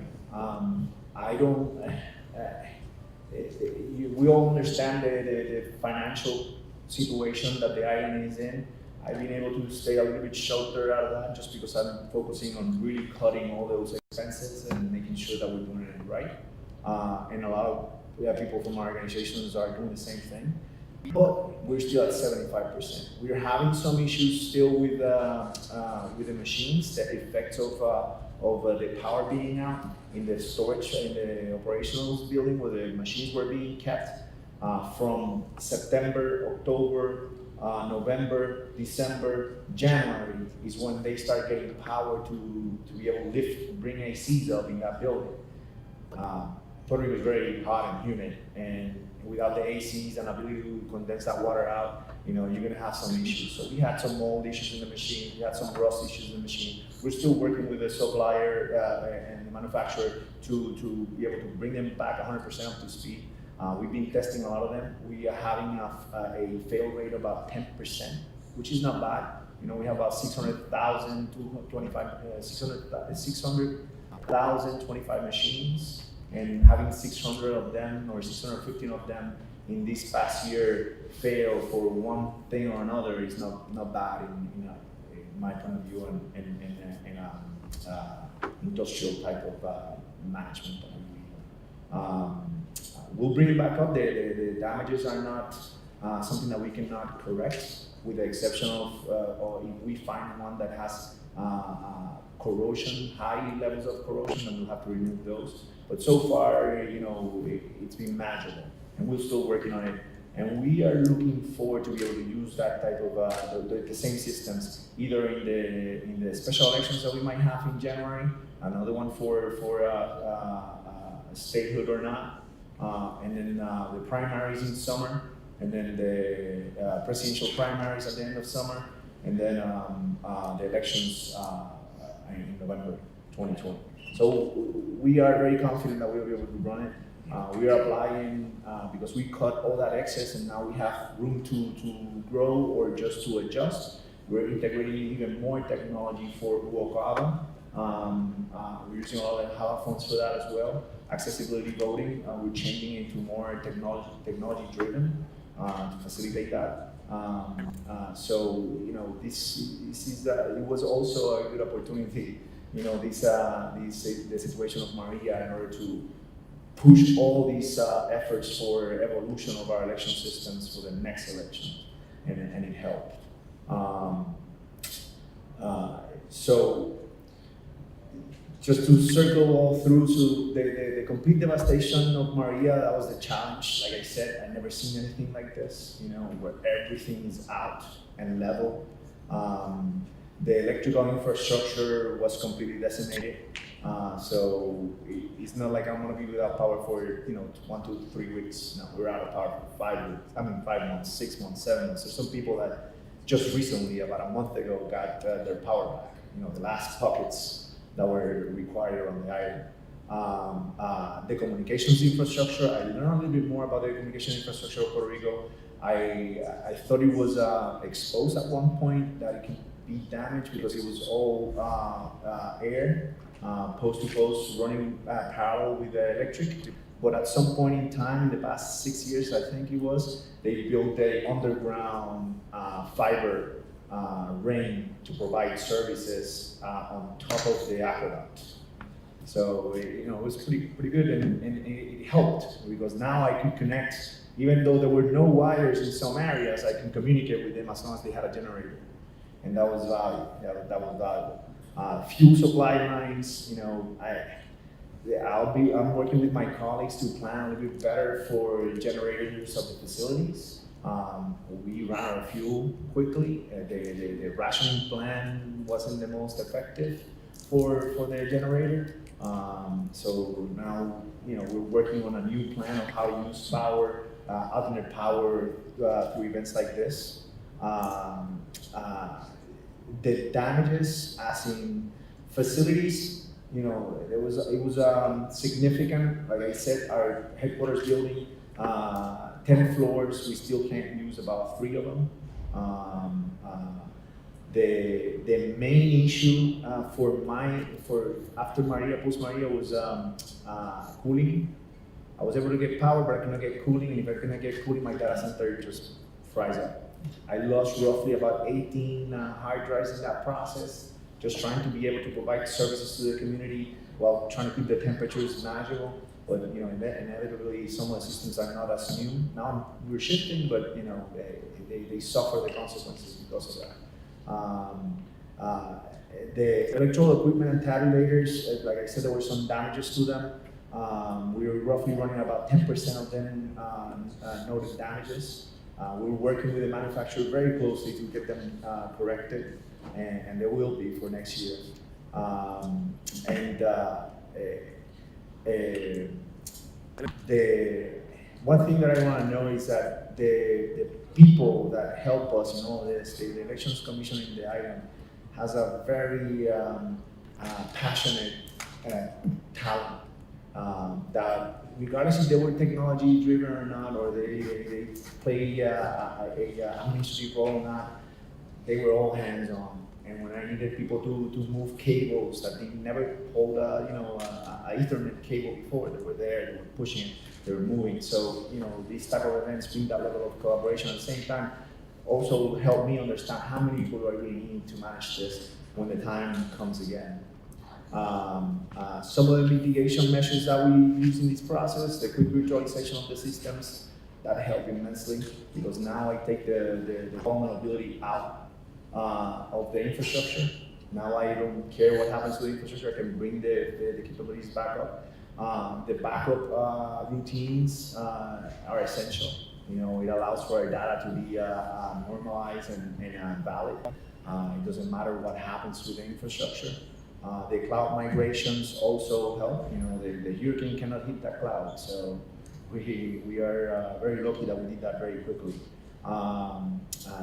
We all understand the financial situation that the island is in, I've been able to stay a little bit sheltered out of that just because I'm focusing on really cutting all those expenses and making sure that we're doing it right. And a lot of people from our organizations are doing the same thing. But we're still at 75%. We're having some issues still with the machines, the effects of the power being out in the storage, in the operational building where the machines were being kept. From September, October, November, December, January is when they start getting power to be able to bring ACs up in that building. Puerto Rico is very hot and humid, and without the ACs and ability to condense that water out, you're gonna have some issues. So we had some mold issues in the machine, we had some rust issues in the machine. We're still working with the supplier and the manufacturer to be able to bring them back 100% up to speed. We've been testing a lot of them. We are having a fail rate of about 10%, which is not bad. We have about 600,025 machines, and having 600 of them or 615 of them in this past year fail for one thing or another is not bad in my point of view and industrial type of management. We'll bring it back up. The damages are not something that we cannot correct, with the exception of or if we find one that has corrosion, high levels of corrosion, then we'll have to remove those. But so far, it's been manageable, and we're still working on it. And we are looking forward to be able to use that type of the same systems, either in the special elections that we might have in January, another one for statehood or not, and then the primaries in summer, and then the presidential primaries at the end of summer, and then the elections in November 2020. So we are very confident that we'll be able to run it. We are applying because we cut all that excess, and now we have room to grow or just to adjust. We're integrating even more technology for Uokava. We're using all the HALA funds for that as well. Accessibility voting, we're changing it to more technology driven to facilitate that. So this is it was also a good opportunity. The situation of Maria, in order to push all these efforts for evolution of our election systems for the next election, and it helped. So just to circle all through, so the complete devastation of Maria, that was the challenge. Like I said, I've never seen anything like this, where everything is out and level. The electrical infrastructure was completely decimated. So it's not like I'm gonna be without power for 1 to 3 weeks. No, we're out of power for 5 weeks. 5 months, 6 months, 7 months. There's some people that just recently, about a month ago, got their power back. The last pockets that were required on the island. The communications infrastructure, I learned a little bit more about the communication infrastructure of Puerto Rico. I thought it was exposed at one point, that it can be damaged because it was all air, post to post, running parallel with the electric. But at some point in time, in the past 6 years, I think it was, they built a underground fiber ring to provide services on top of the aqueduct. So it was pretty good, and it helped, because now I could connect. Even though there were no wires in some areas, I can communicate with them as long as they had a generator, and that was valuable. That was valuable. Fuel supply lines, I'm working with my colleagues to plan a little bit better for generators of the facilities. We ran out of fuel quickly. The rationing plan wasn't the most effective for the generator. So now, we're working on a new plan of how to use power, alternate power through events like this. The damages, as in facilities, it was significant. Like I said, our headquarters building, 10 floors, we still can't use about 3 of them. The main issue for after Maria, post Maria, was cooling. I was able to get power, but I cannot get cooling, and if I cannot get cooling, my data center just fries up. I lost roughly about 18 hard drives in that process, just trying to be able to provide services to the community while trying to keep the temperatures manageable. But inevitably, some of the systems are not as new. Now we're shifting, but they suffer the consequences because of that. The electoral equipment and tabulators, like I said, there were some damages to them. We were roughly running about 10% of them noted damages. We're working with the manufacturer very closely to get them corrected, and there will be for next year. The one thing that I want to know is that the people that help us in all this, the Elections Commission in the island, has a very passionate talent that regardless if they were technology driven or not, or they play a administrative role or not, they were all hands on. And when I needed people to move cables that they never hold a Ethernet cable before, they were there, they were pushing it, they were moving. So these type of events bring that level of collaboration. At the same time, also help me understand how many people do I really need to manage this when the time comes again. Some of the mitigation measures that we use in this process, the quick virtualization of the systems, that helped immensely, because now I take the vulnerability out of the infrastructure. Now I don't care what happens to the infrastructure, I can bring the capabilities back up. The backup routines are essential. It allows for our data to be normalized and valid. It doesn't matter what happens to the infrastructure. The cloud migrations also help. The hurricane cannot hit that cloud, so we are very lucky that we did that very quickly.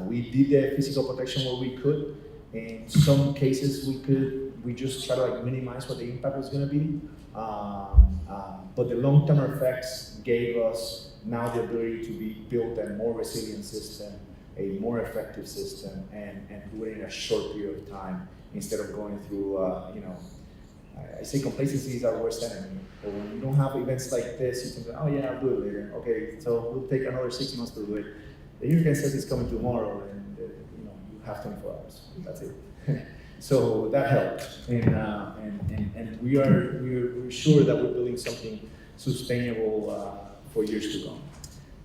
We did the physical protection where we could. In some cases, we just try to minimize what the impact was going to be. But the long-term effects gave us now the ability to build a more resilient system, a more effective system, and do it in a short period of time instead of going through, I say complacency is our worst enemy. But when you don't have events like this, you can say, oh yeah, I'll do it later. Okay, so we'll take another 6 months to do it. The hurricane says it's coming tomorrow, and you have 24 hours. That's it. So that helped, and we're sure that we're building something sustainable for years to come.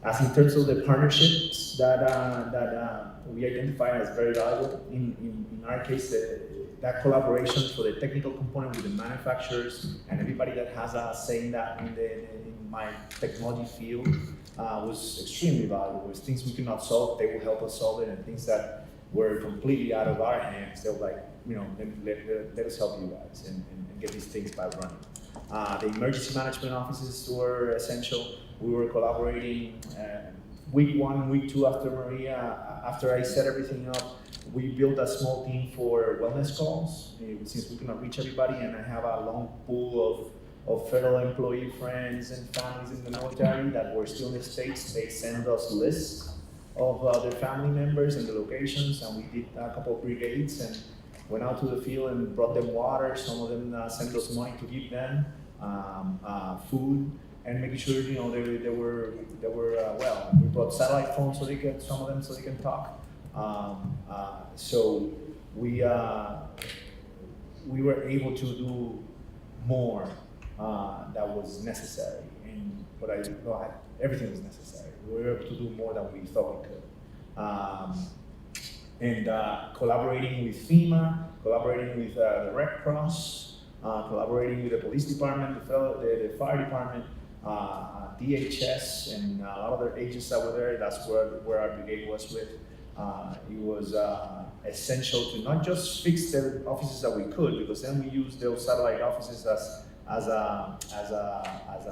As in terms of the partnerships that we identify as very valuable, in our case, that collaboration for the technical component with the manufacturers and everybody that has a say in that in my technology field was extremely valuable. There's things we could not solve, they will help us solve it, and things that were completely out of our hands, they were like, let us help you guys and get these things by running. The emergency management offices were essential. We were collaborating week 1, week 2 after Maria. After I set everything up, we built a small team for wellness calls, since we could not reach everybody, and I have a long pool of federal employee friends and families in the military that were still in the States. They send us lists of their family members and the locations, and we did a couple of brigades and went out to the field and brought them water. Some of them sent us money to give them, food, and making sure they were well. We brought satellite phones so they can talk. So we were able to do more that was necessary, but everything was necessary. We were able to do more than we thought we could. Collaborating with FEMA, collaborating with the Red Cross, collaborating with the police department, the fire department, DHS, and a lot of other agents that were there. That's where our brigade was with. It was essential to not just fix the offices that we could, because then we used those satellite offices as a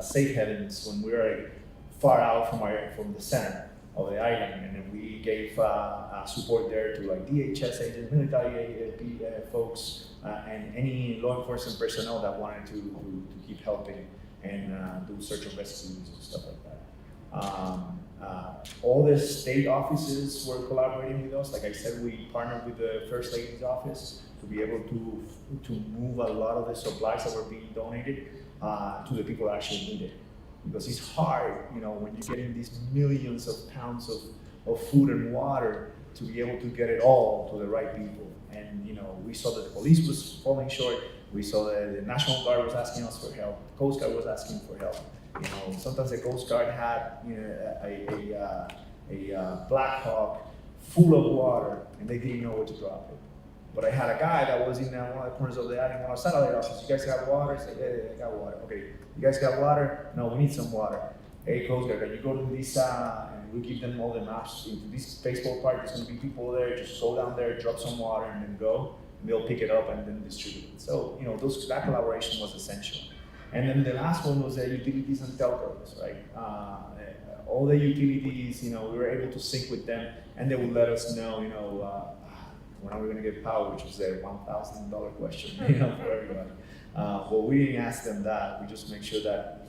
safe havens when we were far out from the center of the island, and then we gave support there to like DHS agents, military folks, and any law enforcement personnel that wanted to keep helping and do search and rescues and stuff like that. All the state offices were collaborating with us. Like I said, we partnered with the First Lady's office to be able to move a lot of the supplies that were being donated to the people that actually need it. Because it's hard, when you get in these millions of pounds of food and water to be able to get it all to the right people. And we saw that the police was falling short. We saw that the National Guard was asking us for help. The Coast Guard was asking for help. Sometimes the Coast Guard had a Black Hawk full of water, and they didn't know where to drop it. But I had a guy that was in one of the corners of the island, one of our satellite offices. You guys got water? I said, yeah, I got water. Okay, you guys got water? No, we need some water. Hey, Coast Guard, can you go to this, and we give them all the maps. Into this baseball park, there's going to be people there. Just go down there, drop some water, and then go. And they'll pick it up and then distribute it. So, that collaboration was essential. And then the last one was the utilities and telcos, right? All the utilities, we were able to sync with them, and they would let us know, when are we going to get power, which was a $1,000 question, for everybody. Well, we didn't ask them that. We just make sure that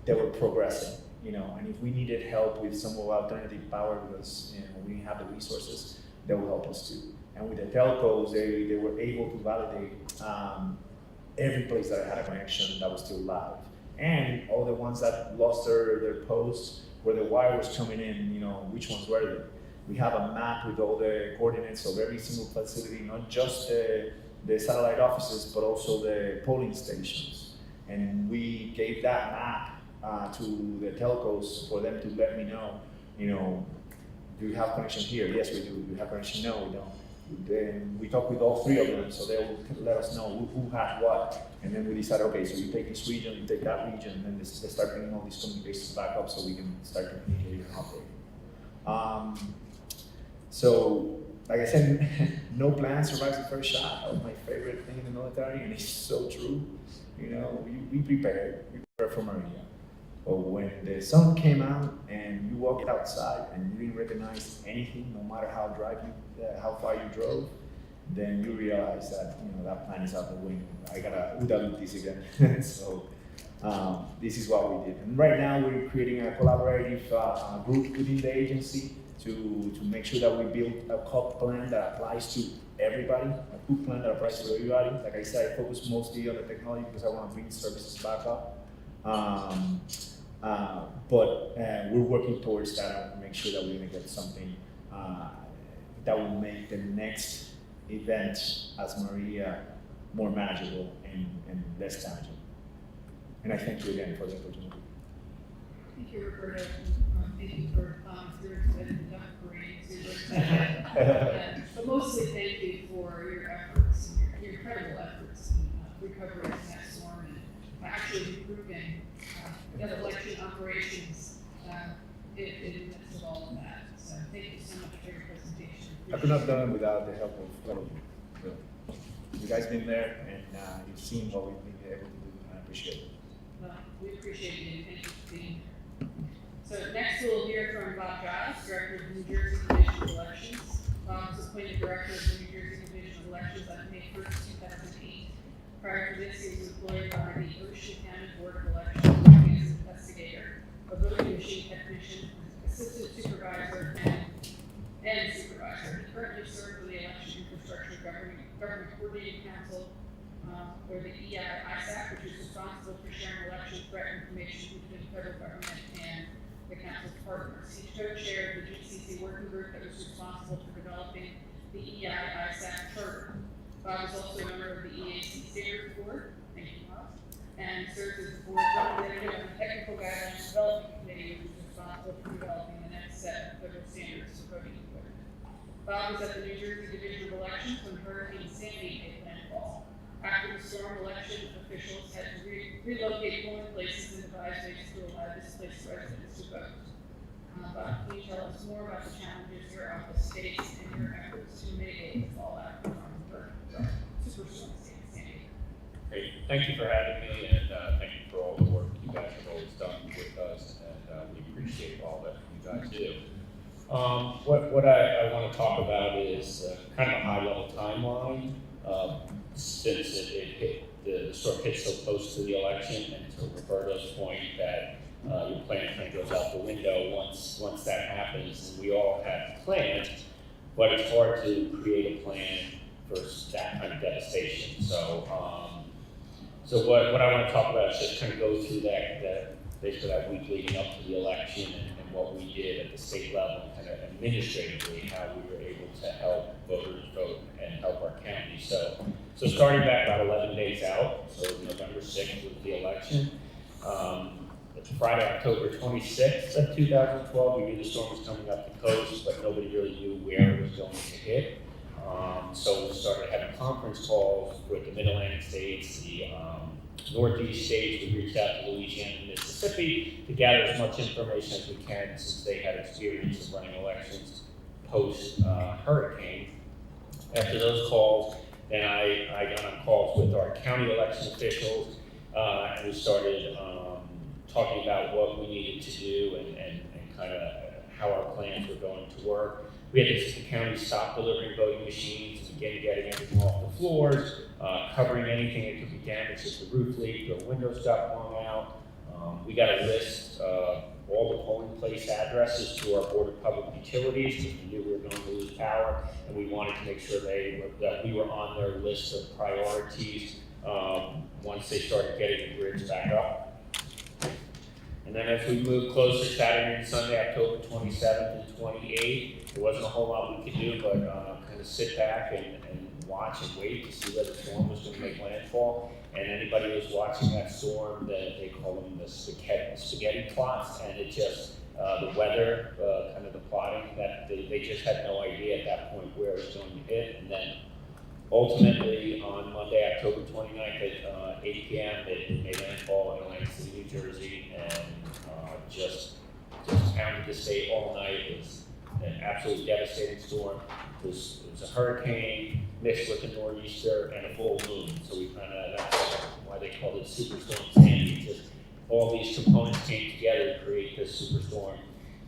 they were progressing, and if we needed help with some of alternative power because we didn't have the resources, they will help us too. And with the telcos, they were able to validate every place that had a connection that was still live. And all the ones that lost their posts, where the wire was coming in, which ones were they? We have a map with all the coordinates of every single facility, not just the satellite offices, but also the polling stations. And we gave that map to the telcos for them to let me know, do you have connection here? Yes, we do. Do you have connection? No, we don't. Then we talked with all three of them, so they will let us know who had what. And then we decided, okay, so you take this region, you take that region, and then they start bringing all these communications back up so we can start communicating and operating. So, like I said, no plan survives the first shot. That was my favorite thing in the military, and it's so true. We prepared for Maria. But when the sun came out and you walked outside and you didn't recognize anything, no matter how far you drove, then you realize that that plan is out the window. I gotta do this again. So this is what we did. And right now we're creating a collaborative group within the agency to make sure that we build a COP plan that applies to everybody, a COP plan that applies to everybody. Like I said, I focus mostly on the technology because I want to bring services back up. But we're working towards that and make sure that we're going to get something that will make the next event as Maria more manageable and less challenging. And I thank you again for the opportunity. Thank you, Roberto. Thank you for your excited duck parade. But mostly thank you for your efforts, your incredible efforts in recovering from that storm and actually improving election operations in the midst of all of that. So thank you so much for your presentation. I could not have done it without the help of all of you. You guys been there and you've seen what we've been able to do, and I appreciate it. Well, we appreciate you. Thank you for being here. So next we'll hear from Bob Giles, Director of the New Jersey Division of Elections. Bob was appointed Director of the New Jersey Division of Elections on May 1st, 2008. Prior to this, he was employed by the Ocean County Board of Elections as an investigator, a voting machine technician, assistant supervisor, and supervisor. He currently serves on the Election Infrastructure Government Coordinating Council, or the EAC, which is responsible for sharing election threat information between the federal government and the council's partners. He co-chaired the GCC working group that was responsible for developing the EAC charter. Bob is also a member of the EAC Standards Board, thank you, Bob, and serves as the board representative on the Technical Guidelines Development Committee, which is responsible for developing the next set of federal standards for voting equipment. Bob was at the New Jersey Division of Elections when Hurricane Sandy made landfall. After the storm, election officials had to relocate polling places and devise ways to allow displaced residents to vote. Bob, can you tell us more about the challenges your office faced and your efforts to mitigate the fallout from Superstorm Sandy? Great. Thank you for having me, and thank you for all the work you guys have always done with us, and we appreciate all that you guys do. What I want to talk about is kind of a high-level timeline. Since the storm hit so close to the election, and to Roberto's point that your plan kind of goes out the window once that happens, and we all have plans, but it's hard to create a plan for that kind of devastation. So what I want to talk about is just kind of go through that basically that week leading up to the election and what we did at the state level, kind of administratively, how we were able to help voters vote and help our county. So starting back about 11 days out, so November 6th was the election. Friday, October 26th of 2012, we knew the storm was coming up the coast, but nobody really knew where it was going to hit. So we started having conference calls with the Mid-Atlantic states, the Northeast states. We reached out to Louisiana and Mississippi to gather as much information as we can, since they had experience of running elections post-hurricane. After those calls, then I got on calls with our county election officials, and we started talking about what we needed to do and kind of how our plans were going to work. We had the county stop delivering voting machines, and again, getting everything off the floors, covering anything that could be damaged if the roof leaked, the windows got blown out. We got a list of all the polling place addresses to our Board of Public Utilities, because we knew we were going to lose power, and we wanted to make sure that we were on their list of priorities once they started getting the grids back up. And then as we moved closer, Saturday and Sunday, October 27th and 28th, there wasn't a whole lot we could do but kind of sit back and watch and wait to see whether the storm was going to make landfall. And anybody who was watching that storm, they call them the spaghetti plots, and it just, the weather, kind of the plotting, that they just had no idea at that point where it was going to hit. And then ultimately, on Monday, October 29th at 8 p.m., it made landfall in Atlantic City, New Jersey, and just pounded the state all night. It was an absolutely devastating storm. It was a hurricane mixed with a nor'easter and a full moon. So we kind of, that's why they called it Superstorm Sandy. Just all these components came together to create this superstorm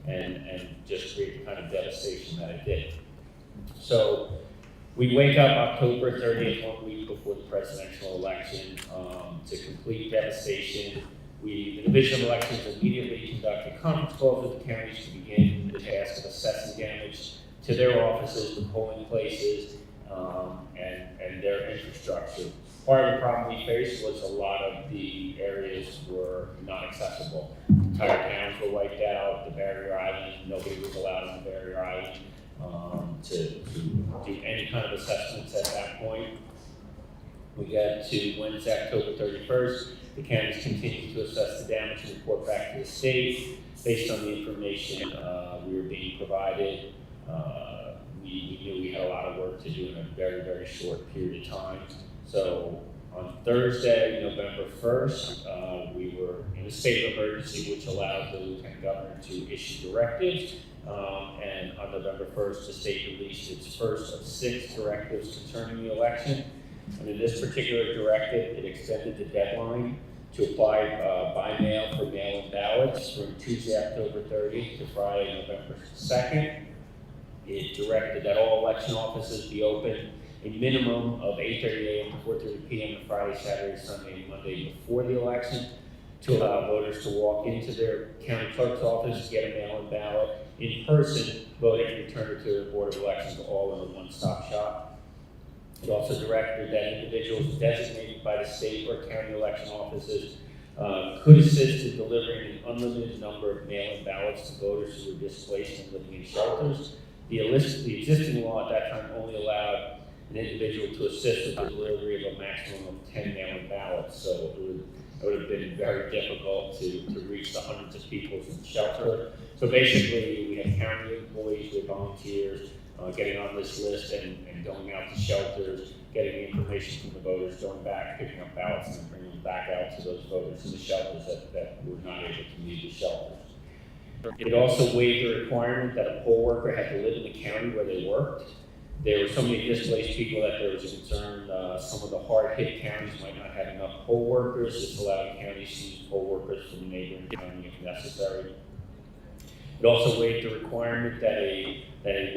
and just create the kind of devastation that it did. So we wake up October 30th, 1 week before the presidential election, to complete devastation. The Division of Elections immediately conducted conference calls with the counties to begin the task of assessing damage to their offices, the polling places, and their infrastructure. Part of the problem we faced was a lot of the areas were not accessible. Entire towns were wiped out, the barrier island, nobody was allowed on the barrier island to do any kind of assessments at that point. We got to Wednesday, October 31st. The counties continued to assess the damage and report back to the state. Based on the information we were being provided, we knew we had a lot of work to do in a very, very short period of time. So on Thursday, November 1st, we were in a state of emergency, which allowed the Lieutenant Governor to issue directives. And on November 1st, the state released its first of 6 directives concerning the election. And in this particular directive, it extended the deadline to apply by mail for mail-in ballots from Tuesday, October 30th to Friday, November 2nd. It directed that all election offices be open a minimum of 8:30 a.m. to 4:30 p.m. on Friday, Saturday, Sunday, and Monday before the election, to allow voters to walk into their county clerk's office, get a mail-in ballot in person, vote, and return it to the Board of Elections, all in a one-stop shop. It also directed that individuals designated by the state or county election offices could assist in delivering an unlimited number of mail-in ballots to voters who were displaced and living in shelters. The existing law at that time only allowed an individual to assist with the delivery of a maximum of 10 mail-in ballots, so it would have been very difficult to reach the hundreds of people from the shelter. So basically, we had county employees with volunteers getting on this list and going out to shelters, getting the information from the voters, going back, picking up ballots, and then bringing them back out to those voters in the shelters that were not able to leave the shelters. It also waived the requirement that a poll worker had to live in the county where they worked. There were so many displaced people that there was a concern some of the hard-hit counties might not have enough poll workers. This allowed counties to use poll workers from the neighboring county if necessary. It also waived the requirement that a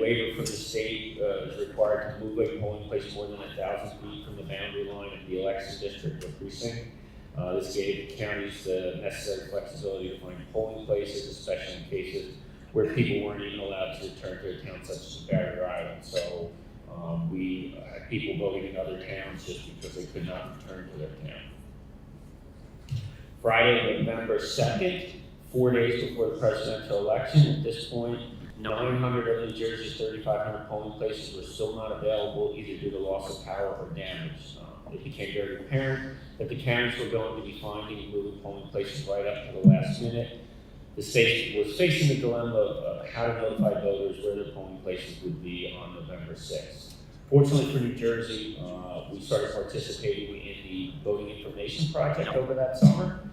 waiver from the state is required to move a polling place more than 1,000 feet from the boundary line of the election district or precinct. This gave the counties the necessary flexibility to find polling places, especially in cases where people weren't even allowed to return to a town such as Barrier Island. So we had people voting in other towns just because they could not return to their town. Friday, November 2nd, 4 days before the presidential election. At this point, 900 of New Jersey's 3,500 polling places were still not available, either due to loss of power or damage. It became very apparent that the counties were going to be finding and moving polling places right up to the last minute. The state was facing the dilemma of how to notify voters where their polling places would be on November 6th. Fortunately for New Jersey, we started participating in the voting information project over that summer,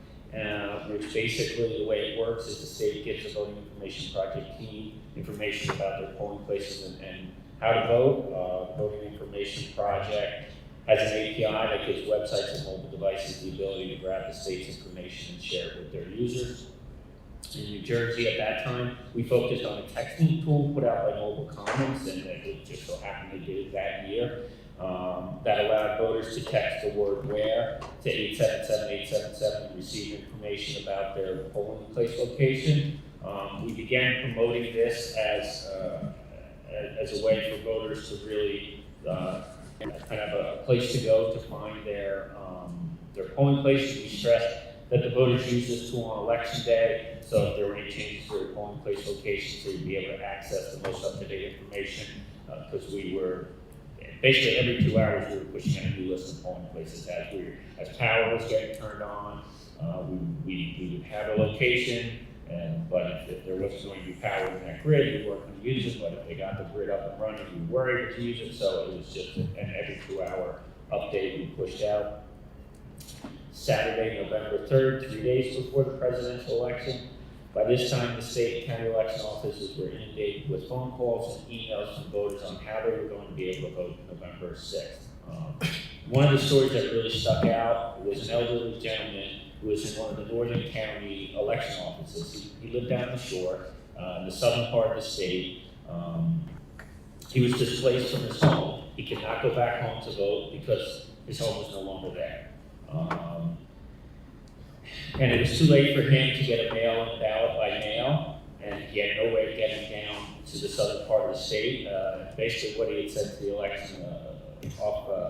which basically the way it works is the state gives the voting information project team information about their polling places and how to vote. Voting information project has an API that gives websites and mobile devices the ability to grab the state's information and share it with their users. In New Jersey at that time, we focused on a texting tool put out by Mobile Commons, and it just so happened they did it that year. That allowed voters to text the word "where" to 877-877 and receive information about their polling place location. We began promoting this as a way for voters to really kind of a place to go to find their polling places. We stressed that the voters use this tool on election day, so if there were any changes to their polling place locations, they'd be able to access the most up-to-date information, because we were, basically every 2 hours, we were pushing out a new list of polling places as power was getting turned on. We would have a location, but if there wasn't going to be power in that grid, we weren't going to use it, but if they got the grid up and running, we were able to use it, so it was just an every 2 hour update we pushed out. Saturday, November 3rd, 3 days before the presidential election. By this time, the state and county election offices were inundated with phone calls and emails from voters on how they were going to be able to vote November 6th. One of the stories that really stuck out was an elderly gentleman who was in one of the northern county election offices. He lived down the shore, in the southern part of the state. He was displaced from his home. He could not go back home to vote because his home was no longer there. And it was too late for him to get a mail-in ballot by mail, and he had no way of getting down to the southern part of the state. Basically, what he had said to the election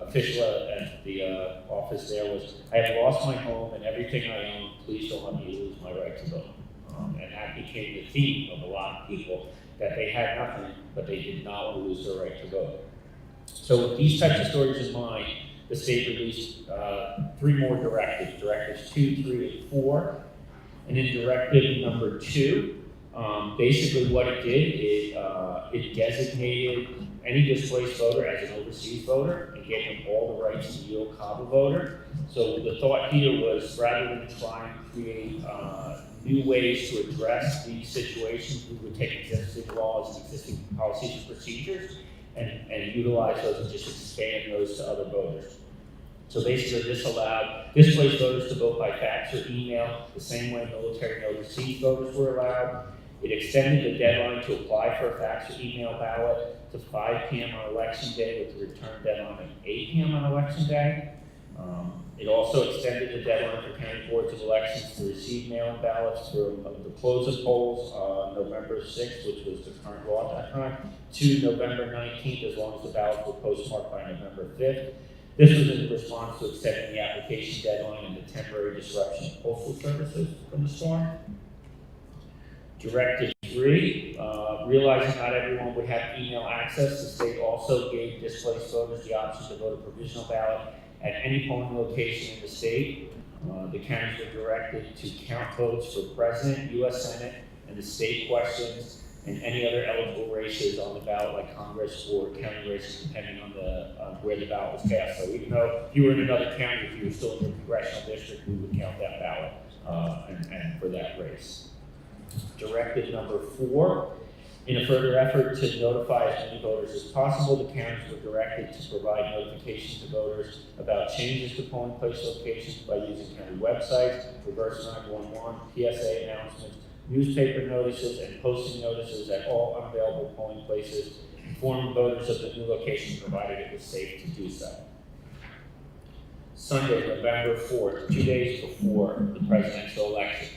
official at the office there was, "I have lost my home and everything I own. Please don't let me lose my right to vote." And that became the theme of a lot of people, that they had nothing, but they did not want to lose their right to vote. So with these types of stories in mind, the state released 3 more directives, directives 2, 3, and 4. And in directive number 2, basically what it did, it designated any displaced voter as an overseas voter and gave them all the rights to yield CABA voter. So the thought here was, rather than try and create new ways to address these situations, we would take existing laws and existing policies and procedures and utilize those and just expand those to other voters. So basically this allowed displaced voters to vote by fax or email the same way military and overseas voters were allowed. It extended the deadline to apply for a fax or email ballot to 5 p.m. on election day with the return deadline of 8 p.m. on election day. It also extended the deadline for county boards of elections to receive mail-in ballots from the close of polls on November 6th, which was the current law at that time, to November 19th, as long as the ballots were postmarked by November 5th. This was in response to extending the application deadline and the temporary disruption of postal services from the storm. Directive 3, realizing not everyone would have email access, the state also gave displaced voters the option to vote a provisional ballot at any polling location in the state. The counties were directed to count votes for president, U.S. Senate, and the state questions, and any other eligible races on the ballot, like Congress or county races, depending on where the ballot was cast. So even though you were in another county, if you were still in your congressional district, we would count that ballot and for that race. Directive number 4, in a further effort to notify as many voters as possible, the counties were directed to provide notification to voters about changes to polling place locations by using county websites, reverse 911, PSA announcements, newspaper notices, and posting notices at all unavailable polling places, informing voters of the new location provided it was safe to do so. Sunday, November 4th, 2 days before the presidential election,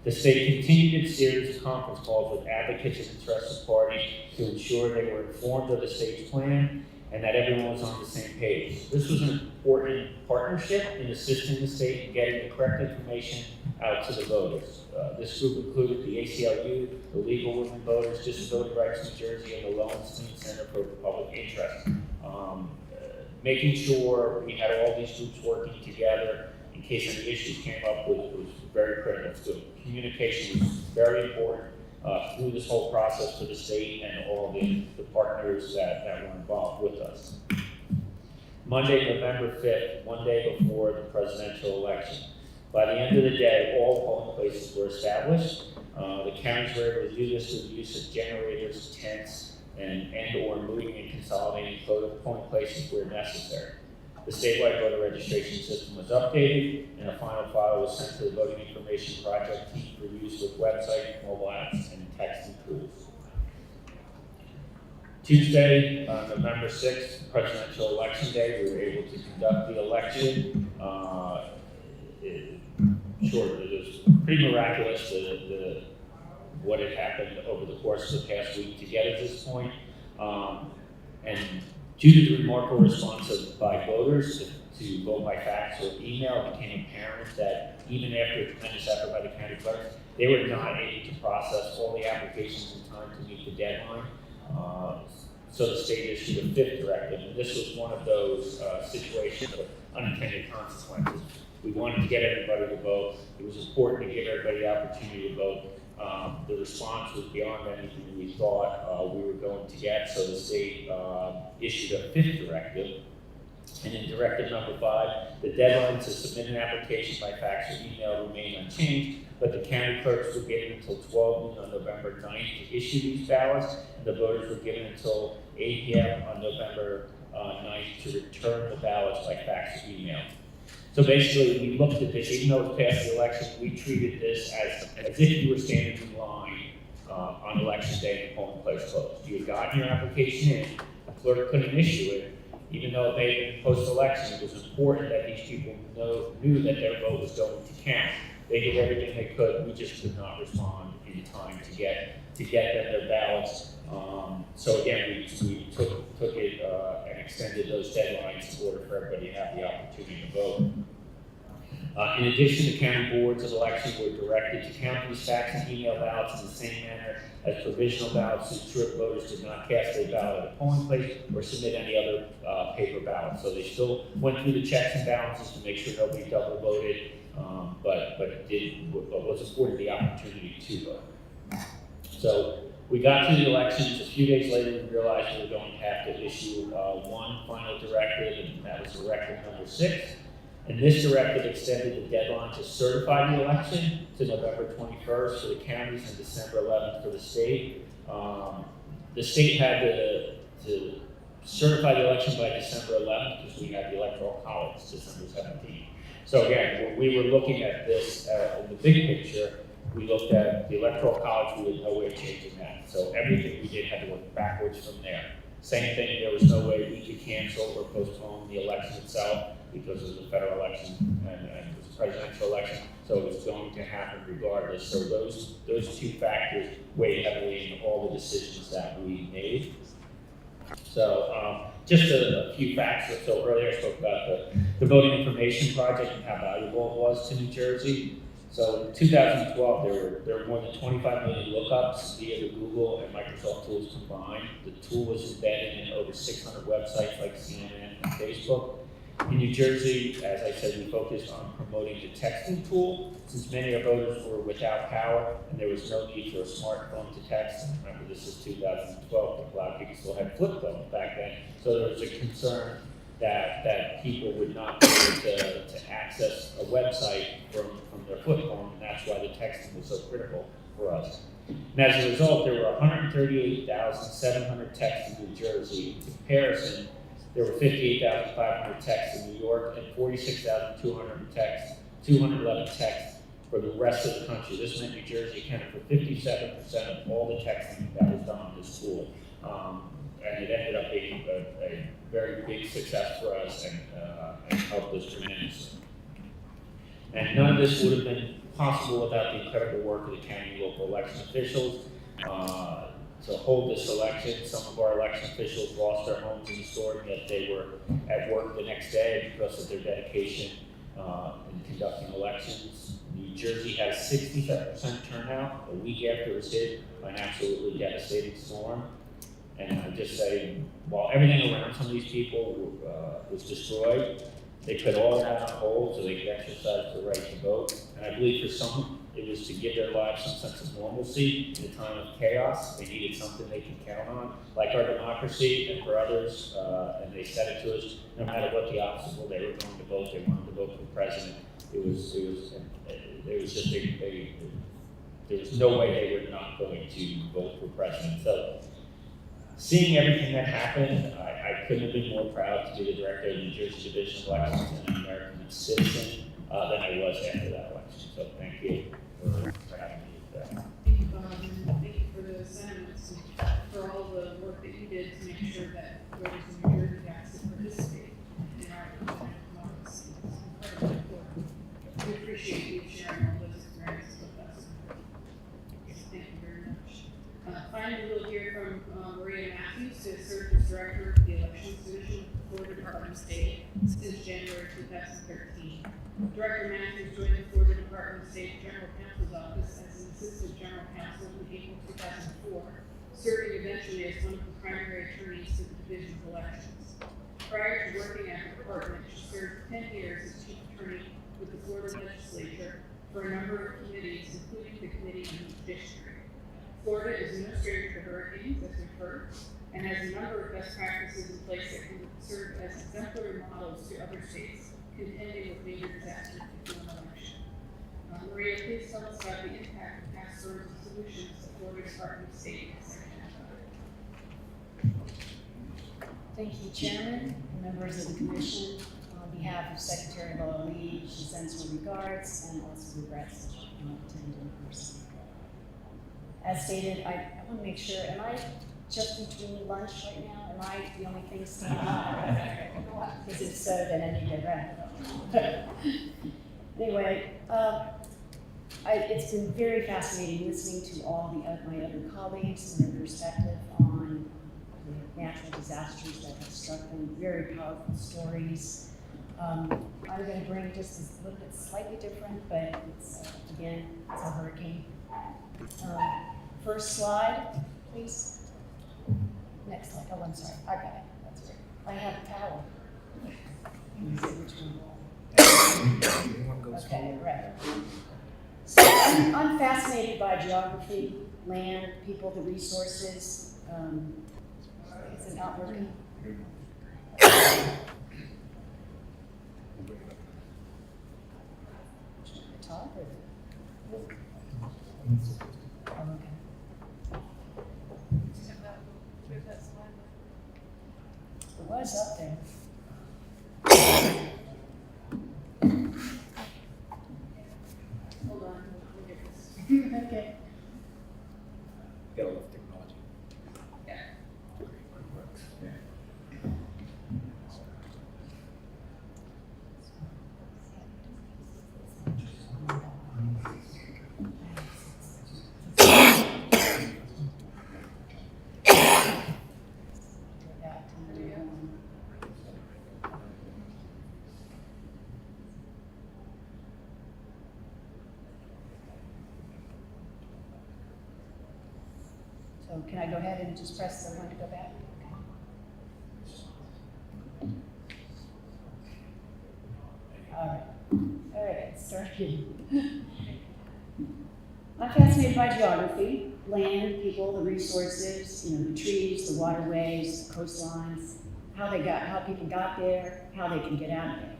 the state continued its series of conference calls with advocates and interested parties to ensure they were informed of the state's plan and that everyone was on the same page. This was an important partnership in assisting the state in getting the correct information out to the voters. This group included the ACLU, the Legal Women Voters, Disability Rights New Jersey, and the Lowenstein Center for Public Interest. Making sure we had all these groups working together in case any issues came up was very critical. So communication was very important through this whole process for the state and all the partners that were involved with us. Monday, November 5th, one day before the presidential election. By the end of the day, all polling places were established. The counties were able to do this through the use of generators, tents, and/or moving and consolidating polling places where necessary. The statewide voter registration system was updated, and a final file was sent to the Voting Information Project team for use with website, mobile apps, and texting tools. Tuesday, November 6th, presidential election day, we were able to conduct the election. It was pretty miraculous what had happened over the course of the past week to get at this point. And due to the remarkable response by voters to vote by fax or email, it became apparent that even after a tremendous effort by the county clerks, they were not able to process all the applications in time to meet the deadline. So the state issued a 5th directive, and this was one of those situations of unintended consequences. We wanted to get everybody to vote. It was important to give everybody the opportunity to vote. The response was beyond anything we thought we were going to get, so the state issued a 5th directive. And in directive number 5, the deadline to submit an application by fax or email remained unchanged, but the county clerks were given until 12 noon on November 9th to issue these ballots, and the voters were given until 8 p.m. on November 9th to return the ballots by fax or email. So basically, we looked at this, even though it was past the election, we treated this as if you were standing in line on election day and the polling place closed. You had gotten your application in, the clerk couldn't issue it, even though they had post-election. It was important that these people knew that their vote was going to count. They did everything they could. We just could not respond in time to get them their ballots. So again, we took it and extended those deadlines in order for everybody to have the opportunity to vote. In addition, the county boards of election were directed to count these fax and email ballots in the same manner as provisional ballots to ensure voters did not cast a ballot at a polling place or submit any other paper ballots. So they still went through the checks and balances to make sure nobody double voted, but was afforded the opportunity to vote. So we got to the elections. A few days later, we realized we were going to have to issue one final directive, and that was directive number 6. And this directive extended the deadline to certify the election to November 21st for the counties and December 11th for the state. The state had to certify the election by December 11th because we had the Electoral College December 17th. So again, when we were looking at this in the big picture, we looked at the Electoral College, we had no way of changing that. So everything we did had to work backwards from there. Same thing, there was no way we could cancel or postpone the election itself because it was a federal election and it was a presidential election, so it was going to happen regardless. So those two factors weighed heavily in all the decisions that we made. So just a few facts. So earlier I spoke about the Voting Information Project and how valuable it was to New Jersey. So in 2012, there were more than 25 million lookups via the Google and Microsoft tools combined. The tool was embedded in over 600 websites like CNN and Facebook. In New Jersey, as I said, we focused on promoting the texting tool, since many of our voters were without power and there was no need for a smartphone to text. And remember, this is 2012, a lot of people still had flip phones back then. So there was a concern that people would not be able to access a website from their flip phone, and that's why the texting was so critical for us. And as a result, there were 138,700 texts in New Jersey. In comparison, there were 58,500 texts in New York and 46,211 texts for the rest of the country. This meant New Jersey accounted for 57% of all the texting that was done on this tool. And it ended up being a very big success for us and helped us tremendously. And none of this would have been possible without the incredible work of the county and local election officials. to hold this election. Some of our election officials lost their homes in the storm, yet they were at work the next day because of their dedication in conducting elections. New Jersey had a 65% turnout a week after it was hit by an absolutely devastating storm. And I just say, while everything around some of these people was destroyed, they put all that on hold so they could exercise the right to vote. And I believe for some, it was to give their lives some sense of normalcy in a time of chaos. They needed something they can count on, like our democracy, and for others, and they said it to us, no matter what the obstacle, they were going to vote. They wanted to vote for president. There was no way they were not going to vote for president. So, seeing everything that happened, I couldn't have been more proud to be the director of the New Jersey Division of Elections and an American citizen than I was after that election. So thank you for having me today. Thank you, Bob, and thank you for the sentiments and for all the work that you did to make sure that voters in New Jersey got to participate in our democracy. It's incredibly important. We appreciate you sharing all those experiences with us. Thank you very much. Finally, we'll hear from Maria Matthews, who has served as director of the Elections Division of the Florida Department of State since January 2013. Director Matthews joined the Florida Department of State General Counsel's Office as an Assistant General Counsel in April 2004, serving eventually as one of the primary attorneys to the Division of Elections. Prior to working at the department, she served 10 years as Chief Attorney with the Florida Legislature for a number of committees, including the Committee on the Judiciary. Florida is no stranger to hurricanes, as we've heard, and has a number of best practices in place that can serve as exemplary models to other states contending with major disasters before an election. Maria, please tell us about the impact of past storms and solutions to Florida Department of State in Section 5. Thank you, Chairman, and members of the Commission. On behalf of Secretary Lola Lee, she sends her regards and also regrets that she cannot attend in person. As stated, I want to make sure, am I just between lunch right now? Am I the only thing standing up? Because if so, then I need to wrap it up. Anyway, it's been very fascinating listening to all my other colleagues and their perspective on the natural disasters that have struck them, very powerful stories. I'm going to bring just a little bit slightly different, but it's, again, it's a hurricane. First slide, please. Next slide. Oh, I'm sorry. I got it. That's great. I have a towel. Okay, right. So I'm fascinated by geography, land, people, the resources. Is it not working? Talk or? Oh, okay. It was up there. Hold on, we'll get this. Okay. Got a lot of technology. Yeah. Yeah. So can I go ahead and just press the one to go back? Okay. All right, start again. I'm fascinated by geography, land, people, the resources, the trees, the waterways, the coastlines, how people got there, how they can get out of there.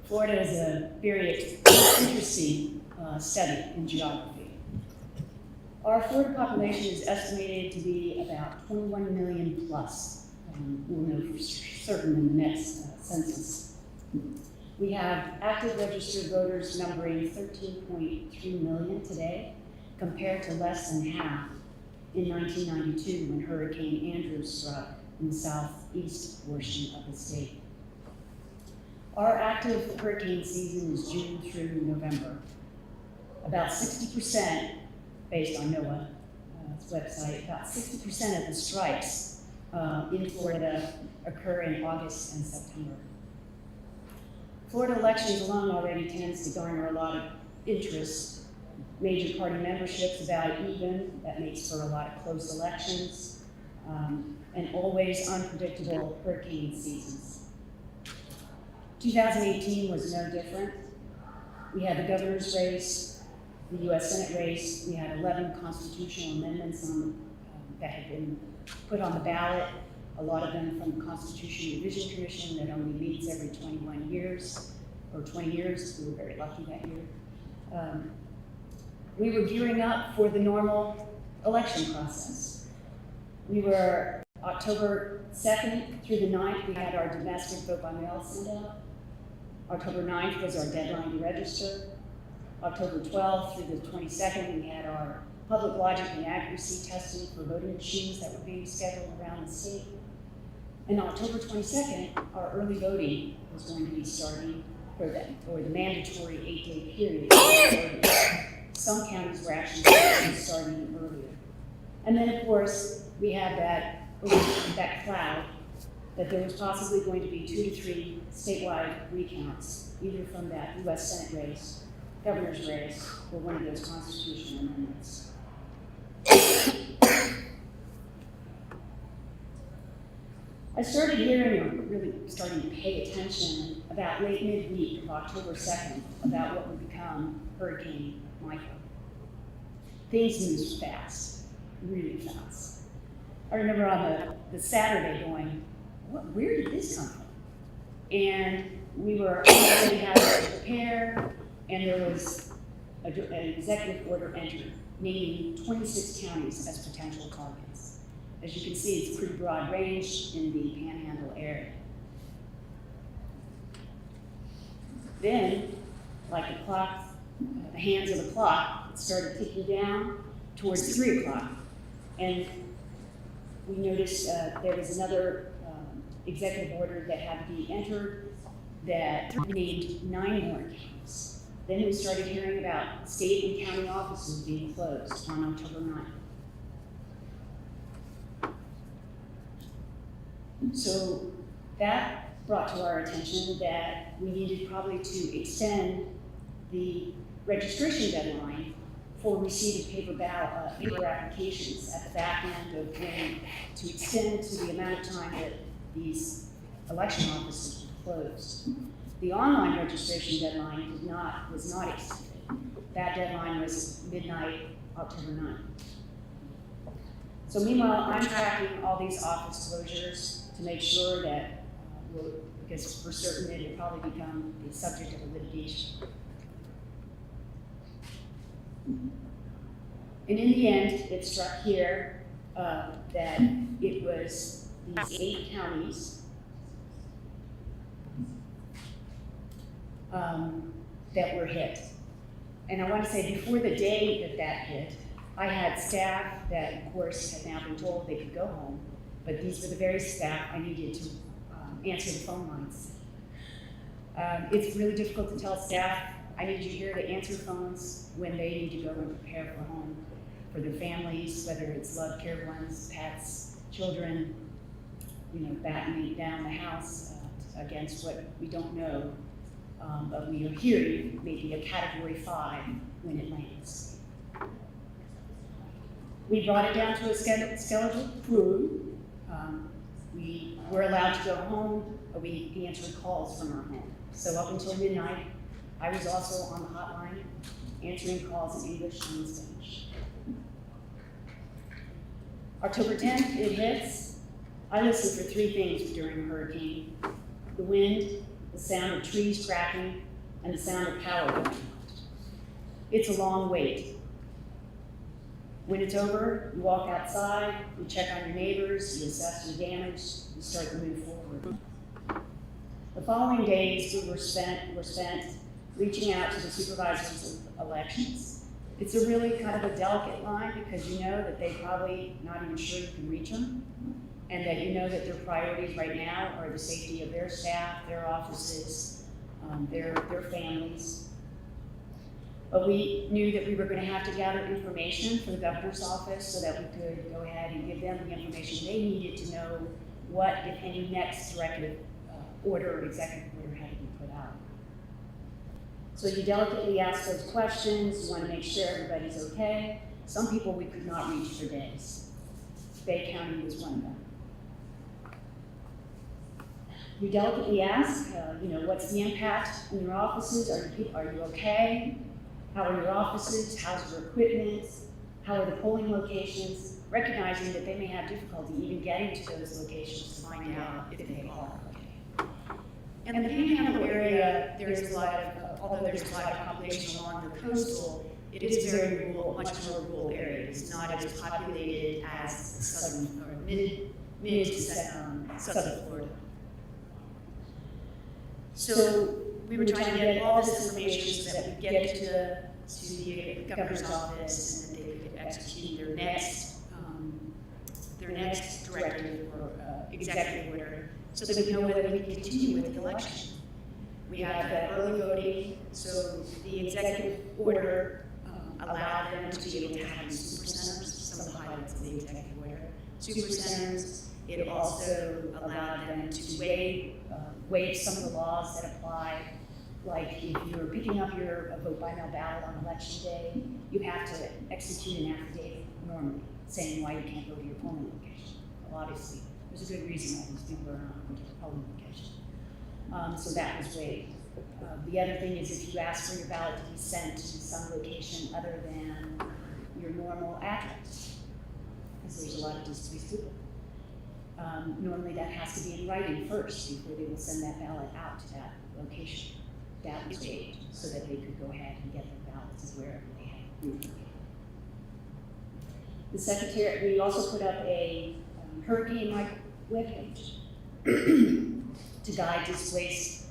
Florida is a very interesting study in geography. Our Florida population is estimated to be about 21 million plus. We'll know for certain in the next census. We have active registered voters numbering 13.3 million today, compared to less than half in 1992 when Hurricane Andrew struck in the southeast portion of the state. Our active hurricane season is June through November. About 60%, based on NOAA, website, about 60% of the strikes in Florida occur in August and September. Florida elections alone already tends to garner a lot of interest. Major party membership's about even, that makes for a lot of close elections, and always unpredictable hurricane seasons. 2018 was no different. We had the governor's race, the US Senate race. We had 11 constitutional amendments that had been put on the ballot, a lot of them from the Constitution Revision Commission that only meets every 21 years, or 20 years. We were very lucky that year. We were gearing up for the normal election process. We were October 2nd through the 9th, we had our domestic vote by mail send out. October 9th was our deadline to register. October 12th through the 22nd, we had our public logic and accuracy testing for voting machines that were being scheduled around the state. And October 22nd, our early voting was going to be starting for the mandatory 8-day period. Some counties were actually starting earlier. And then, of course, we had that cloud that there was possibly going to be 2 to 3 statewide recounts, either from that US Senate race, governor's race, or one of those constitutional amendments. I started hearing, or really starting to pay attention about late midweek of October 2nd about what would become Hurricane Michael. Things moved fast, really fast. I remember on the Saturday going, where did this come from? And we were already having to prepare, and there was an executive order entered, naming 26 counties as potential targets. As you can see, it's a pretty broad range in the Panhandle area. Then, like the clock, the hands of the clock, it started ticking down towards 3 o'clock. And we noticed there was another executive order that had to be entered that named 9 more counties. Then we started hearing about state and county offices being closed on October 9th. So that brought to our attention that we needed probably to extend the registration deadline for receipt of paper applications at the back end of when to extend to the amount of time that these election offices were closed. The online registration deadline was not extended. That deadline was midnight, October 9th. So meanwhile, I'm tracking all these office closures to make sure that, because for certain it will probably become the subject of a litigation. And in the end, it struck here that it was these 8 counties that were hit. And I want to say before the day that hit, I had staff that, of course, had now been told they could go home, but these were the very staff I needed to answer the phone lines. It's really difficult to tell staff, I need you here to answer phones when they need to go and prepare for home, for their families, whether it's loved, cared ones, pets, children, battening down the house against what we don't know, but we are hearing maybe a Category 5 when it lands. We brought it down to a skeletal crew. We were allowed to go home, but we answered calls from our home. So up until midnight, I was also on the hotline answering calls in English and in Spanish. October 10th, it hits. I listened for 3 things during a hurricane: the wind, the sound of trees cracking, and the sound of power going out. It's a long wait. When it's over, you walk outside, you check on your neighbors, you assess your damage, you start to move forward. The following days were spent reaching out to the supervisors of elections. It's a really kind of a delicate line because you know that they're probably not even sure you can reach them, and that you know that their priorities right now are the safety of their staff, their offices, their families. But we knew that we were going to have to gather information for the governor's office so that we could go ahead and give them the information they needed to know what, if any, next directive order or executive order had to be put out. So you delicately ask those questions, you want to make sure everybody's okay. Some people we could not reach for days. Bay County was one of them. You delicately ask, what's the impact in your offices? Are you okay? How are your offices? How's your equipment? How are the polling locations? Recognizing that they may have difficulty even getting to those locations to find out if they are okay. In the Panhandle area, there's a lot of, although there's a lot of population along the coastal, it is very rural, much more rural area. It's not as populated as southern or mid to southern Florida. So we were trying to get all this information so that we get it to the governor's office and that they could execute their next directive or executive order so that we know whether we can continue with the election. We have that early voting, so the executive order allowed them to be able to have these super centers, some of the highlights of the executive order. Super centers, it also allowed them to waive some of the laws that apply. Like if you're picking up your vote by mail ballot on election day, you have to execute an affidavit normally saying why you can't go to your polling location. Well, obviously, there's a good reason why these people are not going to the polling location. So that was waived. The other thing is if you ask for your ballot to be sent to some location other than your normal address, because there's a lot of displaced people. Normally that has to be in writing first before they will send that ballot out to that location. That was waived so that they could go ahead and get their ballots wherever they had moved. The Secretary, we also put up a Hurricane Michael webpage to guide displaced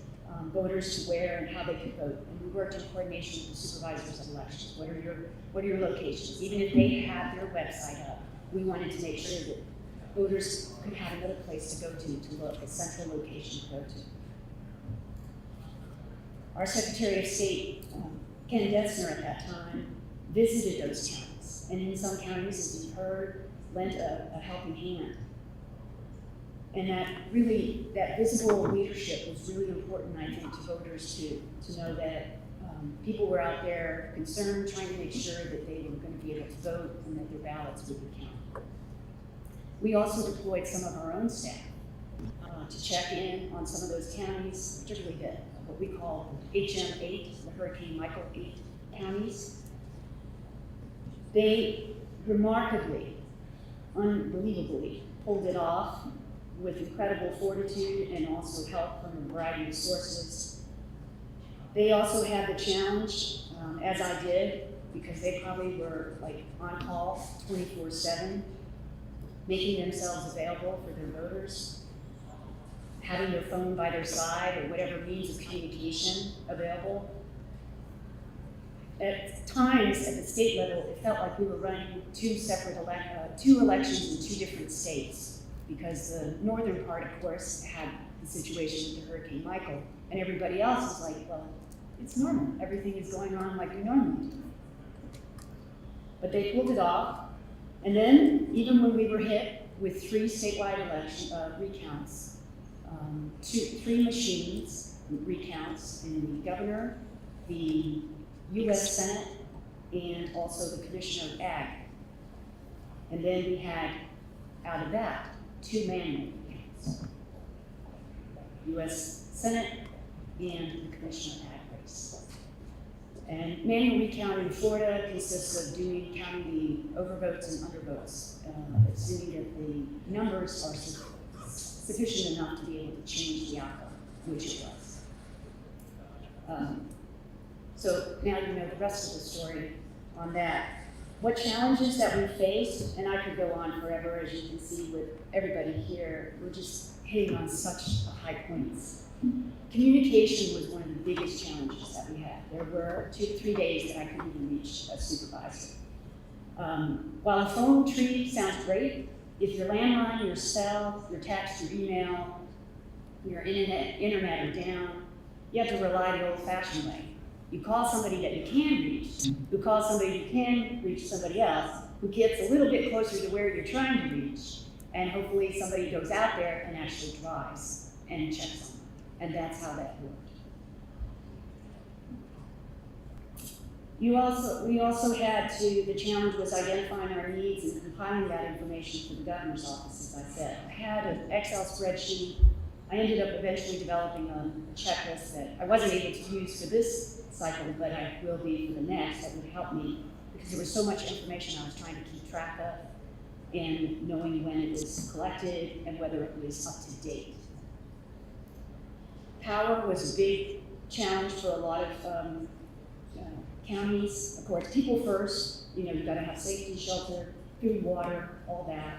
voters to where and how they could vote. And we worked in coordination with the supervisors of elections. What are your locations? Even if they had their website up, we wanted to make sure that voters could have another place to go to look, a central location to go to. Our Secretary of State, Ken Detzner at that time, visited those counties, and in some counties, as you've heard, lent a helping hand. And that visible leadership was really important, I think, to voters to know that people were out there concerned, trying to make sure that they were going to be able to vote and that their ballots would be counted. We also deployed some of our own staff to check in on some of those counties, particularly what we call HM8, the Hurricane Michael 8 counties. They remarkably, unbelievably, pulled it off with incredible fortitude and also help from a variety of sources. They also had the challenge, as I did, because they probably were like on call 24/7, making themselves available for their voters, having their phone by their side or whatever means of communication available. At times, at the state level, it felt like we were running two elections in two different states, because the northern part, of course, had the situation with the Hurricane Michael, and everybody else was like, well, it's normal. Everything is going on like we normally do. But they pulled it off, and then, even when we were hit with 3 statewide election recounts, 3 machines recounts in the governor, the U.S. Senate, and also the Commissioner of Ag. And then we had, out of that, 2 manual recounts. U.S. Senate and the Commissioner of Ag race. And manual recount in Florida consists of counting the overvotes and undervotes, assuming that the numbers are sufficient enough to be able to change the outcome, which it was. So now you know the rest of the story on that. What challenges that we faced, and I could go on forever, as you can see with everybody here, we're just hitting on such high points. Communication was one of the biggest challenges that we had. There were 2 to 3 days that I couldn't even reach a supervisor. While a phone tree sounds great, if your landline, your cell, your text, your email, your internet are down, you have to rely the old-fashioned way. You call somebody that you can reach, you call somebody who can reach somebody else, who gets a little bit closer to where you're trying to reach, and hopefully somebody goes out there and actually drives and checks on them. And that's how that worked. We also had to, the challenge was identifying our needs and compiling that information for the governor's office, as I said. I had an Excel spreadsheet. I ended up eventually developing a checklist that I wasn't able to use for this cycle, but I will be for the next. That would help me because there was so much information I was trying to keep track of and knowing when it was collected and whether it was up to date. Power was a big challenge for a lot of counties. Of course, people first, you know, you've got to have safety, shelter, food, water, all that.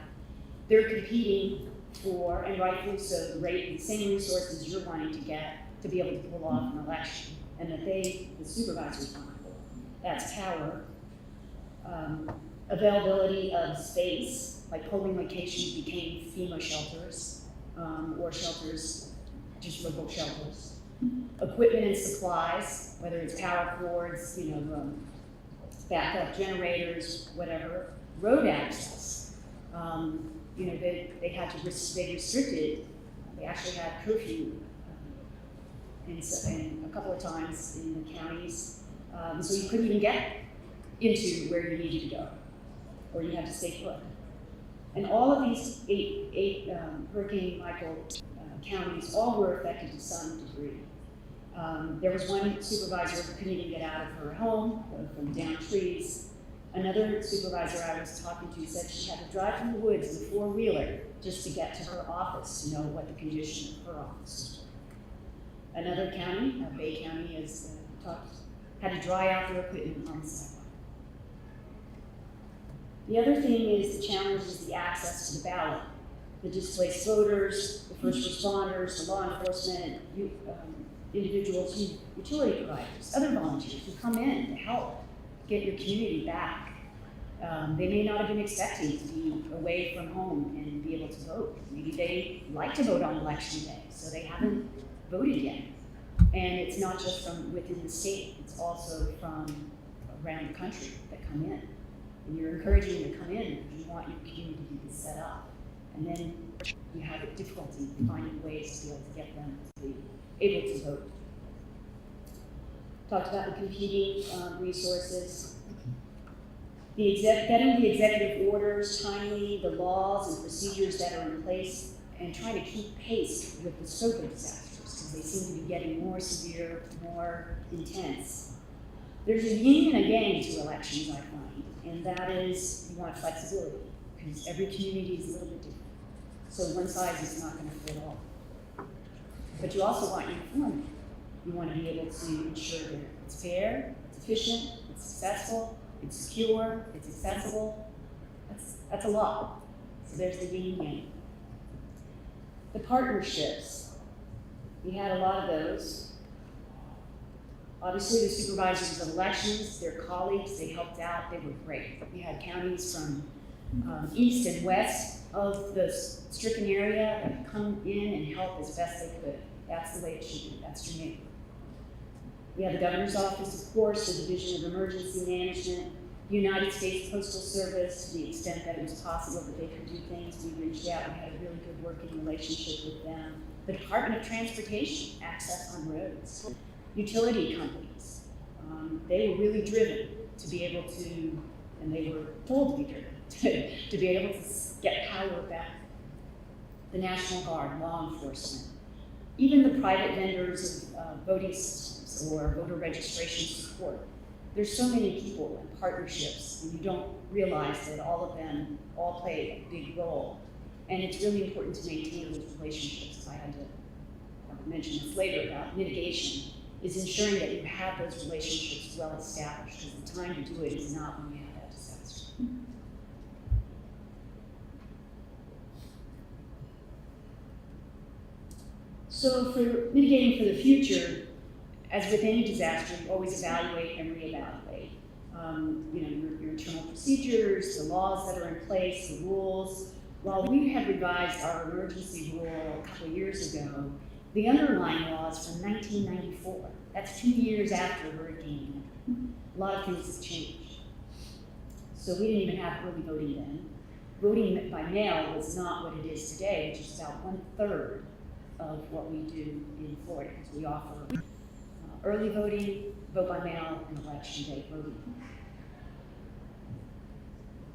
They're competing for, and rightfully so, the same resources you're wanting to get to be able to pull off an election, and that the supervisors want for. That's power. Availability of space, like polling locations became FEMA shelters, or shelters, just local shelters. Equipment and supplies, whether it's power cords, you know, backup generators, whatever. Road access, you know, they had to, they restricted, they actually had curfew and a couple of times in the counties, so you couldn't even get into where you needed to go, or you had to stay put. And all of these eight Hurricane Michael counties all were affected to some degree. There was one supervisor who couldn't even get out of her home from down trees. Another supervisor I was talking to said she had to drive from the woods in a four-wheeler just to get to her office to know what the condition of her office was. Another county, Bay County, as talked, had to dry out their equipment on the sidewalk. The other thing is the challenge is the access to the ballot. The displaced voters, the first responders, the law enforcement, individuals, utility providers, other volunteers who come in to help get your community back. They may not have been expecting to be away from home and be able to vote. Maybe they like to vote on election day, so they haven't voted yet. And it's not just from within the state, it's also from around the country that come in. And you're encouraging them to come in because you want your community to be set up. And then you have a difficulty finding ways to be able to get them to be able to vote. Talked about the competing resources. Getting the executive orders timely, the laws and procedures that are in place, and trying to keep pace with the scope of disasters, because they seem to be getting more severe, more intense. There's a yin and a yang to elections, I find, and that is you want flexibility, because every community is a little bit different. So one size is not going to fit all. But you also want uniformity. You want to be able to ensure that it's fair, it's efficient, it's successful, it's secure, it's accessible. That's a lot. So there's the yin and yang. The partnerships. We had a lot of those. Obviously, the supervisors of elections, their colleagues, they helped out, they were great. We had counties from east and west of the stricken area that come in and help as best they could. That's the way it should be. That's your neighbor. We have the governor's office, of course, the Division of Emergency Management, United States Postal Service, to the extent that it was possible that they could do things. We reached out. We had a really good working relationship with them. The Department of Transportation, access on roads. Utility companies. They were really driven to be able to, and they were told to be driven, to be able to get power back. The National Guard, law enforcement. Even the private vendors of voting systems or voter registration support. There's so many people and partnerships, and you don't realize that all of them all play a big role. And it's really important to maintain those relationships. I had to mention this later about mitigation, is ensuring that you have those relationships well established, because the time to do it is not when you have that disaster. So for mitigating for the future, as with any disaster, you always evaluate and reevaluate. You know, your internal procedures, the laws that are in place, the rules. While we had revised our emergency rule a couple of years ago, The underlying law is from 1994. That's 2 years after Hurricane. A lot of things have changed. So we didn't even have early voting then. Voting by mail was not what it is today, which is about 1/3 of what we do in Florida, because we offer early voting, vote by mail, and election day voting.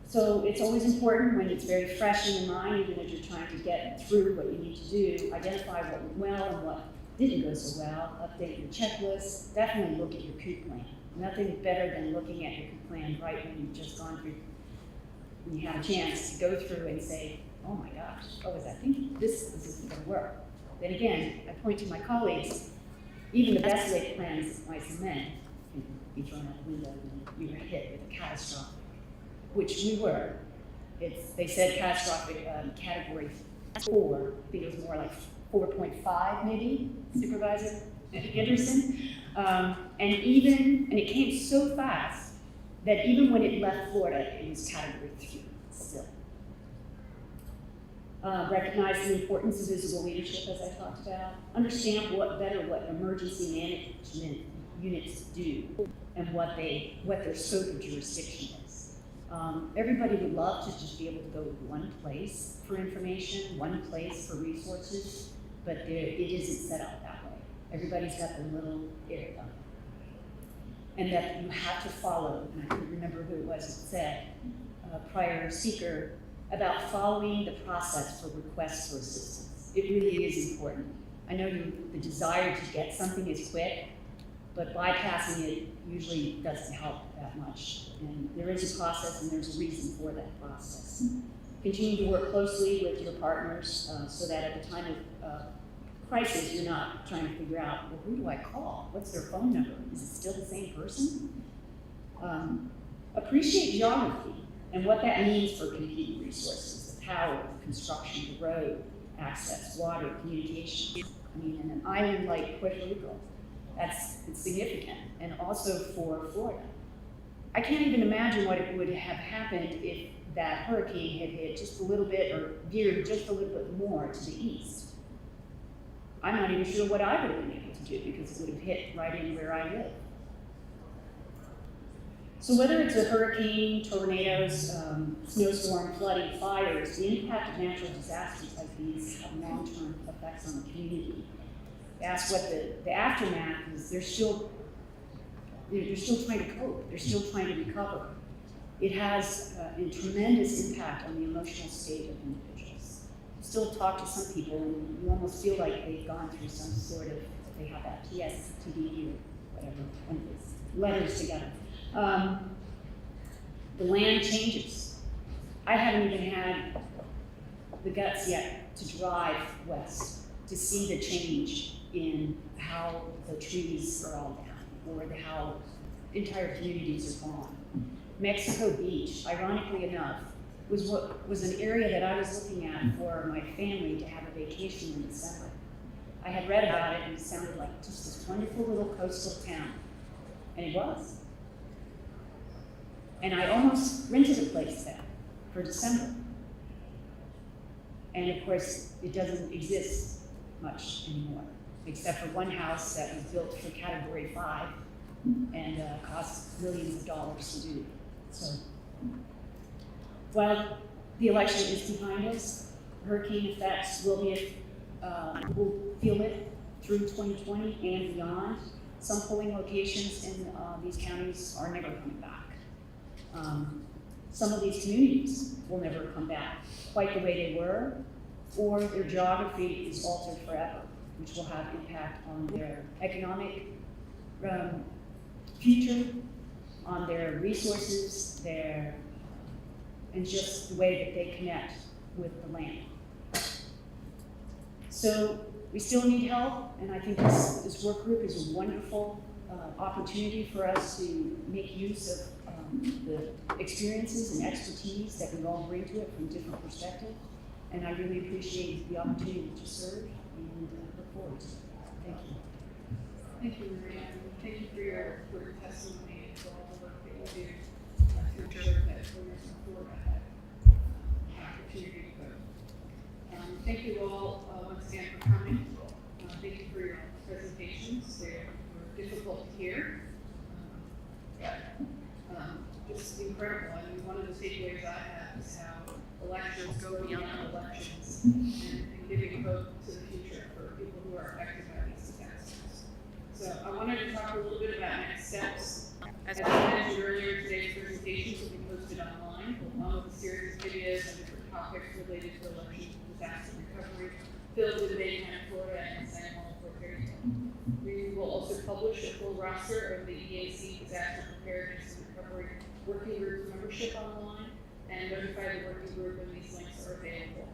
So it's always important when it's very fresh in your mind, even as you're trying to get through what you need to do, identify what went well and what didn't go so well, update your checklist, definitely look at your coup plan. Nothing better than looking at your coup plan right when you've just gone through, when you have a chance to go through and say, oh my gosh, what was I thinking? This isn't gonna work. Then again, I point to my colleagues, even the best laid plans by some men can be thrown out the window when you are hit with a catastrophe, which we were. They said catastrophic category 4, I think it was more like 4.5 maybe, Supervisor Anderson. And it came so fast that even when it left Florida, it was category 3 still. Recognize the importance of visible leadership, as I talked about. Understand what emergency management units do and what their scope of jurisdiction is. Everybody would love to just be able to go to one place for information, one place for resources, but it isn't set up that way. Everybody's got their little area. And that you have to follow, and I couldn't remember who it was that said, prior speaker, about following the process for requests for assistance. It really is important. I know the desire to get something is quick, but bypassing it usually doesn't help that much. And there is a process and there's a reason for that process. Continue to work closely with your partners so that at the time of crisis, you're not trying to figure out, well, who do I call? What's their phone number? Is it still the same person? Appreciate geography and what that means for competing resources, the power, construction, the road, access, water, communication. I mean, in an island like Puerto Rico, it's significant, and also for Florida. I can't even imagine what it would have happened if that hurricane had hit just a little bit or veered just a little bit more to the east. I'm not even sure what I would have been able to do because it would have hit right in where I live. So whether it's a hurricane, tornadoes, snowstorm, flooding, fires, the impact of natural disasters like these have long-term effects on the community. Ask what the aftermath is. They're still trying to cope. They're still trying to recover. It has a tremendous impact on the emotional state of individuals. Still talk to some people and you almost feel like they've gone through some sort of, they have that PTSD or whatever, one of those letters together. The land changes. I haven't even had the guts yet to drive west to see the change in how the trees are all down or how entire communities are gone. Mexico Beach, ironically enough, was an area that I was looking at for my family to have a vacation in December. I had read about it and it sounded like just this wonderful little coastal town, and it was. And I almost rented a place there for December. And of course, it doesn't exist much anymore, except for one house that was built for category 5 and cost millions of dollars to do. So, while the election is behind us, hurricane effects we'll feel it through 2020 and beyond. Some polling locations in these counties are never coming back. Some of these communities will never come back quite the way they were, or their geography is altered forever, which will have impact on their economic future, on their resources, and just the way that they connect with the land. So we still need help, and I think this work group is a wonderful opportunity for us to make use of the experiences and expertise that we all bring to it from different perspectives. And I really appreciate the opportunity to serve and look forward to it. Thank you. Thank you, Maria. Thank you for your testimony and for all the work that you do to ensure that voters in Florida have opportunity to vote. Thank you all once again for coming. Thank you they were difficult to hear. Just incredible. I mean, one of the takeaways I have is how elections go beyond elections and giving hope to the future for people who are affected by these disasters. So I wanted to talk a little bit about next steps. As I mentioned earlier, today's presentations will be posted online, along with a series of videos on different topics related to election disaster recovery, filled with Bay County, Florida, and San Juan, Puerto Rico. We will also publish a full roster of the EAC Disaster Preparedness and Recovery Working Group membership online and notify the working group when these links are available.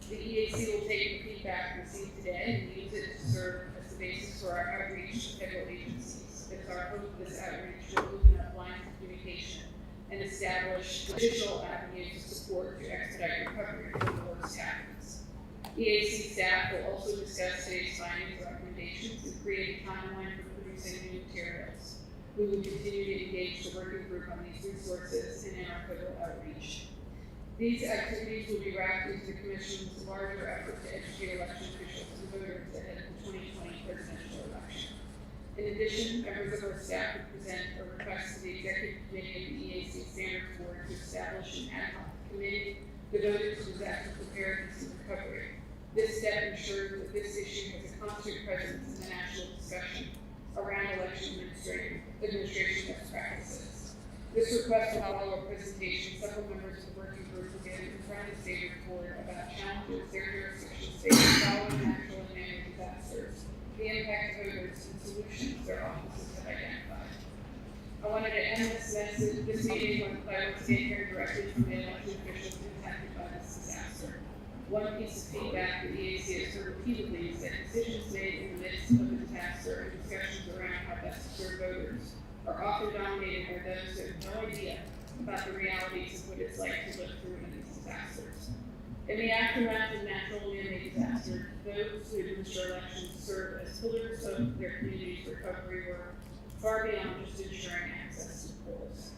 The EAC will take the feedback received today and use it to serve as the basis for our outreach to federal agencies. It's our hope this outreach will open up lines of communication and establish additional avenues of support to expedite recovery when the worst happens. EAC staff will also discuss today's findings and recommendations and create a timeline for producing new materials. We will continue to engage the working group on these resources and in our federal outreach. These activities will be wrapped into the Commission's larger effort to educate election officials and voters ahead of the 2020 presidential election. In addition, members of our staff will present a request to the Executive Committee of the EAC Standards Board to establish an ad hoc committee devoted to disaster preparedness and recovery. This step ensures that this issue has a constant presence in the national discussion around election administration best practices. This request will follow a presentation several members of the working group will give in front of the state report about challenges their jurisdictions face following natural and man-made disasters, the impact of voters, and solutions their offices have identified. I wanted to end this meeting by once again hearing directly from the election officials impacted by this disaster. One piece of feedback that the EAC has heard repeatedly is that decisions made in the midst of the disaster and discussions around how best to serve voters are often dominated by those who have no idea about the realities of what it's like to live through one of these disasters. In the aftermath of natural and man-made disasters, those who administer elections serve as pillars of their community's recovery work far beyond just ensuring access to polls.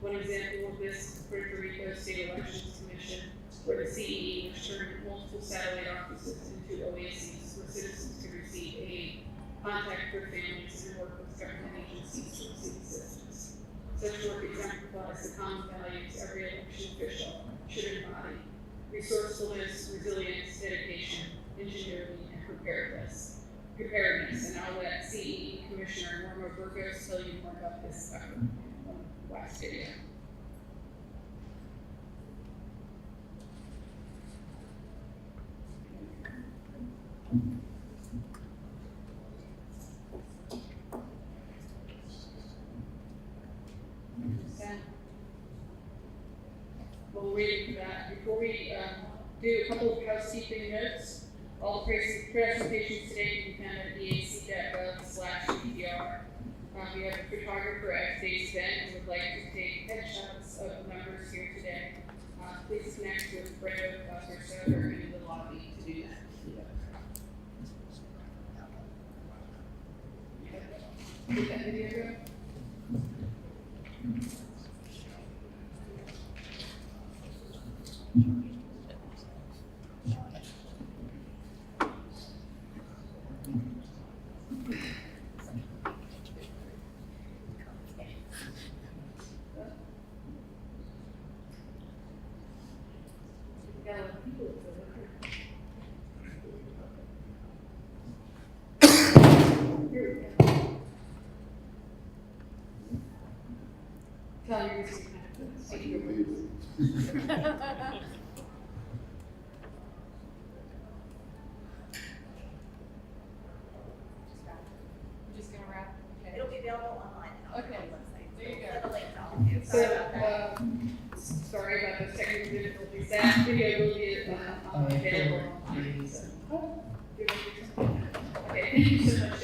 One example of this is the Puerto Rico State Elections Commission, where the CEE has turned multiple satellite offices into OACs where citizens can receive aid, contact their families, and work with government agencies to receive assistance. Such work exemplifies the common values every election official should embody: resourcefulness, resilience, dedication, ingenuity, and preparedness. And I'll let CEE Commissioner Norma Burgos tell you more about this effort on the last video. We'll wait for that. Before we do a couple of housekeeping notes, all the presentations today can be found at eac.gov/PPR. We have a photographer at today's event and would like to take headshots of the members here today. Please connect with Brenda Soder in the lobby to do that. Did that video go? Tell your just gonna wrap. Okay. It'll be available online. Okay. There you go. The link So, sorry about the technical difficulties. That video will be available online. Okay, thank you so much.